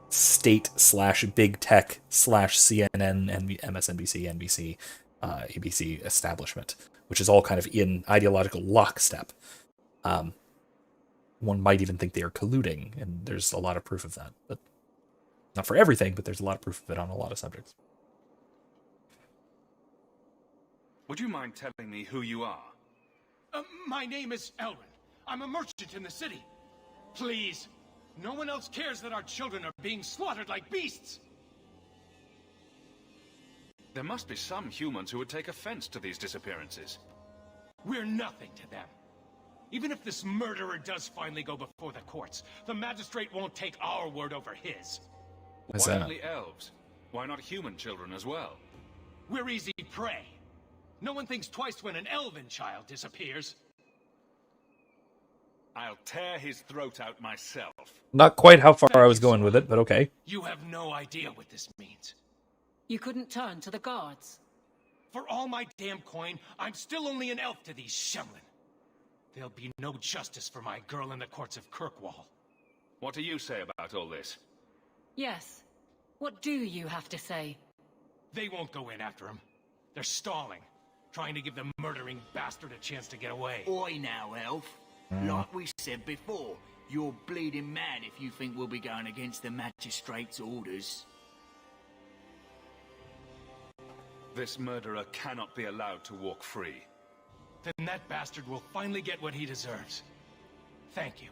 Speaker 1: state / big tech / CNN and MSNBC, NBC, ABC establishment, which is all kind of in ideological lockstep. One might even think they are colluding, and there's a lot of proof of that. But not for everything, but there's a lot of proof of it on a lot of subjects.
Speaker 14: Would you mind telling me who you are?
Speaker 16: My name is Elrin. I'm a merchant in the city. Please, no one else cares that our children are being slaughtered like beasts.
Speaker 14: There must be some humans who would take offense to these disappearances.
Speaker 16: We're nothing to them. Even if this murderer does finally go before the courts, the magistrate won't take our word over his.
Speaker 14: Why only elves? Why not human children as well?
Speaker 16: We're easy prey. No one thinks twice when an elven child disappears.
Speaker 14: I'll tear his throat out myself.
Speaker 1: Not quite how far I was going with it, but okay.
Speaker 16: You have no idea what this means.
Speaker 10: You couldn't turn to the guards.
Speaker 16: For all my damn coin, I'm still only an elf to these Shemlin. There'll be no justice for my girl in the courts of Kirkwall.
Speaker 14: What do you say about all this?
Speaker 10: Yes. What do you have to say?
Speaker 16: They won't go in after him. They're stalling, trying to give the murdering bastard a chance to get away.
Speaker 15: Oi now, elf. Like we said before, you're bleeding mad if you think we'll be going against the magistrate's orders.
Speaker 14: This murderer cannot be allowed to walk free.
Speaker 16: Then that bastard will finally get what he deserves. Thank you.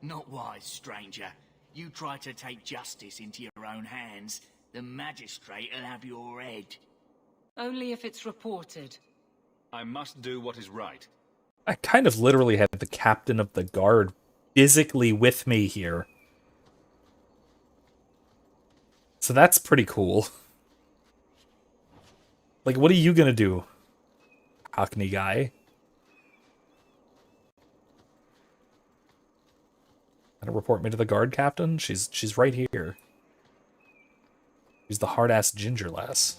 Speaker 15: Not wise, stranger. You try to take justice into your own hands, the magistrate'll have your head.
Speaker 10: Only if it's reported.
Speaker 14: I must do what is right.
Speaker 1: I kind of literally have the captain of the guard physically with me here. So that's pretty cool. Like, what are you gonna do, Cockney guy? Gonna report me to the guard captain? She's right here. She's the hard-ass ginger lass.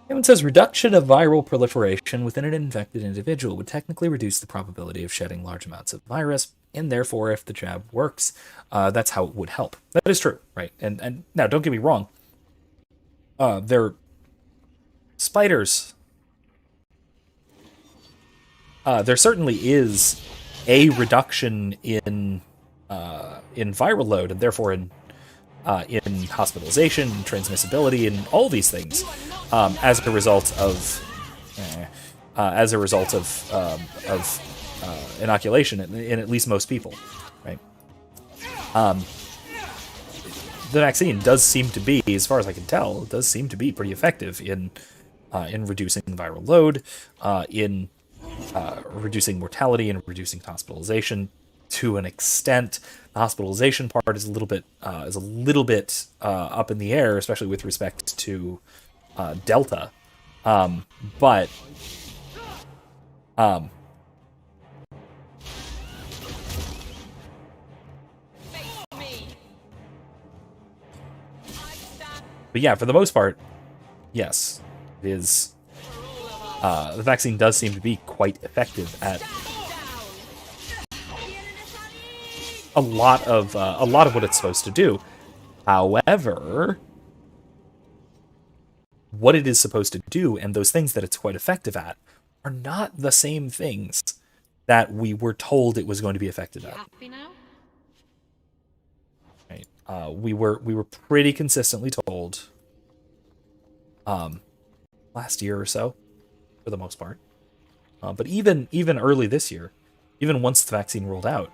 Speaker 1: Kevin says, reduction of viral proliferation within an infected individual would technically reduce the probability of shedding large amounts of virus, and therefore, if the jab works, that's how it would help. That is true, right? And now, don't get me wrong. They're spiders. There certainly is a reduction in viral load, and therefore in hospitalization, transmissibility, and all these things, as a result of inoculation in at least most people, right? The vaccine does seem to be, as far as I can tell, does seem to be pretty effective in reducing viral load, in reducing mortality and reducing hospitalization to an extent. The hospitalization part is a little bit up in the air, especially with respect to Delta, but yeah, for the most part, yes, it is. The vaccine does seem to be quite effective at a lot of what it's supposed to do. However, what it is supposed to do and those things that it's quite effective at are not the same things that we were told it was going to be effective at.
Speaker 10: Happy now?
Speaker 1: Right. We were pretty consistently told last year or so, for the most part, but even early this year, even once the vaccine rolled out,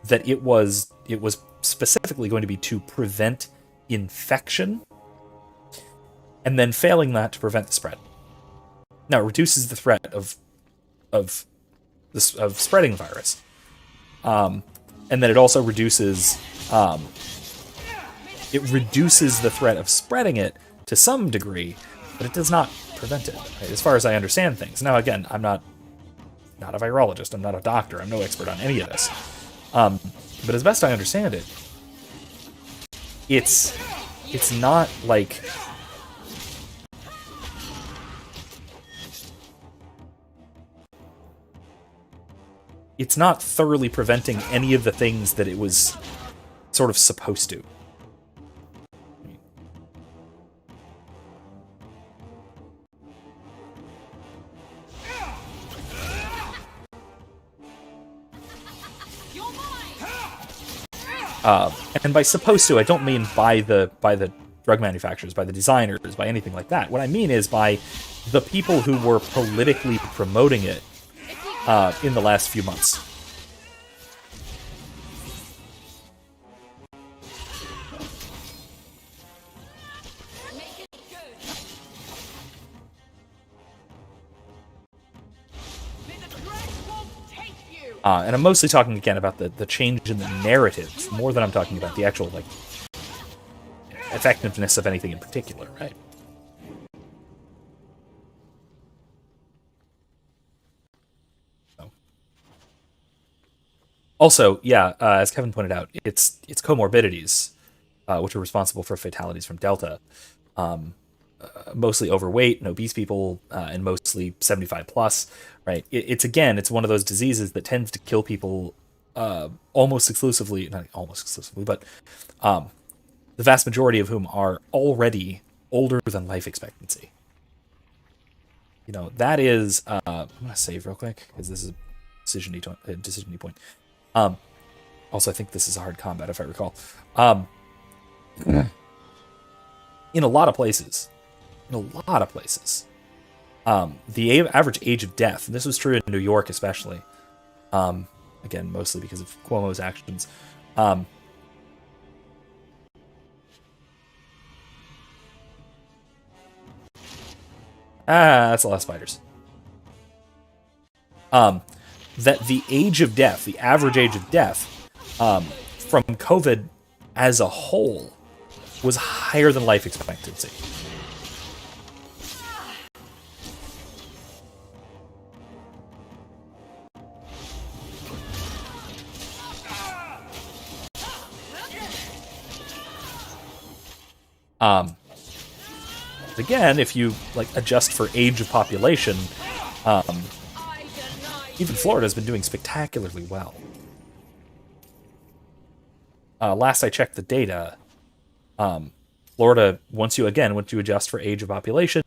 Speaker 1: that it was specifically going to be to prevent infection, and then failing that, to prevent the spread. Now, it reduces the threat of spreading the virus, and then it also reduces the threat of spreading it to some degree, but it does not prevent it, right, as far as I understand things. Now, again, I'm not a virologist, I'm not a doctor, I'm no expert on any of this, but as best I understand it, it's not like it's not thoroughly preventing any of the things that it was sort of supposed to. And by supposed to, I don't mean by the drug manufacturers, by the designers, by anything like that. What I mean is by the people who were politically promoting it in the last few months. And I'm mostly talking, again, about the change in the narrative, more than I'm talking about the actual, like, effectiveness of anything in particular, right? So. Also, yeah, as Kevin pointed out, it's comorbidities, which are responsible for fatalities from Delta. Mostly overweight and obese people, and mostly 75 plus, right? It's one of those diseases that tends to kill people almost exclusively, not almost exclusively, but the vast majority of whom are already older than life expectancy. You know, that is, I'm going to save real quick, because this is a decision point. Also, I think this is a hard combat, if I recall. In a lot of places, the average age of death, and this was true in New York especially, again, mostly because of Cuomo's actions, that's a lot of spiders. That the age of death, the average age of death, from COVID as a whole, was higher than life expectancy. Again, if you adjust for age of population, even Florida's been doing spectacularly well. Last I checked the data, Florida, once you adjust for age of population,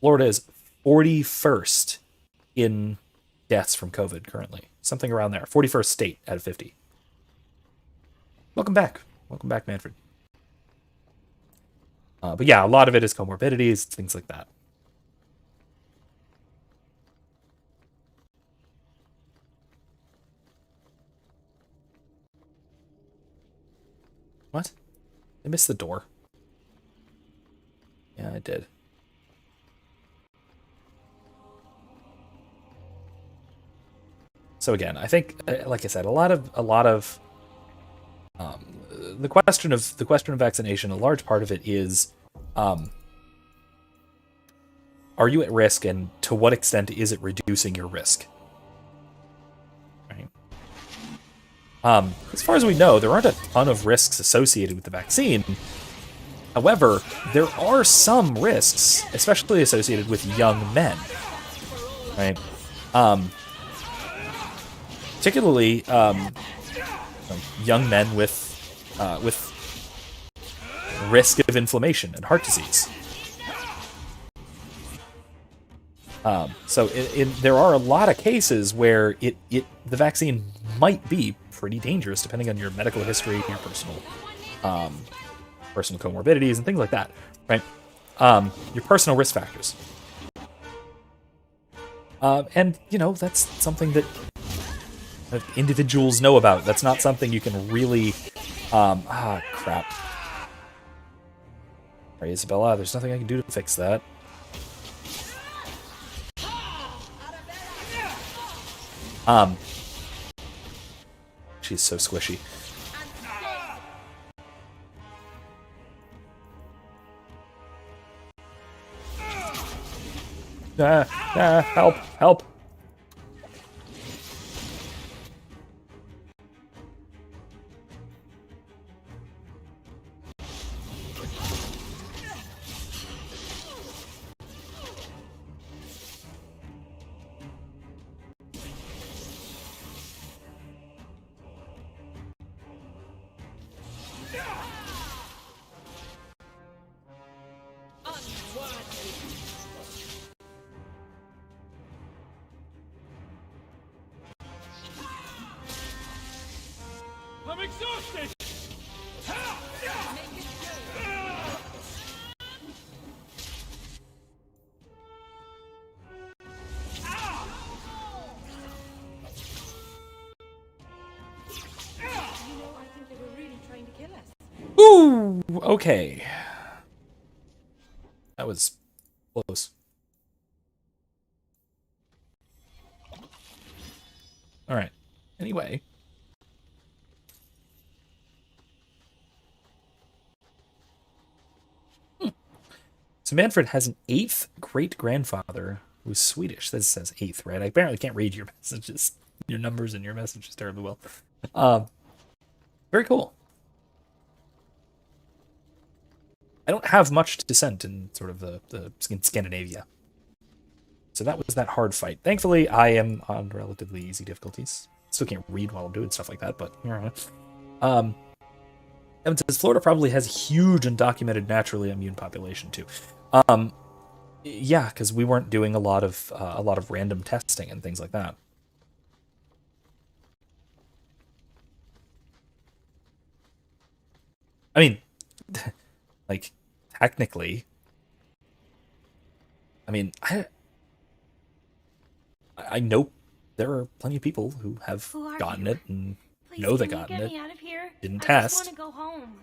Speaker 1: Florida is 41st in deaths from COVID currently. Something around there. 41st state out of 50. Welcome back. Welcome back, Manfred. But yeah, a lot of it is comorbidities, things like that. What? I missed the door. Yeah, I did. So again, I think, like I said, a lot of the question of vaccination, a large part of it is, are you at risk, and to what extent is it reducing your risk? Right. As far as we know, there aren't a ton of risks associated with the vaccine. However, there are some risks, especially associated with young men. Right. Particularly young men with risk of inflammation and heart disease. So there are a lot of cases where the vaccine might be pretty dangerous, depending on your medical history, your personal personal comorbidities and things like that, right? Your personal risk factors. And, that's something that individuals know about. That's not something you can really... crap. Sorry, Isabella, there's nothing I can do to fix that. She's so squishy. Help, help.
Speaker 16: I'm exhausted!
Speaker 1: Ooh, okay. That was close. All right. Anyway. So Manfred has an 8th great-grandfather who's Swedish. That says 8th, right? I apparently can't read your messages, your numbers in your messages terribly well. Very cool. I don't have much descent in sort of the Scandinavia. So that was that hard fight. Thankfully, I am on relatively easy difficulties. Still can't read while I'm doing stuff like that, but Evan says Florida probably has a huge undocumented naturally immune population too. Yeah, because we weren't doing a lot of random testing and things like that. I mean, like, technically, I mean, I know there are plenty of people who have gotten it and know they gotten it, didn't test.
Speaker 6: I just want to go home.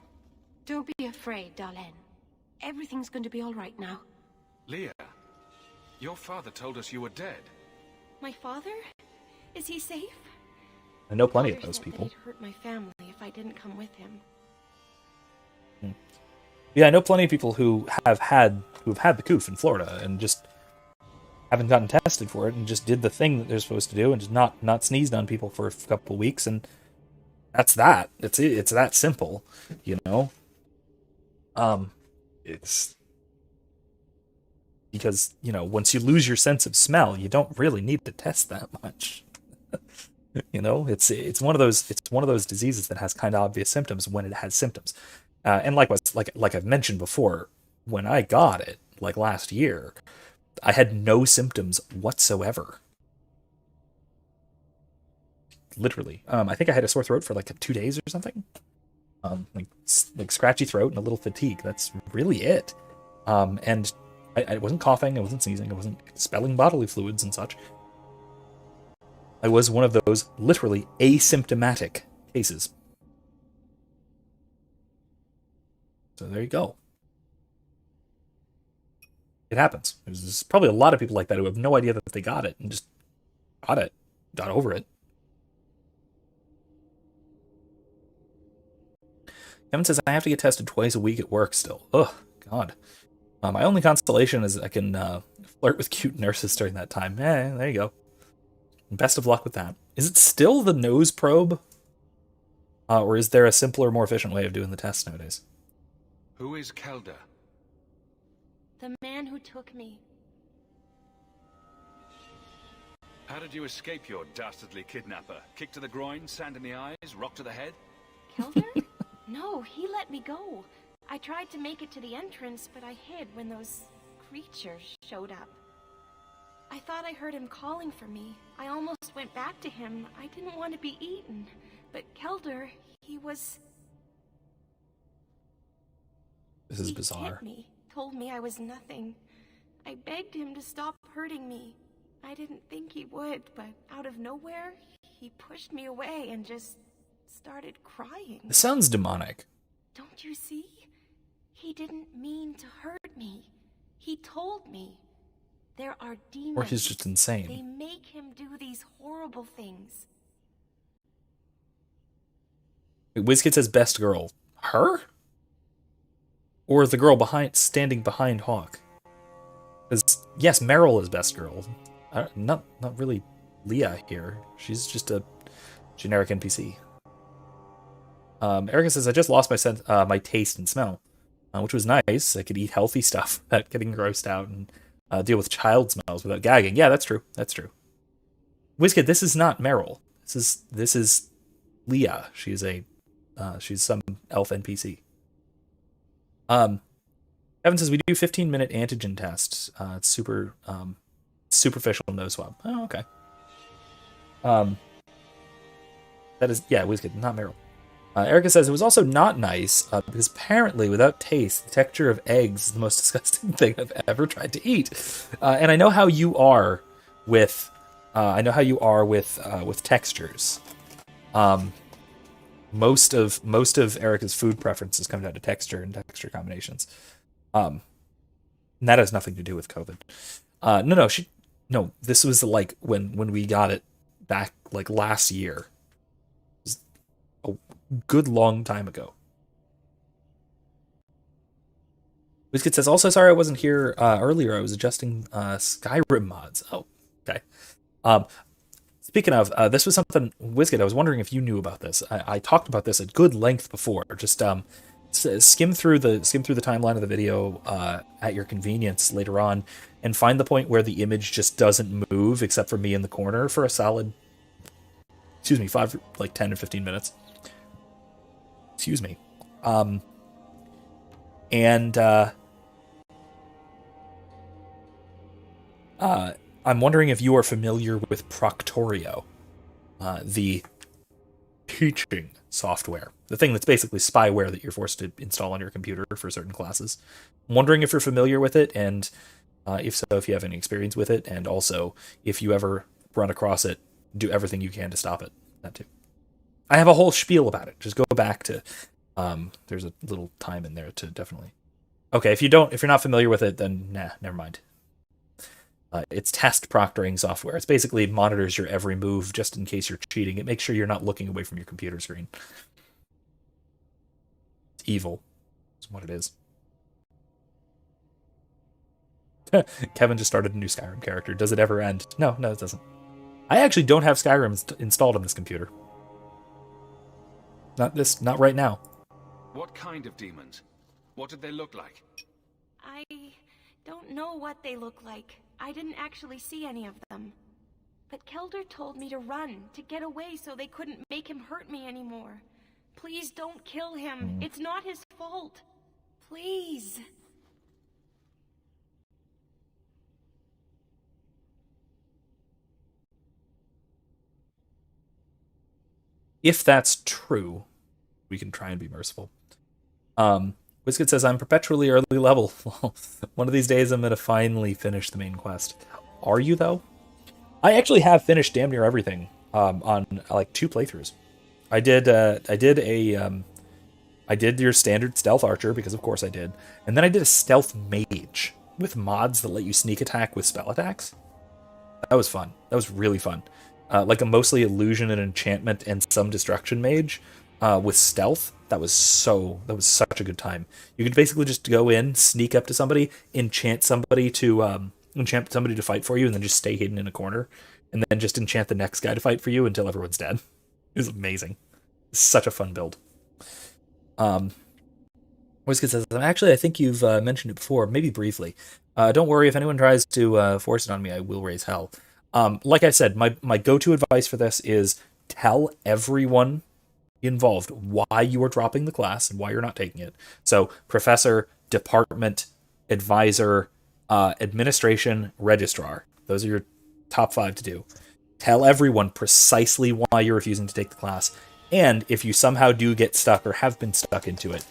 Speaker 6: Don't be afraid, darling. Everything's going to be all right now.
Speaker 14: Leah, your father told us you were dead.
Speaker 6: My father? Is he safe?
Speaker 1: I know plenty of
Speaker 6: Father
Speaker 1: those
Speaker 6: said
Speaker 1: people.
Speaker 6: that he'd hurt my family if I didn't come with him.
Speaker 1: Yeah, I know plenty of people who've had the coof in Florida and just haven't gotten tested for it and just did the thing that they're supposed to do and just not sneezed on people for a couple of weeks, and that's that. It's that simple, you know. It's because, you know, once you lose your sense of smell, you don't really need to test that much. You know, it's one of those diseases that has kind of obvious symptoms when it has symptoms. And likewise, like I've mentioned before, when I got it, like last year, I had no symptoms whatsoever. Literally. I think I had a sore throat for like 2 days or something. Like scratchy throat and a little fatigue. That's really it. And I wasn't coughing, I wasn't sneezing, I wasn't expelling bodily fluids and such. I was one of those literally asymptomatic cases. So there you go. It happens. There's probably a lot of people like that who have no idea that they got it and just got over it. Kevin says, I have to get tested twice a week at work still. Ugh, God. My only consolation is I can flirt with cute nurses during that time. There you go. Best of luck with that. Is it still the nose probe? Or is there a simpler, more efficient way of doing the test nowadays?
Speaker 14: Who is Kelda?
Speaker 6: The man who took me.
Speaker 14: How did you escape your dastardly kidnapper? Kick to the groin, sand in the eyes, rock to the head?
Speaker 6: Kelder? No, he let me go. I tried to make it to the entrance, but I hid when those creatures showed up. I thought I heard him calling for me. I almost went back to him. I didn't want to be eaten. But Kelder, he was...
Speaker 1: This is
Speaker 6: He
Speaker 1: bizarre.
Speaker 6: hit me, told me I was nothing. I begged him to stop hurting me. I didn't think he would, but out of nowhere, he pushed me away and just started crying.
Speaker 1: This sounds demonic.
Speaker 6: Don't you see? He didn't mean to hurt me. He told me. There are demons.
Speaker 1: Or he's just insane.
Speaker 6: They make him do these horrible things.
Speaker 1: WizKid says best girl. Her? Or the girl standing behind Hawke? Because, yes, Meryl is best girl. Not really Leah here. She's just a generic NPC. Erica says, I just lost my taste and smell, which was nice. I could eat healthy stuff without getting grossed out and deal with child smells without gagging. Yeah, that's true. That's true. WizKid, this is not Meryl. This is Leah. She's some elf NPC. Evan says we do 15-minute antigen tests. It's super superficial nose swab. Oh, okay. That is, yeah, WizKid, not Meryl. Erica says it was also not nice because apparently, without taste, the texture of eggs is the most disgusting thing I've ever tried to eat. And I know how you are with textures. Most of Erica's food preferences come down to texture and texture combinations. And that has nothing to do with COVID. No, this was like when we got it back like last year. It was a good long time ago. WizKid says, also sorry I wasn't here earlier. I was adjusting Skyrim mods. Oh, okay. Speaking of, this was something, WizKid, I was wondering if you knew about this. I talked about this at good length before. Just skim through the timeline of the video at your convenience later on, and find the point where the image just doesn't move except for me in the corner for a solid, 10 to 15 minutes. Excuse me. I'm wondering if you are familiar with Proctorio, the teaching software, the thing that's basically spyware that you're forced to install on your computer for certain classes. I'm wondering if you're familiar with it, and if so, if you have any experience with it, and also if you ever run across it, do everything you can to stop it. That too. I have a whole spiel about it. Just go back to, there's a little time in there to definitely. Okay, if you're not familiar with it, then nah, never mind. It's test proctoring software. It's basically monitors your every move just in case you're cheating. It makes sure you're not looking away from your computer screen. It's evil. That's what it is. Kevin just started a new Skyrim character. Does it ever end? No, it doesn't. I actually don't have Skyrim installed on this computer. Not right now.
Speaker 14: What kind of demons? What did they look like?
Speaker 6: I don't know what they look like. I didn't actually see any of them. But Kelder told me to run, to get away so they couldn't make him hurt me anymore. Please don't kill him. It's not his fault. Please.
Speaker 1: If that's true, we can try and be merciful. WizKid says, I'm perpetually early level. One of these days I'm going to finally finish the main quest. Are you, though? I actually have finished damn near everything on like 2 playthroughs. I did your standard stealth archer, because of course I did. And then I did a stealth mage with mods that let you sneak attack with spell attacks. That was fun. That was really fun. Like a mostly illusion and enchantment and some destruction mage with stealth. That was such a good time. You could basically just go in, sneak up to somebody, enchant somebody to fight for you, and then just stay hidden in a corner, and then just enchant the next guy to fight for you until everyone's dead. It was amazing. Such a fun build. WizKid says, actually, I think you've mentioned it before, maybe briefly. Don't worry, if anyone tries to force it on me, I will raise hell. Like I said, my go-to advice for this is tell everyone involved why you are dropping the class and why you're not taking it. So professor, department, advisor, administration, registrar. Those are your top 5 to do. Tell everyone precisely why you're refusing to take the class. And if you somehow do get stuck or have been stuck into it,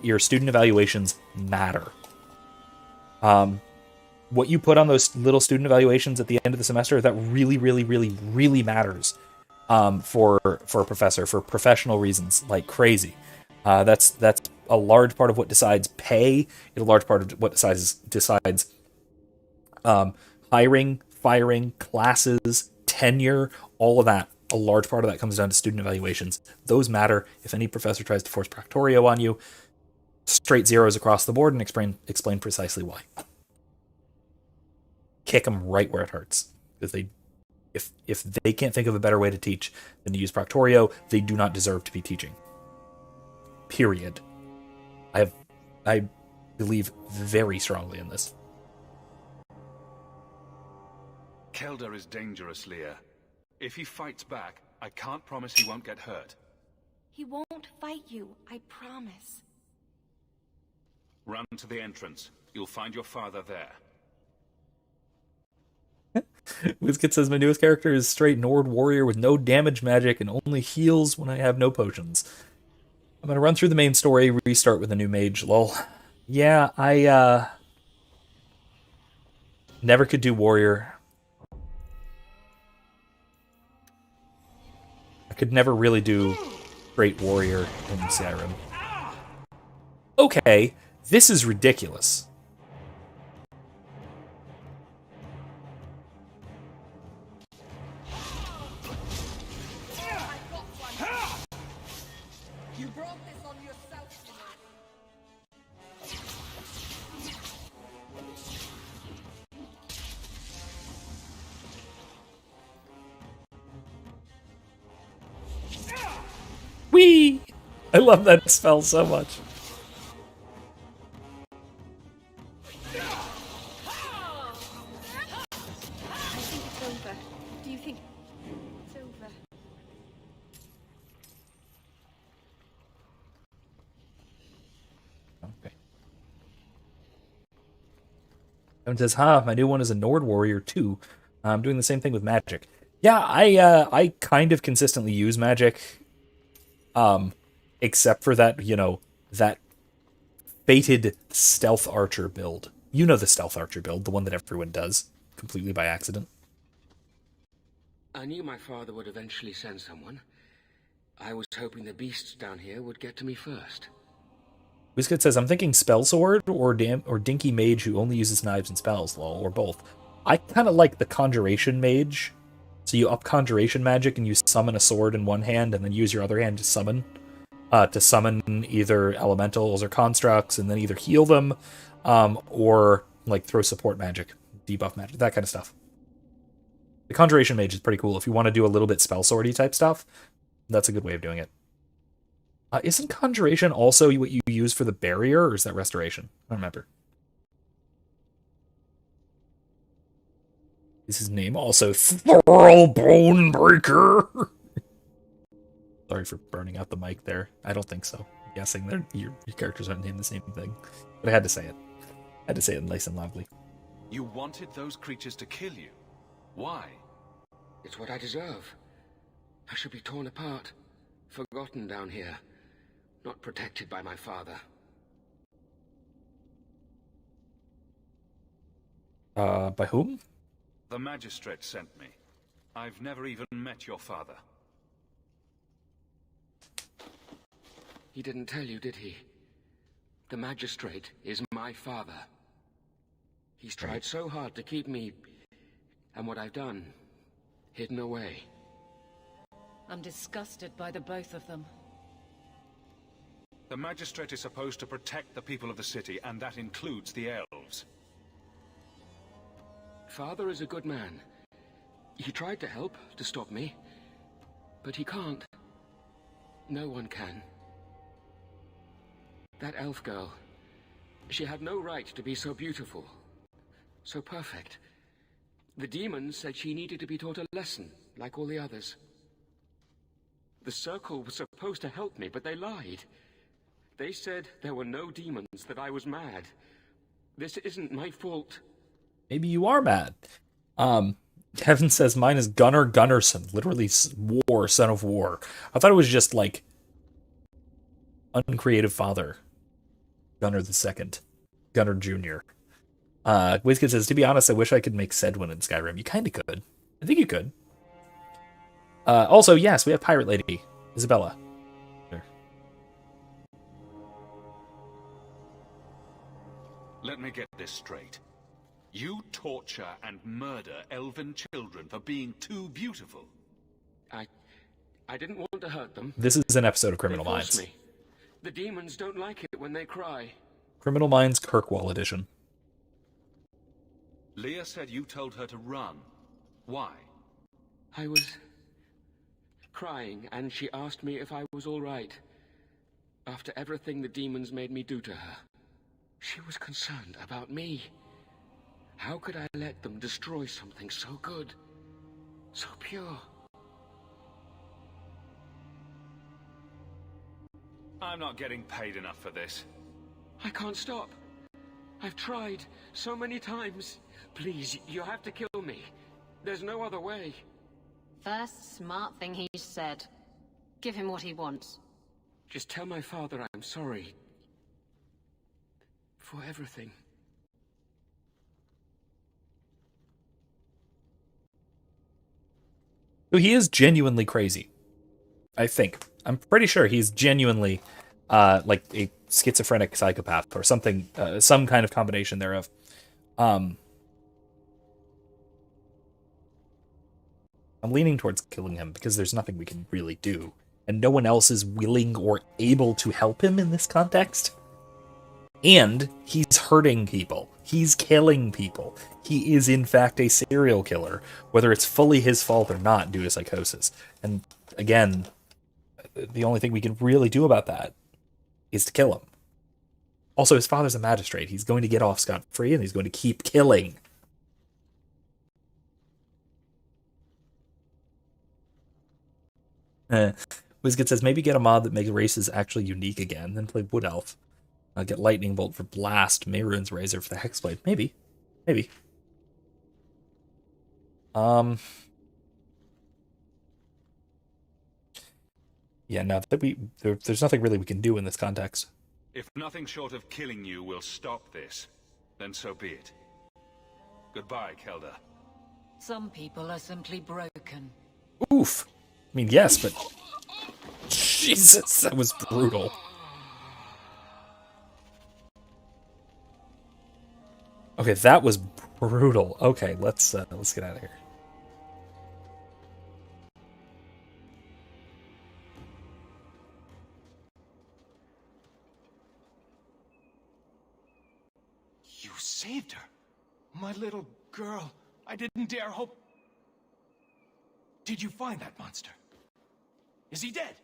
Speaker 1: your student evaluations matter. What you put on those little student evaluations at the end of the semester, that really, really, really, really matters for a professor, for professional reasons, like crazy. That's a large part of what decides pay. It's a large part of what decides hiring, firing, classes, tenure, all of that. A large part of that comes down to student evaluations. Those matter. If any professor tries to force Proctorio on you, straight zeros across the board and explain precisely why. Kick them right where it hurts. Because if they can't think of a better way to teach than to use Proctorio, they do not deserve to be teaching. Period. I believe very strongly in this.
Speaker 14: Kelder is dangerous, Leah. If he fights back, I can't promise he won't get hurt.
Speaker 6: He won't fight you, I promise.
Speaker 14: Run to the entrance. You'll find your father there.
Speaker 1: WizKid says my newest character is straight Nord warrior with no damage magic and only heals when I have no potions. I'm gonna run through the main story, restart with a new mage, lol. Yeah, I never could do warrior. I could never really do great warrior in Skyrim. Okay, this is ridiculous.
Speaker 17: You brought this on yourself, you know.
Speaker 1: Whee! I love that spell so much.
Speaker 6: I think it's over. Do you think it's over?
Speaker 1: Okay. Evan says, my new one is a Nord warrior too. I'm doing the same thing with magic. Yeah, I kind of consistently use magic. Except for that, that fated stealth archer build. You know the stealth archer build, the one that everyone does, completely by accident.
Speaker 18: I knew my father would eventually send someone. I was hoping the beasts down here would get to me first.
Speaker 1: WizKid says, I'm thinking spell sword or dinky mage who only uses knives and spells, lol, or both. I kind of like the conjuration mage. So you up conjuration magic and you summon a sword in one hand and then use your other hand to summon either elementals or constructs and then either heal them or like throw support magic, debuff magic, that kind of stuff. The conjuration mage is pretty cool. If you want to do a little bit spell swordy type stuff, that's a good way of doing it. Isn't conjuration also what you use for the barrier, or is that restoration? I don't remember. Is his name also Thurl Bonebreaker? Sorry for burning out the mic there. I don't think so. I'm guessing your characters aren't named the same thing. But I had to say it. I had to say it nice and loudly.
Speaker 14: You wanted those creatures to kill you. Why?
Speaker 18: It's what I deserve. I should be torn apart, forgotten down here, not protected by my father.
Speaker 1: By whom?
Speaker 14: The magistrate sent me. I've never even met your father.
Speaker 18: He didn't tell you, did he? The magistrate is my father. He's tried so hard to keep me, and what I've done, hidden away.
Speaker 10: I'm disgusted by the both of them.
Speaker 14: The magistrate is supposed to protect the people of the city, and that includes the elves.
Speaker 18: Father is a good man. He tried to help, to stop me. But he can't. No one can. That elf girl, she had no right to be so beautiful. So perfect. The demons said she needed to be taught a lesson, like all the others. The Circle was supposed to help me, but they lied. They said there were no demons, that I was mad. This isn't my fault.
Speaker 1: Maybe you are mad. Kevin says mine is Gunnar Gunnarsson, literally war, son of war. I thought it was just like uncreative father, Gunnar II, Gunnar Jr. WizKid says, to be honest, I wish I could make Sedwin in Skyrim. You kind of could. I think you could. Also, yes, we have Pirate Lady, Isabella. There.
Speaker 14: Let me get this straight. You torture and murder elven children for being too beautiful.
Speaker 18: I didn't want to hurt them.
Speaker 1: This is an episode of Criminal
Speaker 18: They forced
Speaker 1: Minds.
Speaker 18: me. The demons don't like it when they cry.
Speaker 1: Criminal Minds Kirkwall edition.
Speaker 14: Leah said you told her to run. Why?
Speaker 18: I was crying, and she asked me if I was all right. After everything the demons made me do to her, she was concerned about me. How could I let them destroy something so good, so pure?
Speaker 14: I'm not getting paid enough for this.
Speaker 18: I can't stop. I've tried so many times. Please, you have to kill me. There's no other way.
Speaker 12: First smart thing he said. Give him what he wants.
Speaker 18: Just tell my father I'm sorry. For everything.
Speaker 1: So he is genuinely crazy. I think. I'm pretty sure he's genuinely like a schizophrenic psychopath or something, some kind of combination thereof. I'm leaning towards killing him because there's nothing we can really do, and no one else is willing or able to help him in this context. And he's hurting people. He's killing people. He is, in fact, a serial killer, whether it's fully his fault or not due to psychosis. And again, the only thing we can really do about that is to kill him. Also, his father's a magistrate. He's going to get off scot-free, and he's going to keep killing. WizKid says, maybe get a mod that makes races actually unique again, then play Wood Elf. Get Lightning Bolt for Blast, Mehrunes Razor for the Hexblade. Maybe. Maybe. Yeah, no, there's nothing really we can do in this context.
Speaker 14: If nothing short of killing you will stop this, then so be it. Goodbye, Kelda.
Speaker 10: Some people are simply broken.
Speaker 1: Oof. I mean, yes, but... Jesus, that was brutal. Okay, that was brutal. Okay, let's get out of here.
Speaker 16: You saved her. My little girl. I didn't dare hope. Did you find that monster? Is he dead?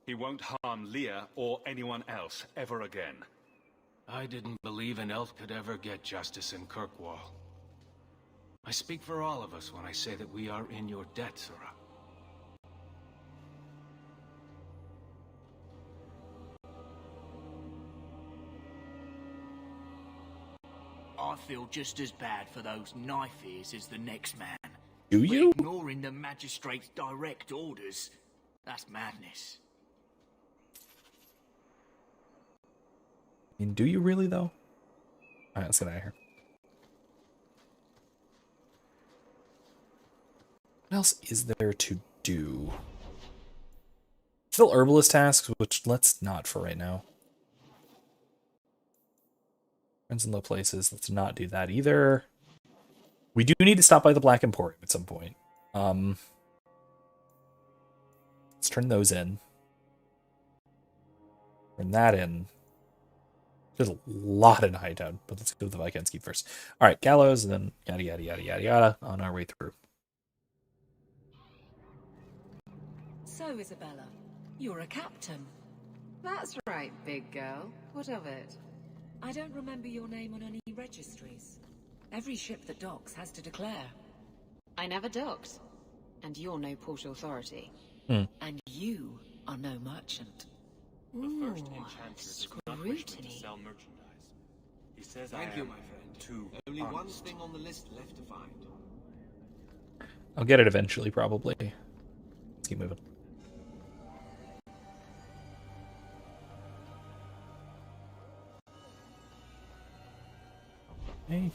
Speaker 14: He won't harm Leah or anyone else ever again.
Speaker 16: I didn't believe an elf could ever get justice in Kirkwall. I speak for all of us when I say that we are in your debt, Sirrah.
Speaker 15: I feel just as bad for those knife ears as the next man.
Speaker 1: Do you?
Speaker 15: But ignoring the magistrate's direct orders, that's madness.
Speaker 1: I mean, do you really, though? Alright, let's get out of here. What else is there to do? Still herbalist tasks, which let's not for right now. Friends in low places, let's not do that either. We do need to stop by the Black Emporium at some point. Let's turn those in. Turn that in. There's a lot in Hightown, but let's go to the Viscount's Keep first. Alright, Gallows, and then yada yada yada yada yada on our way through.
Speaker 10: So, Isabella, you're a captain.
Speaker 19: That's right, big girl. What of it?
Speaker 10: I don't remember your name on any registries. Every ship that docks has to declare.
Speaker 19: I never docked. And you're no port authority.
Speaker 10: And you are no merchant.
Speaker 19: Ooh,
Speaker 8: Scrutiny.
Speaker 19: sell
Speaker 2: merchandise. He says
Speaker 16: Thank you, my friend. Only one thing on the list left to find.
Speaker 1: I'll get it eventually, probably. Let's keep moving. Okay.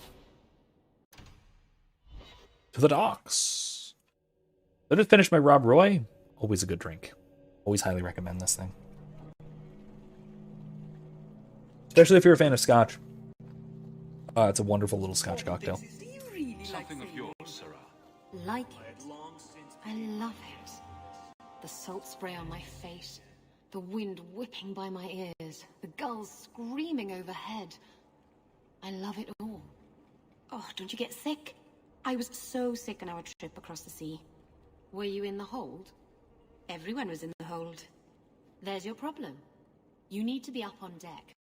Speaker 1: To the docks. I just finished my Rob Roy. Always a good drink. Always highly recommend this thing. Especially if you're a fan of scotch. It's a wonderful little scotch cocktail.
Speaker 14: Something of yours, Sarah.
Speaker 19: Like it? I love it. The salt spray on my face, the wind whipping by my ears, the gulls screaming overhead. I love it all. Oh, don't you get sick? I was so sick on our trip across the sea. Were you in the hold? Everyone was in the hold. There's your problem. You need to be up on deck,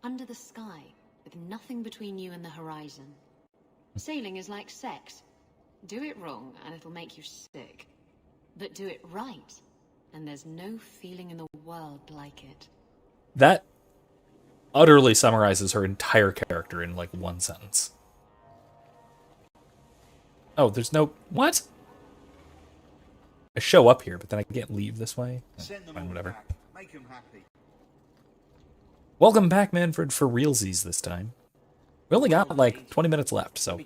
Speaker 19: under the sky, with nothing between you and the horizon. Sailing is like sex. Do it wrong and it'll make you sick. But do it right, and there's no feeling in the world like it.
Speaker 1: That utterly summarizes her entire character in like one sentence. Oh, there's no... What? I show up here, but then I can't leave this way? Fine, whatever.
Speaker 20: Make him happy.
Speaker 1: Welcome back, Manfred, for realsies this time. We only got like 20 minutes left, so...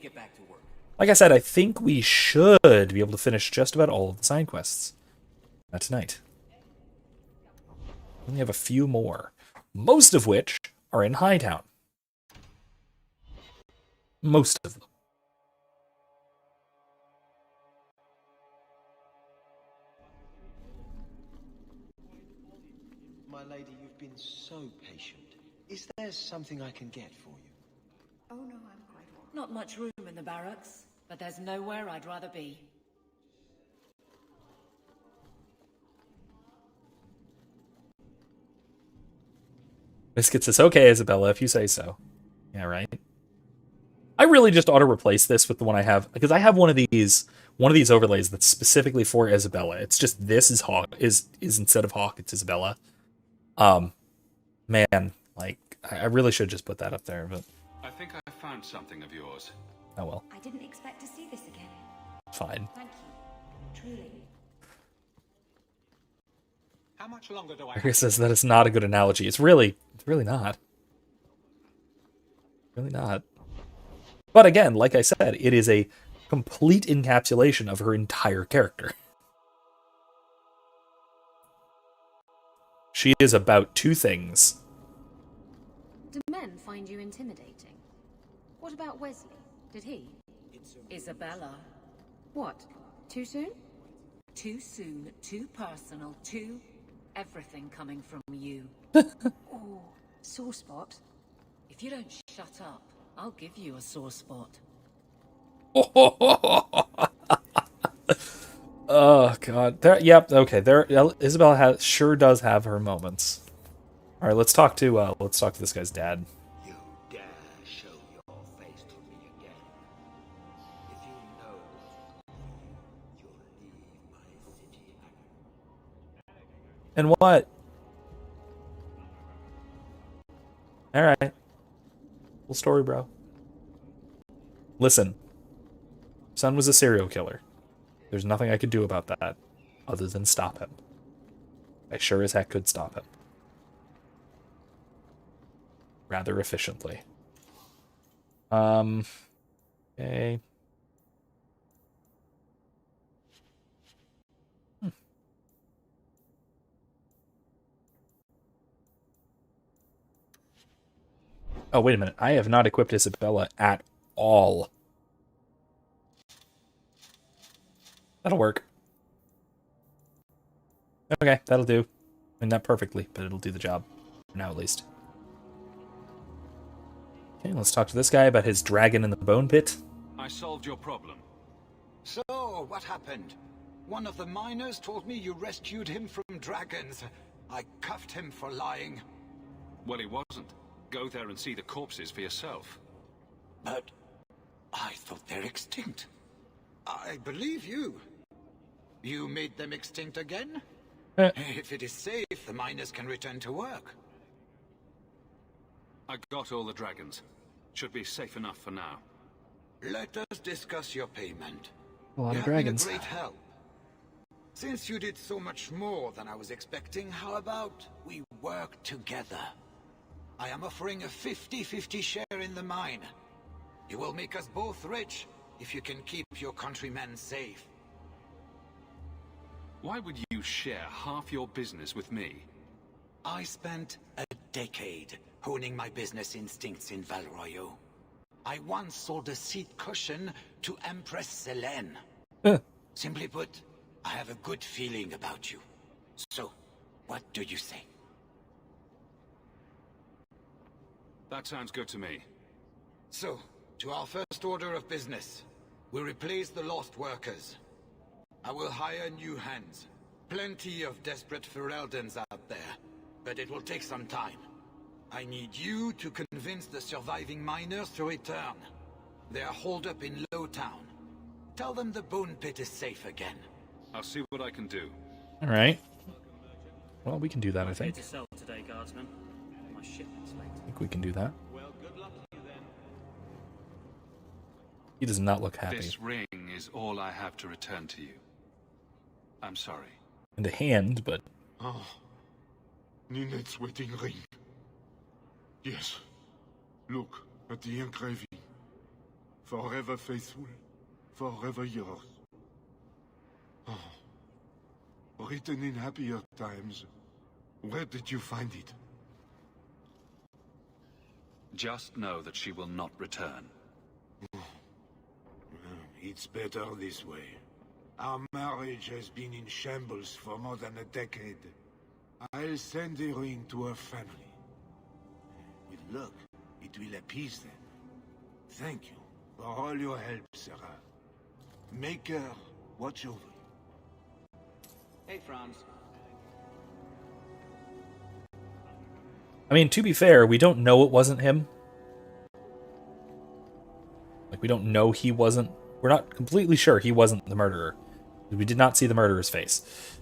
Speaker 1: Like I said, I think we should be able to finish just about all of the side quests. Not tonight. We only have a few more. Most of which are in Hightown. Most of them.
Speaker 9: My lady, you've been so patient. Is there something I can get for you?
Speaker 10: Oh no, I'm quite well. Not much room in the barracks, but there's nowhere I'd rather be.
Speaker 1: Biscuit says, okay, Isabella, if you say so. Yeah, right? I really just ought to replace this with the one I have, because I have one of these overlays that's specifically for Isabella. It's just this is Hawke, is instead of Hawke, it's Isabella. Man, like, I really should just put that up there, but...
Speaker 14: I think I found something of yours.
Speaker 1: Oh well.
Speaker 8: I didn't expect to see this again.
Speaker 1: Fine.
Speaker 8: Thank you. Truly.
Speaker 20: How much longer do I
Speaker 1: Erica says that it's not a good analogy. It's really not. Really not. But again, like I said, it is a complete encapsulation of her entire character. She is about two things.
Speaker 19: Do men find you intimidating? What about Wesley? Did he?
Speaker 10: Isabella.
Speaker 19: What? Too soon?
Speaker 10: Too soon, too personal, too... everything coming from you.
Speaker 19: Oh, sore spot.
Speaker 10: If you don't shut up, I'll give you a sore spot.
Speaker 1: Oh god. Yep, okay. Isabella sure does have her moments. All right, let's talk to this guy's dad.
Speaker 9: You dare show your face to me again. If you know, you'll leave my city.
Speaker 1: And what? All right. Full story, bro. Listen. Son was a serial killer. There's nothing I could do about that other than stop him. I sure as heck could stop him. Rather efficiently. Okay. Oh, wait a minute. I have not equipped Isabella at all. That'll work. Okay, that'll do. I mean, not perfectly, but it'll do the job. For now, at least. Okay, let's talk to this guy about his dragon in the bone pit.
Speaker 14: I solved your problem.
Speaker 20: So, what happened? One of the miners told me you rescued him from dragons. I cuffed him for lying.
Speaker 14: Well, he wasn't. Go there and see the corpses for yourself.
Speaker 20: But I thought they're extinct. I believe you. You made them extinct again? If it is safe, the miners can return to work.
Speaker 14: I got all the dragons. Should be safe enough for now.
Speaker 20: Let us discuss your payment.
Speaker 1: A lot
Speaker 20: You
Speaker 1: of
Speaker 20: have been
Speaker 1: dragons.
Speaker 20: a great help. Since you did so much more than I was expecting, how about we work together? I am offering a 50-50 share in the mine. You will make us both rich if you can keep your countrymen safe.
Speaker 14: Why would you share half your business with me?
Speaker 20: I spent a decade honing my business instincts in Val Royeaux. I once sold a seat cushion to Empress Selene. Simply put, I have a good feeling about you. So, what do you say?
Speaker 14: That sounds good to me.
Speaker 20: So, to our first order of business. We replace the lost workers. I will hire new hands. Plenty of desperate Ferelden's out there, but it will take some time. I need you to convince the surviving miners to return. They are holed up in Lowtown. Tell them the Bone Pit is safe again.
Speaker 14: I'll see what I can do.
Speaker 1: All right. Well, we can do that, I think.
Speaker 21: To sell today, guardsman. My shipment's late.
Speaker 1: I think we can do that.
Speaker 2: Well, good luck to you then.
Speaker 1: He does not look happy.
Speaker 14: This ring is all I have to return to you. I'm sorry.
Speaker 1: And a hand, but...
Speaker 11: Ah, Ninette's wedding ring. Yes. Look at the engraving. Forever faithful, forever yours. Oh. Written in happier times. Where did you find it?
Speaker 14: Just know that she will not return.
Speaker 11: It's better this way. Our marriage has been in shambles for more than a decade. I'll send the ring to her family. With luck, it will appease them. Thank you for all your help, Sarah. Make her watch over you.
Speaker 21: Hey, Franz.
Speaker 1: I mean, to be fair, we don't know it wasn't him. Like, we don't know he wasn't... We're not completely sure he wasn't the murderer. We did not see the murderer's face.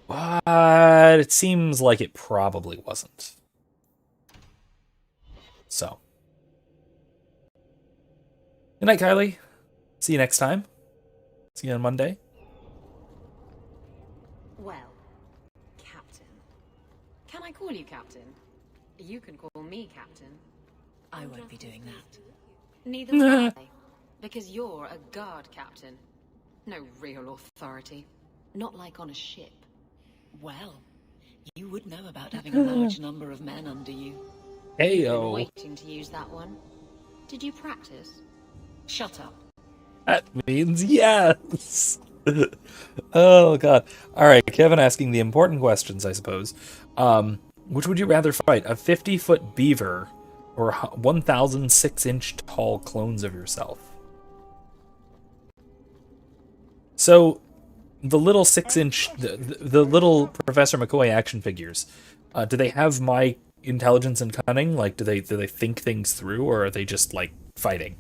Speaker 1: But it seems like it probably wasn't. So. Good night, Kylie. See you next time. See you on Monday.
Speaker 19: Well, Captain. Can I call you Captain? You can call me Captain. I won't be doing that. Neither will I. Because you're a guard captain. No real authority. Not like on a ship.
Speaker 10: Well, you would know about having a large number of men under you.
Speaker 1: Heyo.
Speaker 19: Waiting to use that one. Did you practice?
Speaker 10: Shut up.
Speaker 1: That means yes. Oh, God. All right, Kevin asking the important questions, I suppose. Which would you rather fight, a 50-foot beaver or 1,006-inch tall clones of yourself? So, the little 6-inch, the little Professor McCoy action figures, do they have my intelligence and cunning? Like, do they think things through, or are they just, like, fighting?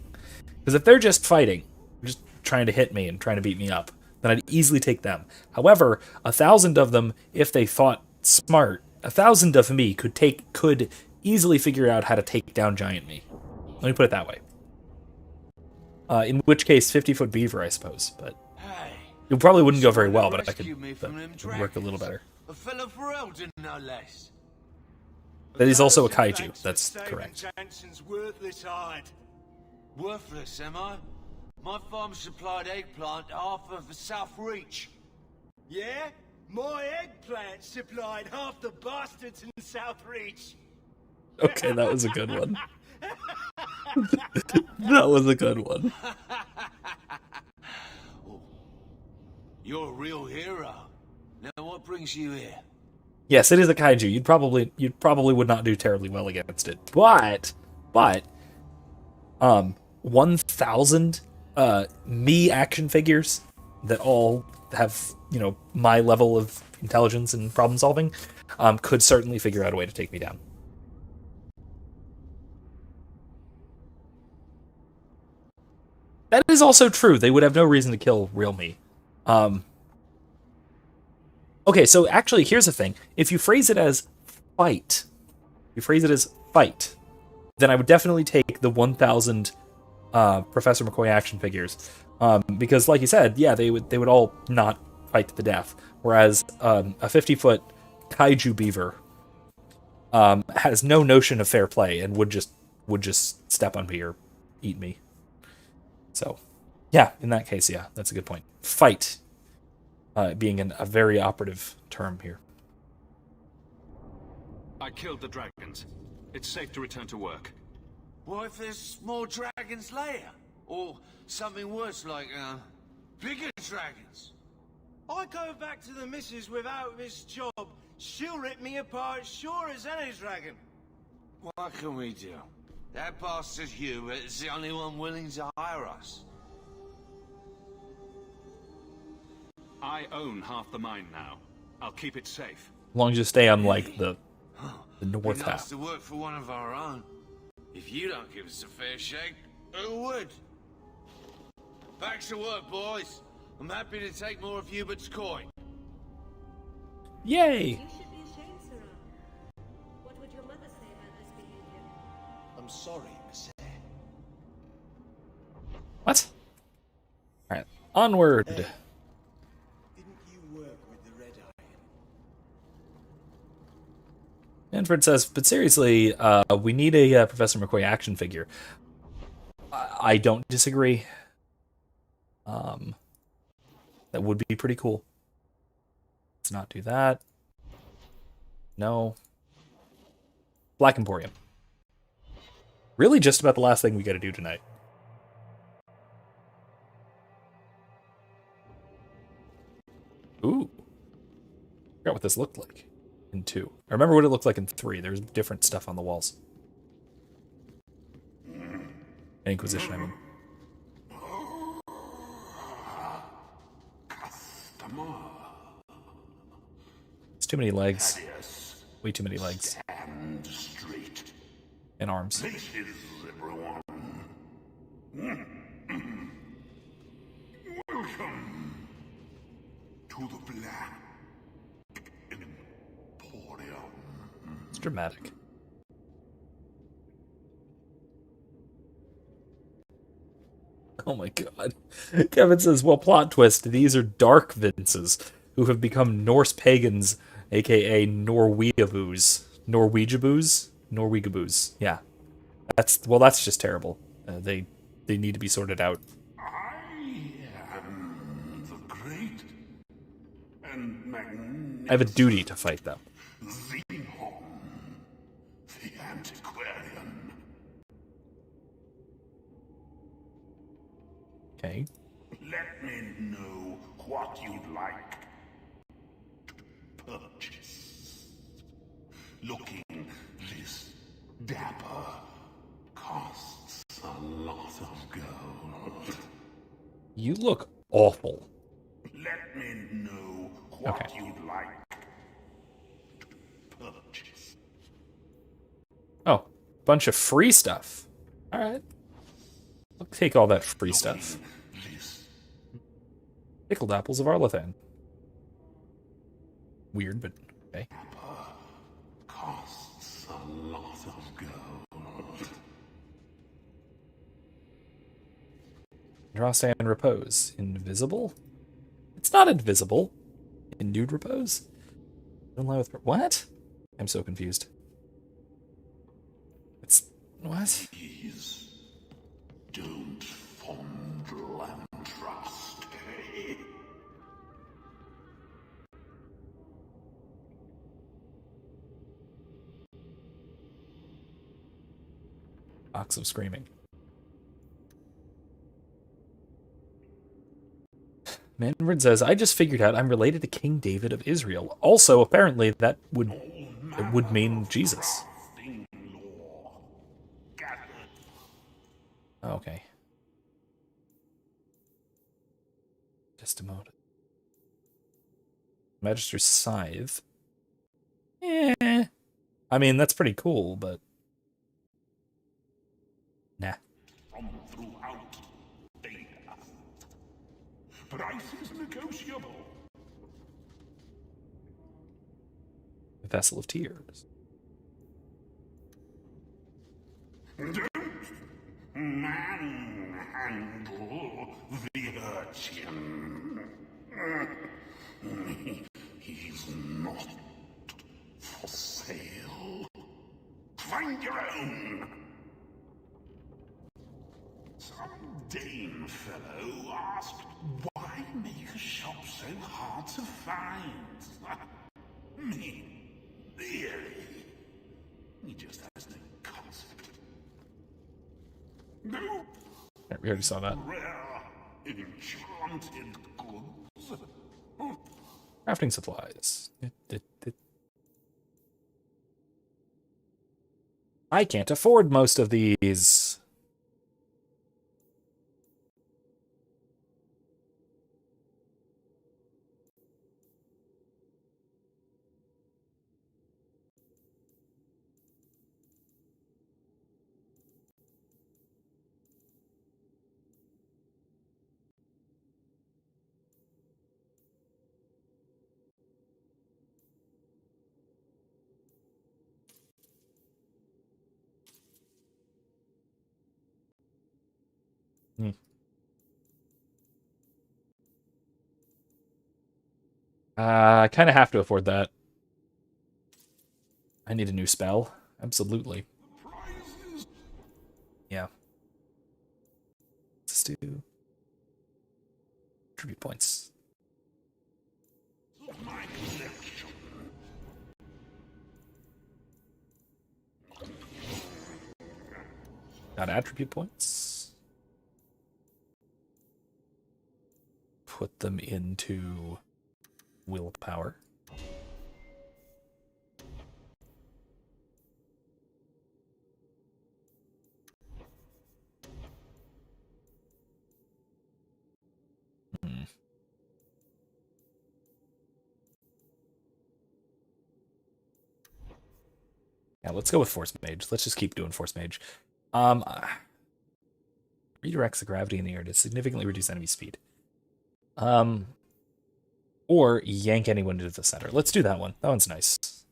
Speaker 1: Because if they're just fighting, just trying to hit me and trying to beat me up, then I'd easily take them. However, 1,000 of them, if they fought smart, 1,000 of me could easily figure out how to take down Giant Me. Let me put it that way. In which case, 50-foot beaver, I suppose, but... It probably wouldn't go very well, but I could work a little better.
Speaker 9: A fellow Ferelden, no less.
Speaker 1: That is also a kaiju, that's correct.
Speaker 9: Jansen's worthless hide. Worthless, am I? My farm supplied eggplant to half of the South Reach. Yeah? My eggplant supplied half the bastards in South Reach.
Speaker 1: Okay, that was a good one. That was a good one.
Speaker 9: You're a real hero. Now what brings you here?
Speaker 1: Yes, it is a kaiju. You'd probably would not do terribly well against it. But 1,000 me action figures that all have, my level of intelligence and problem solving, could certainly figure out a way to take me down. That is also true. They would have no reason to kill real me. Okay, so actually, here's the thing. If you phrase it as fight, then I would definitely take the 1,000 Professor McCoy action figures. Because, like you said, yeah, they would all not fight to the death. Whereas a 50-foot kaiju beaver has no notion of fair play and would just step on me or eat me. So, yeah, in that case, yeah, that's a good point. Fight being a very operative term here.
Speaker 14: I killed the dragons. It's safe to return to work.
Speaker 9: What if there's more dragons later? Or something worse like, bigger dragons?
Speaker 3: I go back to the missus without this job. She'll rip me apart sure as any dragon.
Speaker 9: What can we do? That bastard Hubert is the only one willing to hire us.
Speaker 14: I own half the mine now. I'll keep it safe.
Speaker 1: As long as you stay on, like, the north
Speaker 9: Be nice
Speaker 1: half.
Speaker 9: to work for one of our own. If you don't give us a fair shake, who would? Back to work, boys. I'm happy to take more of Hubert's coin.
Speaker 1: Yay!
Speaker 17: You should be ashamed, Sarah. What would your mother say about this behavior?
Speaker 3: I'm sorry, Miss Eyre.
Speaker 1: What? Alright, onward.
Speaker 3: Didn't you work with the Red Iron?
Speaker 1: Manfred says, but seriously, we need a Professor McCoy action figure. I don't disagree. That would be pretty cool. Let's not do that. No. Black Emporium. Really just about the last thing we gotta do tonight. Ooh. Forgot what this looked like in 2. I remember what it looked like in 3. There's different stuff on the walls. Inquisition, I mean. It's too many legs. Way too many legs.
Speaker 22: Stand straight.
Speaker 1: And arms.
Speaker 22: This is everyone. Welcome to the Black Emporium.
Speaker 1: It's dramatic. Oh my god. Kevin says, well, plot twist, these are dark Vinces who have become Norse pagans, aka Norwegiaboos. Norwegiaboos? Yeah. That's just terrible. They need to be sorted out.
Speaker 22: I am the great and magnificent.
Speaker 1: I have a duty to fight them.
Speaker 22: Xenon, the antiquarian.
Speaker 1: Okay.
Speaker 22: Let me know what you'd like to purchase. Looking this dapper costs a lot of gold.
Speaker 1: You look awful.
Speaker 22: Let me know what
Speaker 1: Okay.
Speaker 22: you'd like to purchase.
Speaker 1: Oh, bunch of free stuff. Alright. I'll take all that free stuff. Pickled apples of Arlathan. Weird, but okay.
Speaker 22: Costs a lot of gold.
Speaker 1: Drostand repose. Invisible? It's not invisible. In nude repose? Don't lie with... What? I'm so confused. It's... What?
Speaker 22: Please don't fondle and trust.
Speaker 1: Box of Screaming. Manfred says, I just figured out I'm related to King David of Israel. Also, apparently, that would mean Jesus. Okay. Just a moment. Magister's Scythe. Eh. I mean, that's pretty cool, but... Nah.
Speaker 22: From throughout data. Price is negotiable.
Speaker 1: Vessel of Tears.
Speaker 22: Don't manhandle the urchin. He's not for sale. Find your own. Dane fellow asked, why make a shop so hard to find? Me? Really? He just has no concept. No.
Speaker 1: Yeah, we already saw that.
Speaker 22: Rare, enchanted goods.
Speaker 1: Crafting supplies. I can't afford most of these. I kind of have to afford that. I need a new spell. Absolutely. Yeah. Let's do tribute points. Got attribute points. Put them into willpower. Yeah, let's go with Force Mage. Let's just keep doing Force Mage. Redirects the gravity in the air to significantly reduce enemy speed. Or yank anyone into the center. Let's do that one. That one's nice.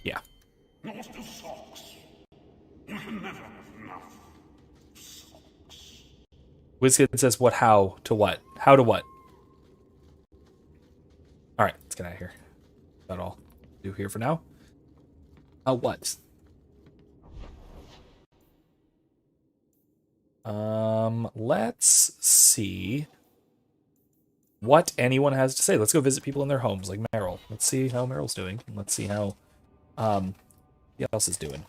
Speaker 1: Yeah.
Speaker 22: Master Socks. You can never have enough socks.
Speaker 1: WizKid says what, how, to what? How to what? Alright, let's get out of here. That's all do here for now. What? Let's see what anyone has to say. Let's go visit people in their homes, like Meryl. Let's see how Meryl's doing. Let's see how who else is doing.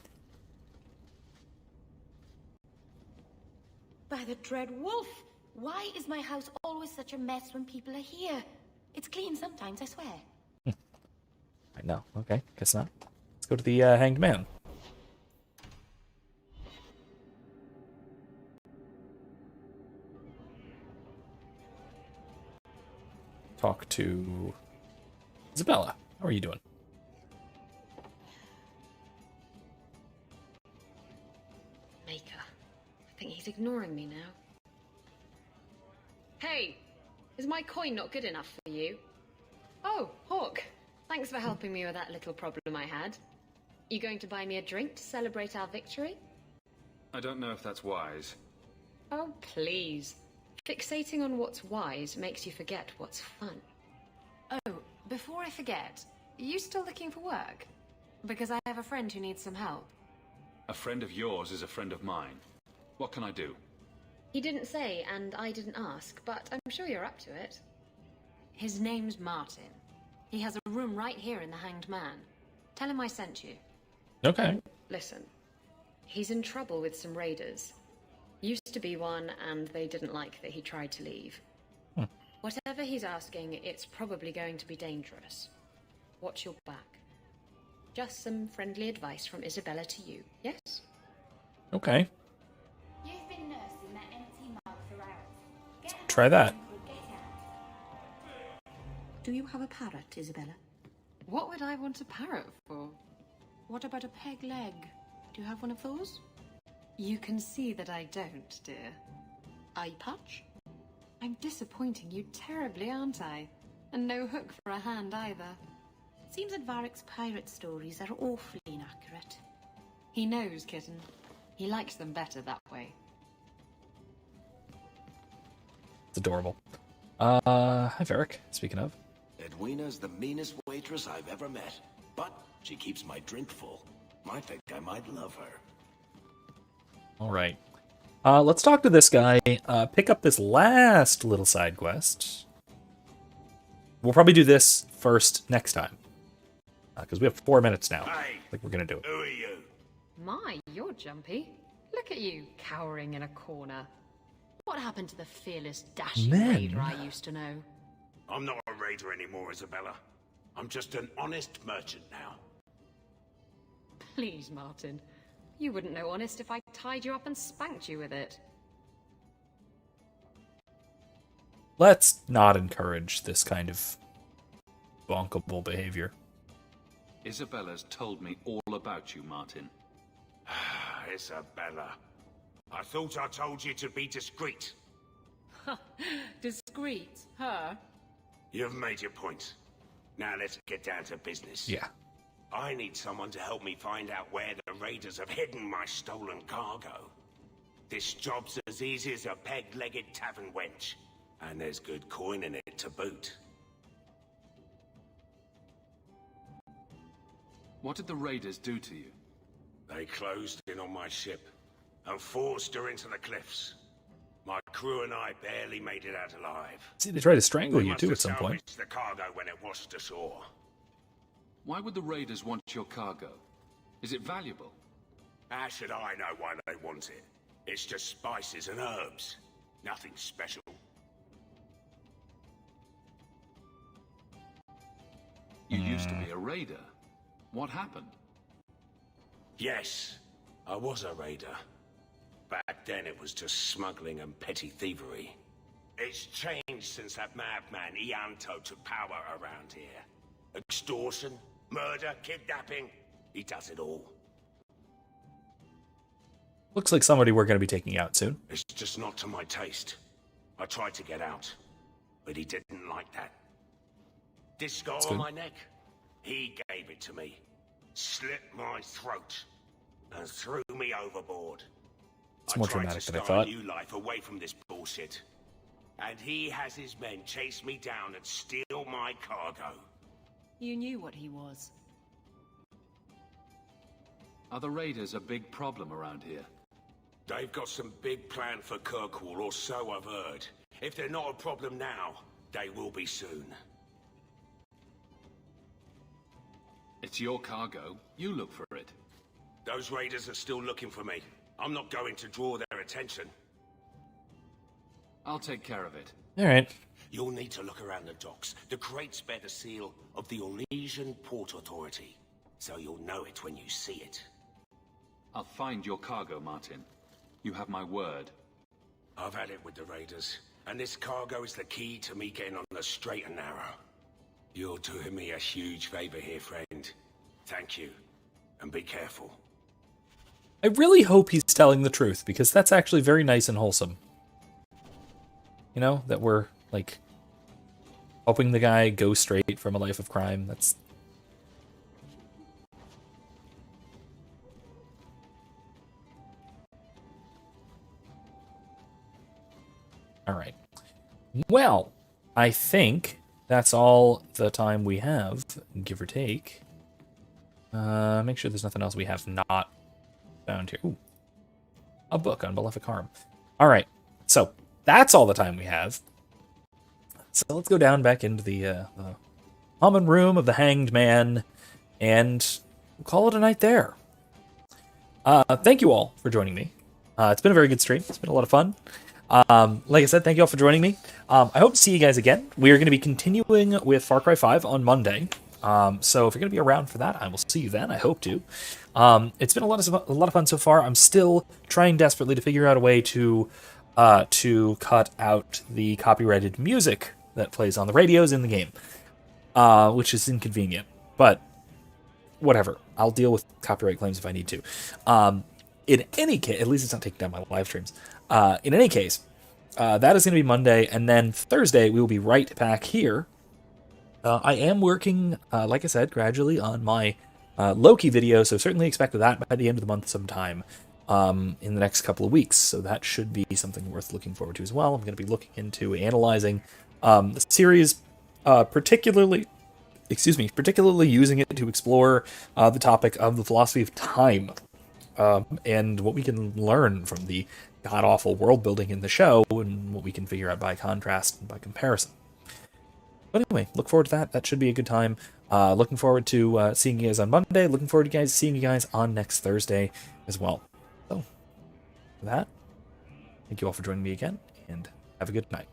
Speaker 6: By the dread wolf! Why is my house always such a mess when people are here? It's clean sometimes, I swear.
Speaker 1: I know. Okay, guess not. Let's go to the Hanged Man. Talk to Isabella. How are you doing?
Speaker 19: Maker. I think he's ignoring me now. Hey! Is my coin not good enough for you? Oh, Hawke. Thanks for helping me with that little problem I had. You going to buy me a drink to celebrate our victory?
Speaker 14: I don't know if that's wise.
Speaker 19: Oh, please. Fixating on what's wise makes you forget what's fun. Oh, before I forget, are you still looking for work? Because I have a friend who needs some help.
Speaker 14: A friend of yours is a friend of mine. What can I do?
Speaker 19: He didn't say, and I didn't ask, but I'm sure you're up to it. His name's Martin. He has a room right here in the Hanged Man. Tell him I sent you.
Speaker 1: Okay.
Speaker 19: Listen, he's in trouble with some raiders. Used to be one, and they didn't like that he tried to leave. Whatever he's asking, it's probably going to be dangerous. Watch your back. Just some friendly advice from Isabella to you, yes?
Speaker 1: Okay.
Speaker 5: You've been nursing that empty mouth for hours.
Speaker 1: Try that.
Speaker 19: Do you have a parrot, Isabella? What would I want a parrot for? What about a peg leg? Do you have one of those? You can see that I don't, dear. Eye patch? I'm disappointing you terribly, aren't I? And no hook for a hand either. Seems that Varric's pirate stories are awfully inaccurate. He knows, kitten. He likes them better that way.
Speaker 1: It's adorable. Hi, Varric. Speaking of.
Speaker 9: Edwina's the meanest waitress I've ever met, but she keeps my drink full. I think I might love her.
Speaker 1: All right. Let's talk to this guy, pick up this last little side quest. We'll probably do this first next time, because we have 4 minutes now.
Speaker 9: Hey,
Speaker 1: I think we're going to do it.
Speaker 9: Who are you?
Speaker 12: My, you're jumpy. Look at you, cowering in a corner. What happened to the fearless, dashing
Speaker 1: Men.
Speaker 12: raider I used to know?
Speaker 9: I'm not a raider anymore, Isabella. I'm just an honest merchant now.
Speaker 12: Please, Martin. You wouldn't know honest if I tied you up and spanked you with it.
Speaker 1: Let's not encourage this kind of bonkable behavior.
Speaker 14: Isabella's told me all about you, Martin.
Speaker 9: Isabella. I thought I told you to be discreet.
Speaker 12: Discreet, her?
Speaker 9: You've made your point. Now let's get down to business.
Speaker 1: Yeah.
Speaker 9: I need someone to help me find out where the raiders have hidden my stolen cargo. This job's as easy as a peg-legged tavern wench. And there's good coin in it to boot.
Speaker 14: What did the raiders do to you?
Speaker 9: They closed in on my ship and forced her into the cliffs. My crew and I barely made it out alive.
Speaker 1: See, they tried to strangle
Speaker 9: We
Speaker 1: you
Speaker 9: must
Speaker 1: too
Speaker 9: have
Speaker 1: at some point.
Speaker 9: salvaged the cargo when it washed ashore.
Speaker 14: Why would the raiders want your cargo? Is it valuable?
Speaker 9: How should I know why they want it? It's just spices and herbs. Nothing special.
Speaker 14: You used to be a raider. What happened?
Speaker 9: Yes, I was a raider. Back then it was just smuggling and petty thievery. It's changed since that madman Ianto took power around here. Extortion, murder, kidnapping. He does it all.
Speaker 1: Looks like somebody we're going to be taking out soon.
Speaker 9: It's just not to my taste. I tried to get out, but he didn't like that. This scar on my neck, he gave it to me. Slit my throat and threw me overboard.
Speaker 1: It's more dramatic than I thought.
Speaker 9: A new life away from this bullshit. And he has his men chase me down and steal my cargo.
Speaker 12: You knew what he was.
Speaker 14: Are the raiders a big problem around here?
Speaker 9: They've got some big plan for Kirkwall, or so I've heard. If they're not a problem now, they will be soon.
Speaker 14: It's your cargo. You look for it.
Speaker 9: Those raiders are still looking for me. I'm not going to draw their attention.
Speaker 14: I'll take care of it.
Speaker 1: All right.
Speaker 9: You'll need to look around the docks. The crates bear the seal of the Orlesian Port Authority, so you'll know it when you see it.
Speaker 14: I'll find your cargo, Martin. You have my word.
Speaker 9: I've had it with the raiders, and this cargo is the key to me getting on the straight and narrow. You're doing me a huge favor here, friend. Thank you, and be careful.
Speaker 1: I really hope he's telling the truth, because that's actually very nice and wholesome. You know, that we're, like, helping the guy go straight from a life of crime. That's... Alright. Well, I think that's all the time we have, give or take. Make sure there's nothing else we have not found here. Ooh. A book on Malefic Harm. Alright, so that's all the time we have. So let's go down back into the common room of the Hanged Man, and we'll call it a night there. Thank you all for joining me. It's been a very good stream. It's been a lot of fun. Like I said, thank you all for joining me. I hope to see you guys again. We are going to be continuing with Far Cry 5 on Monday. So if you're going to be around for that, I will see you then. I hope to. It's been a lot of fun so far. I'm still trying desperately to figure out a way to cut out the copyrighted music that plays on the radios in the game, which is inconvenient. But whatever, I'll deal with copyright claims if I need to. In any case, at least it's not taking down my live streams. In any case, that is going to be Monday, and then Thursday we will be right back here. I am working, like I said, gradually on my Loki video, so certainly expect that by the end of the month sometime in the next couple of weeks. So that should be something worth looking forward to as well. I'm going to be looking into analyzing The series, particularly using it to explore the topic of the philosophy of time, and what we can learn from the god-awful world building in the show, and what we can figure out by contrast and by comparison. But anyway, look forward to that. That should be a good time. Looking forward to seeing you guys on Monday. Looking forward to seeing you guys on next Thursday as well. So, with that, thank you all for joining me again, and have a good night.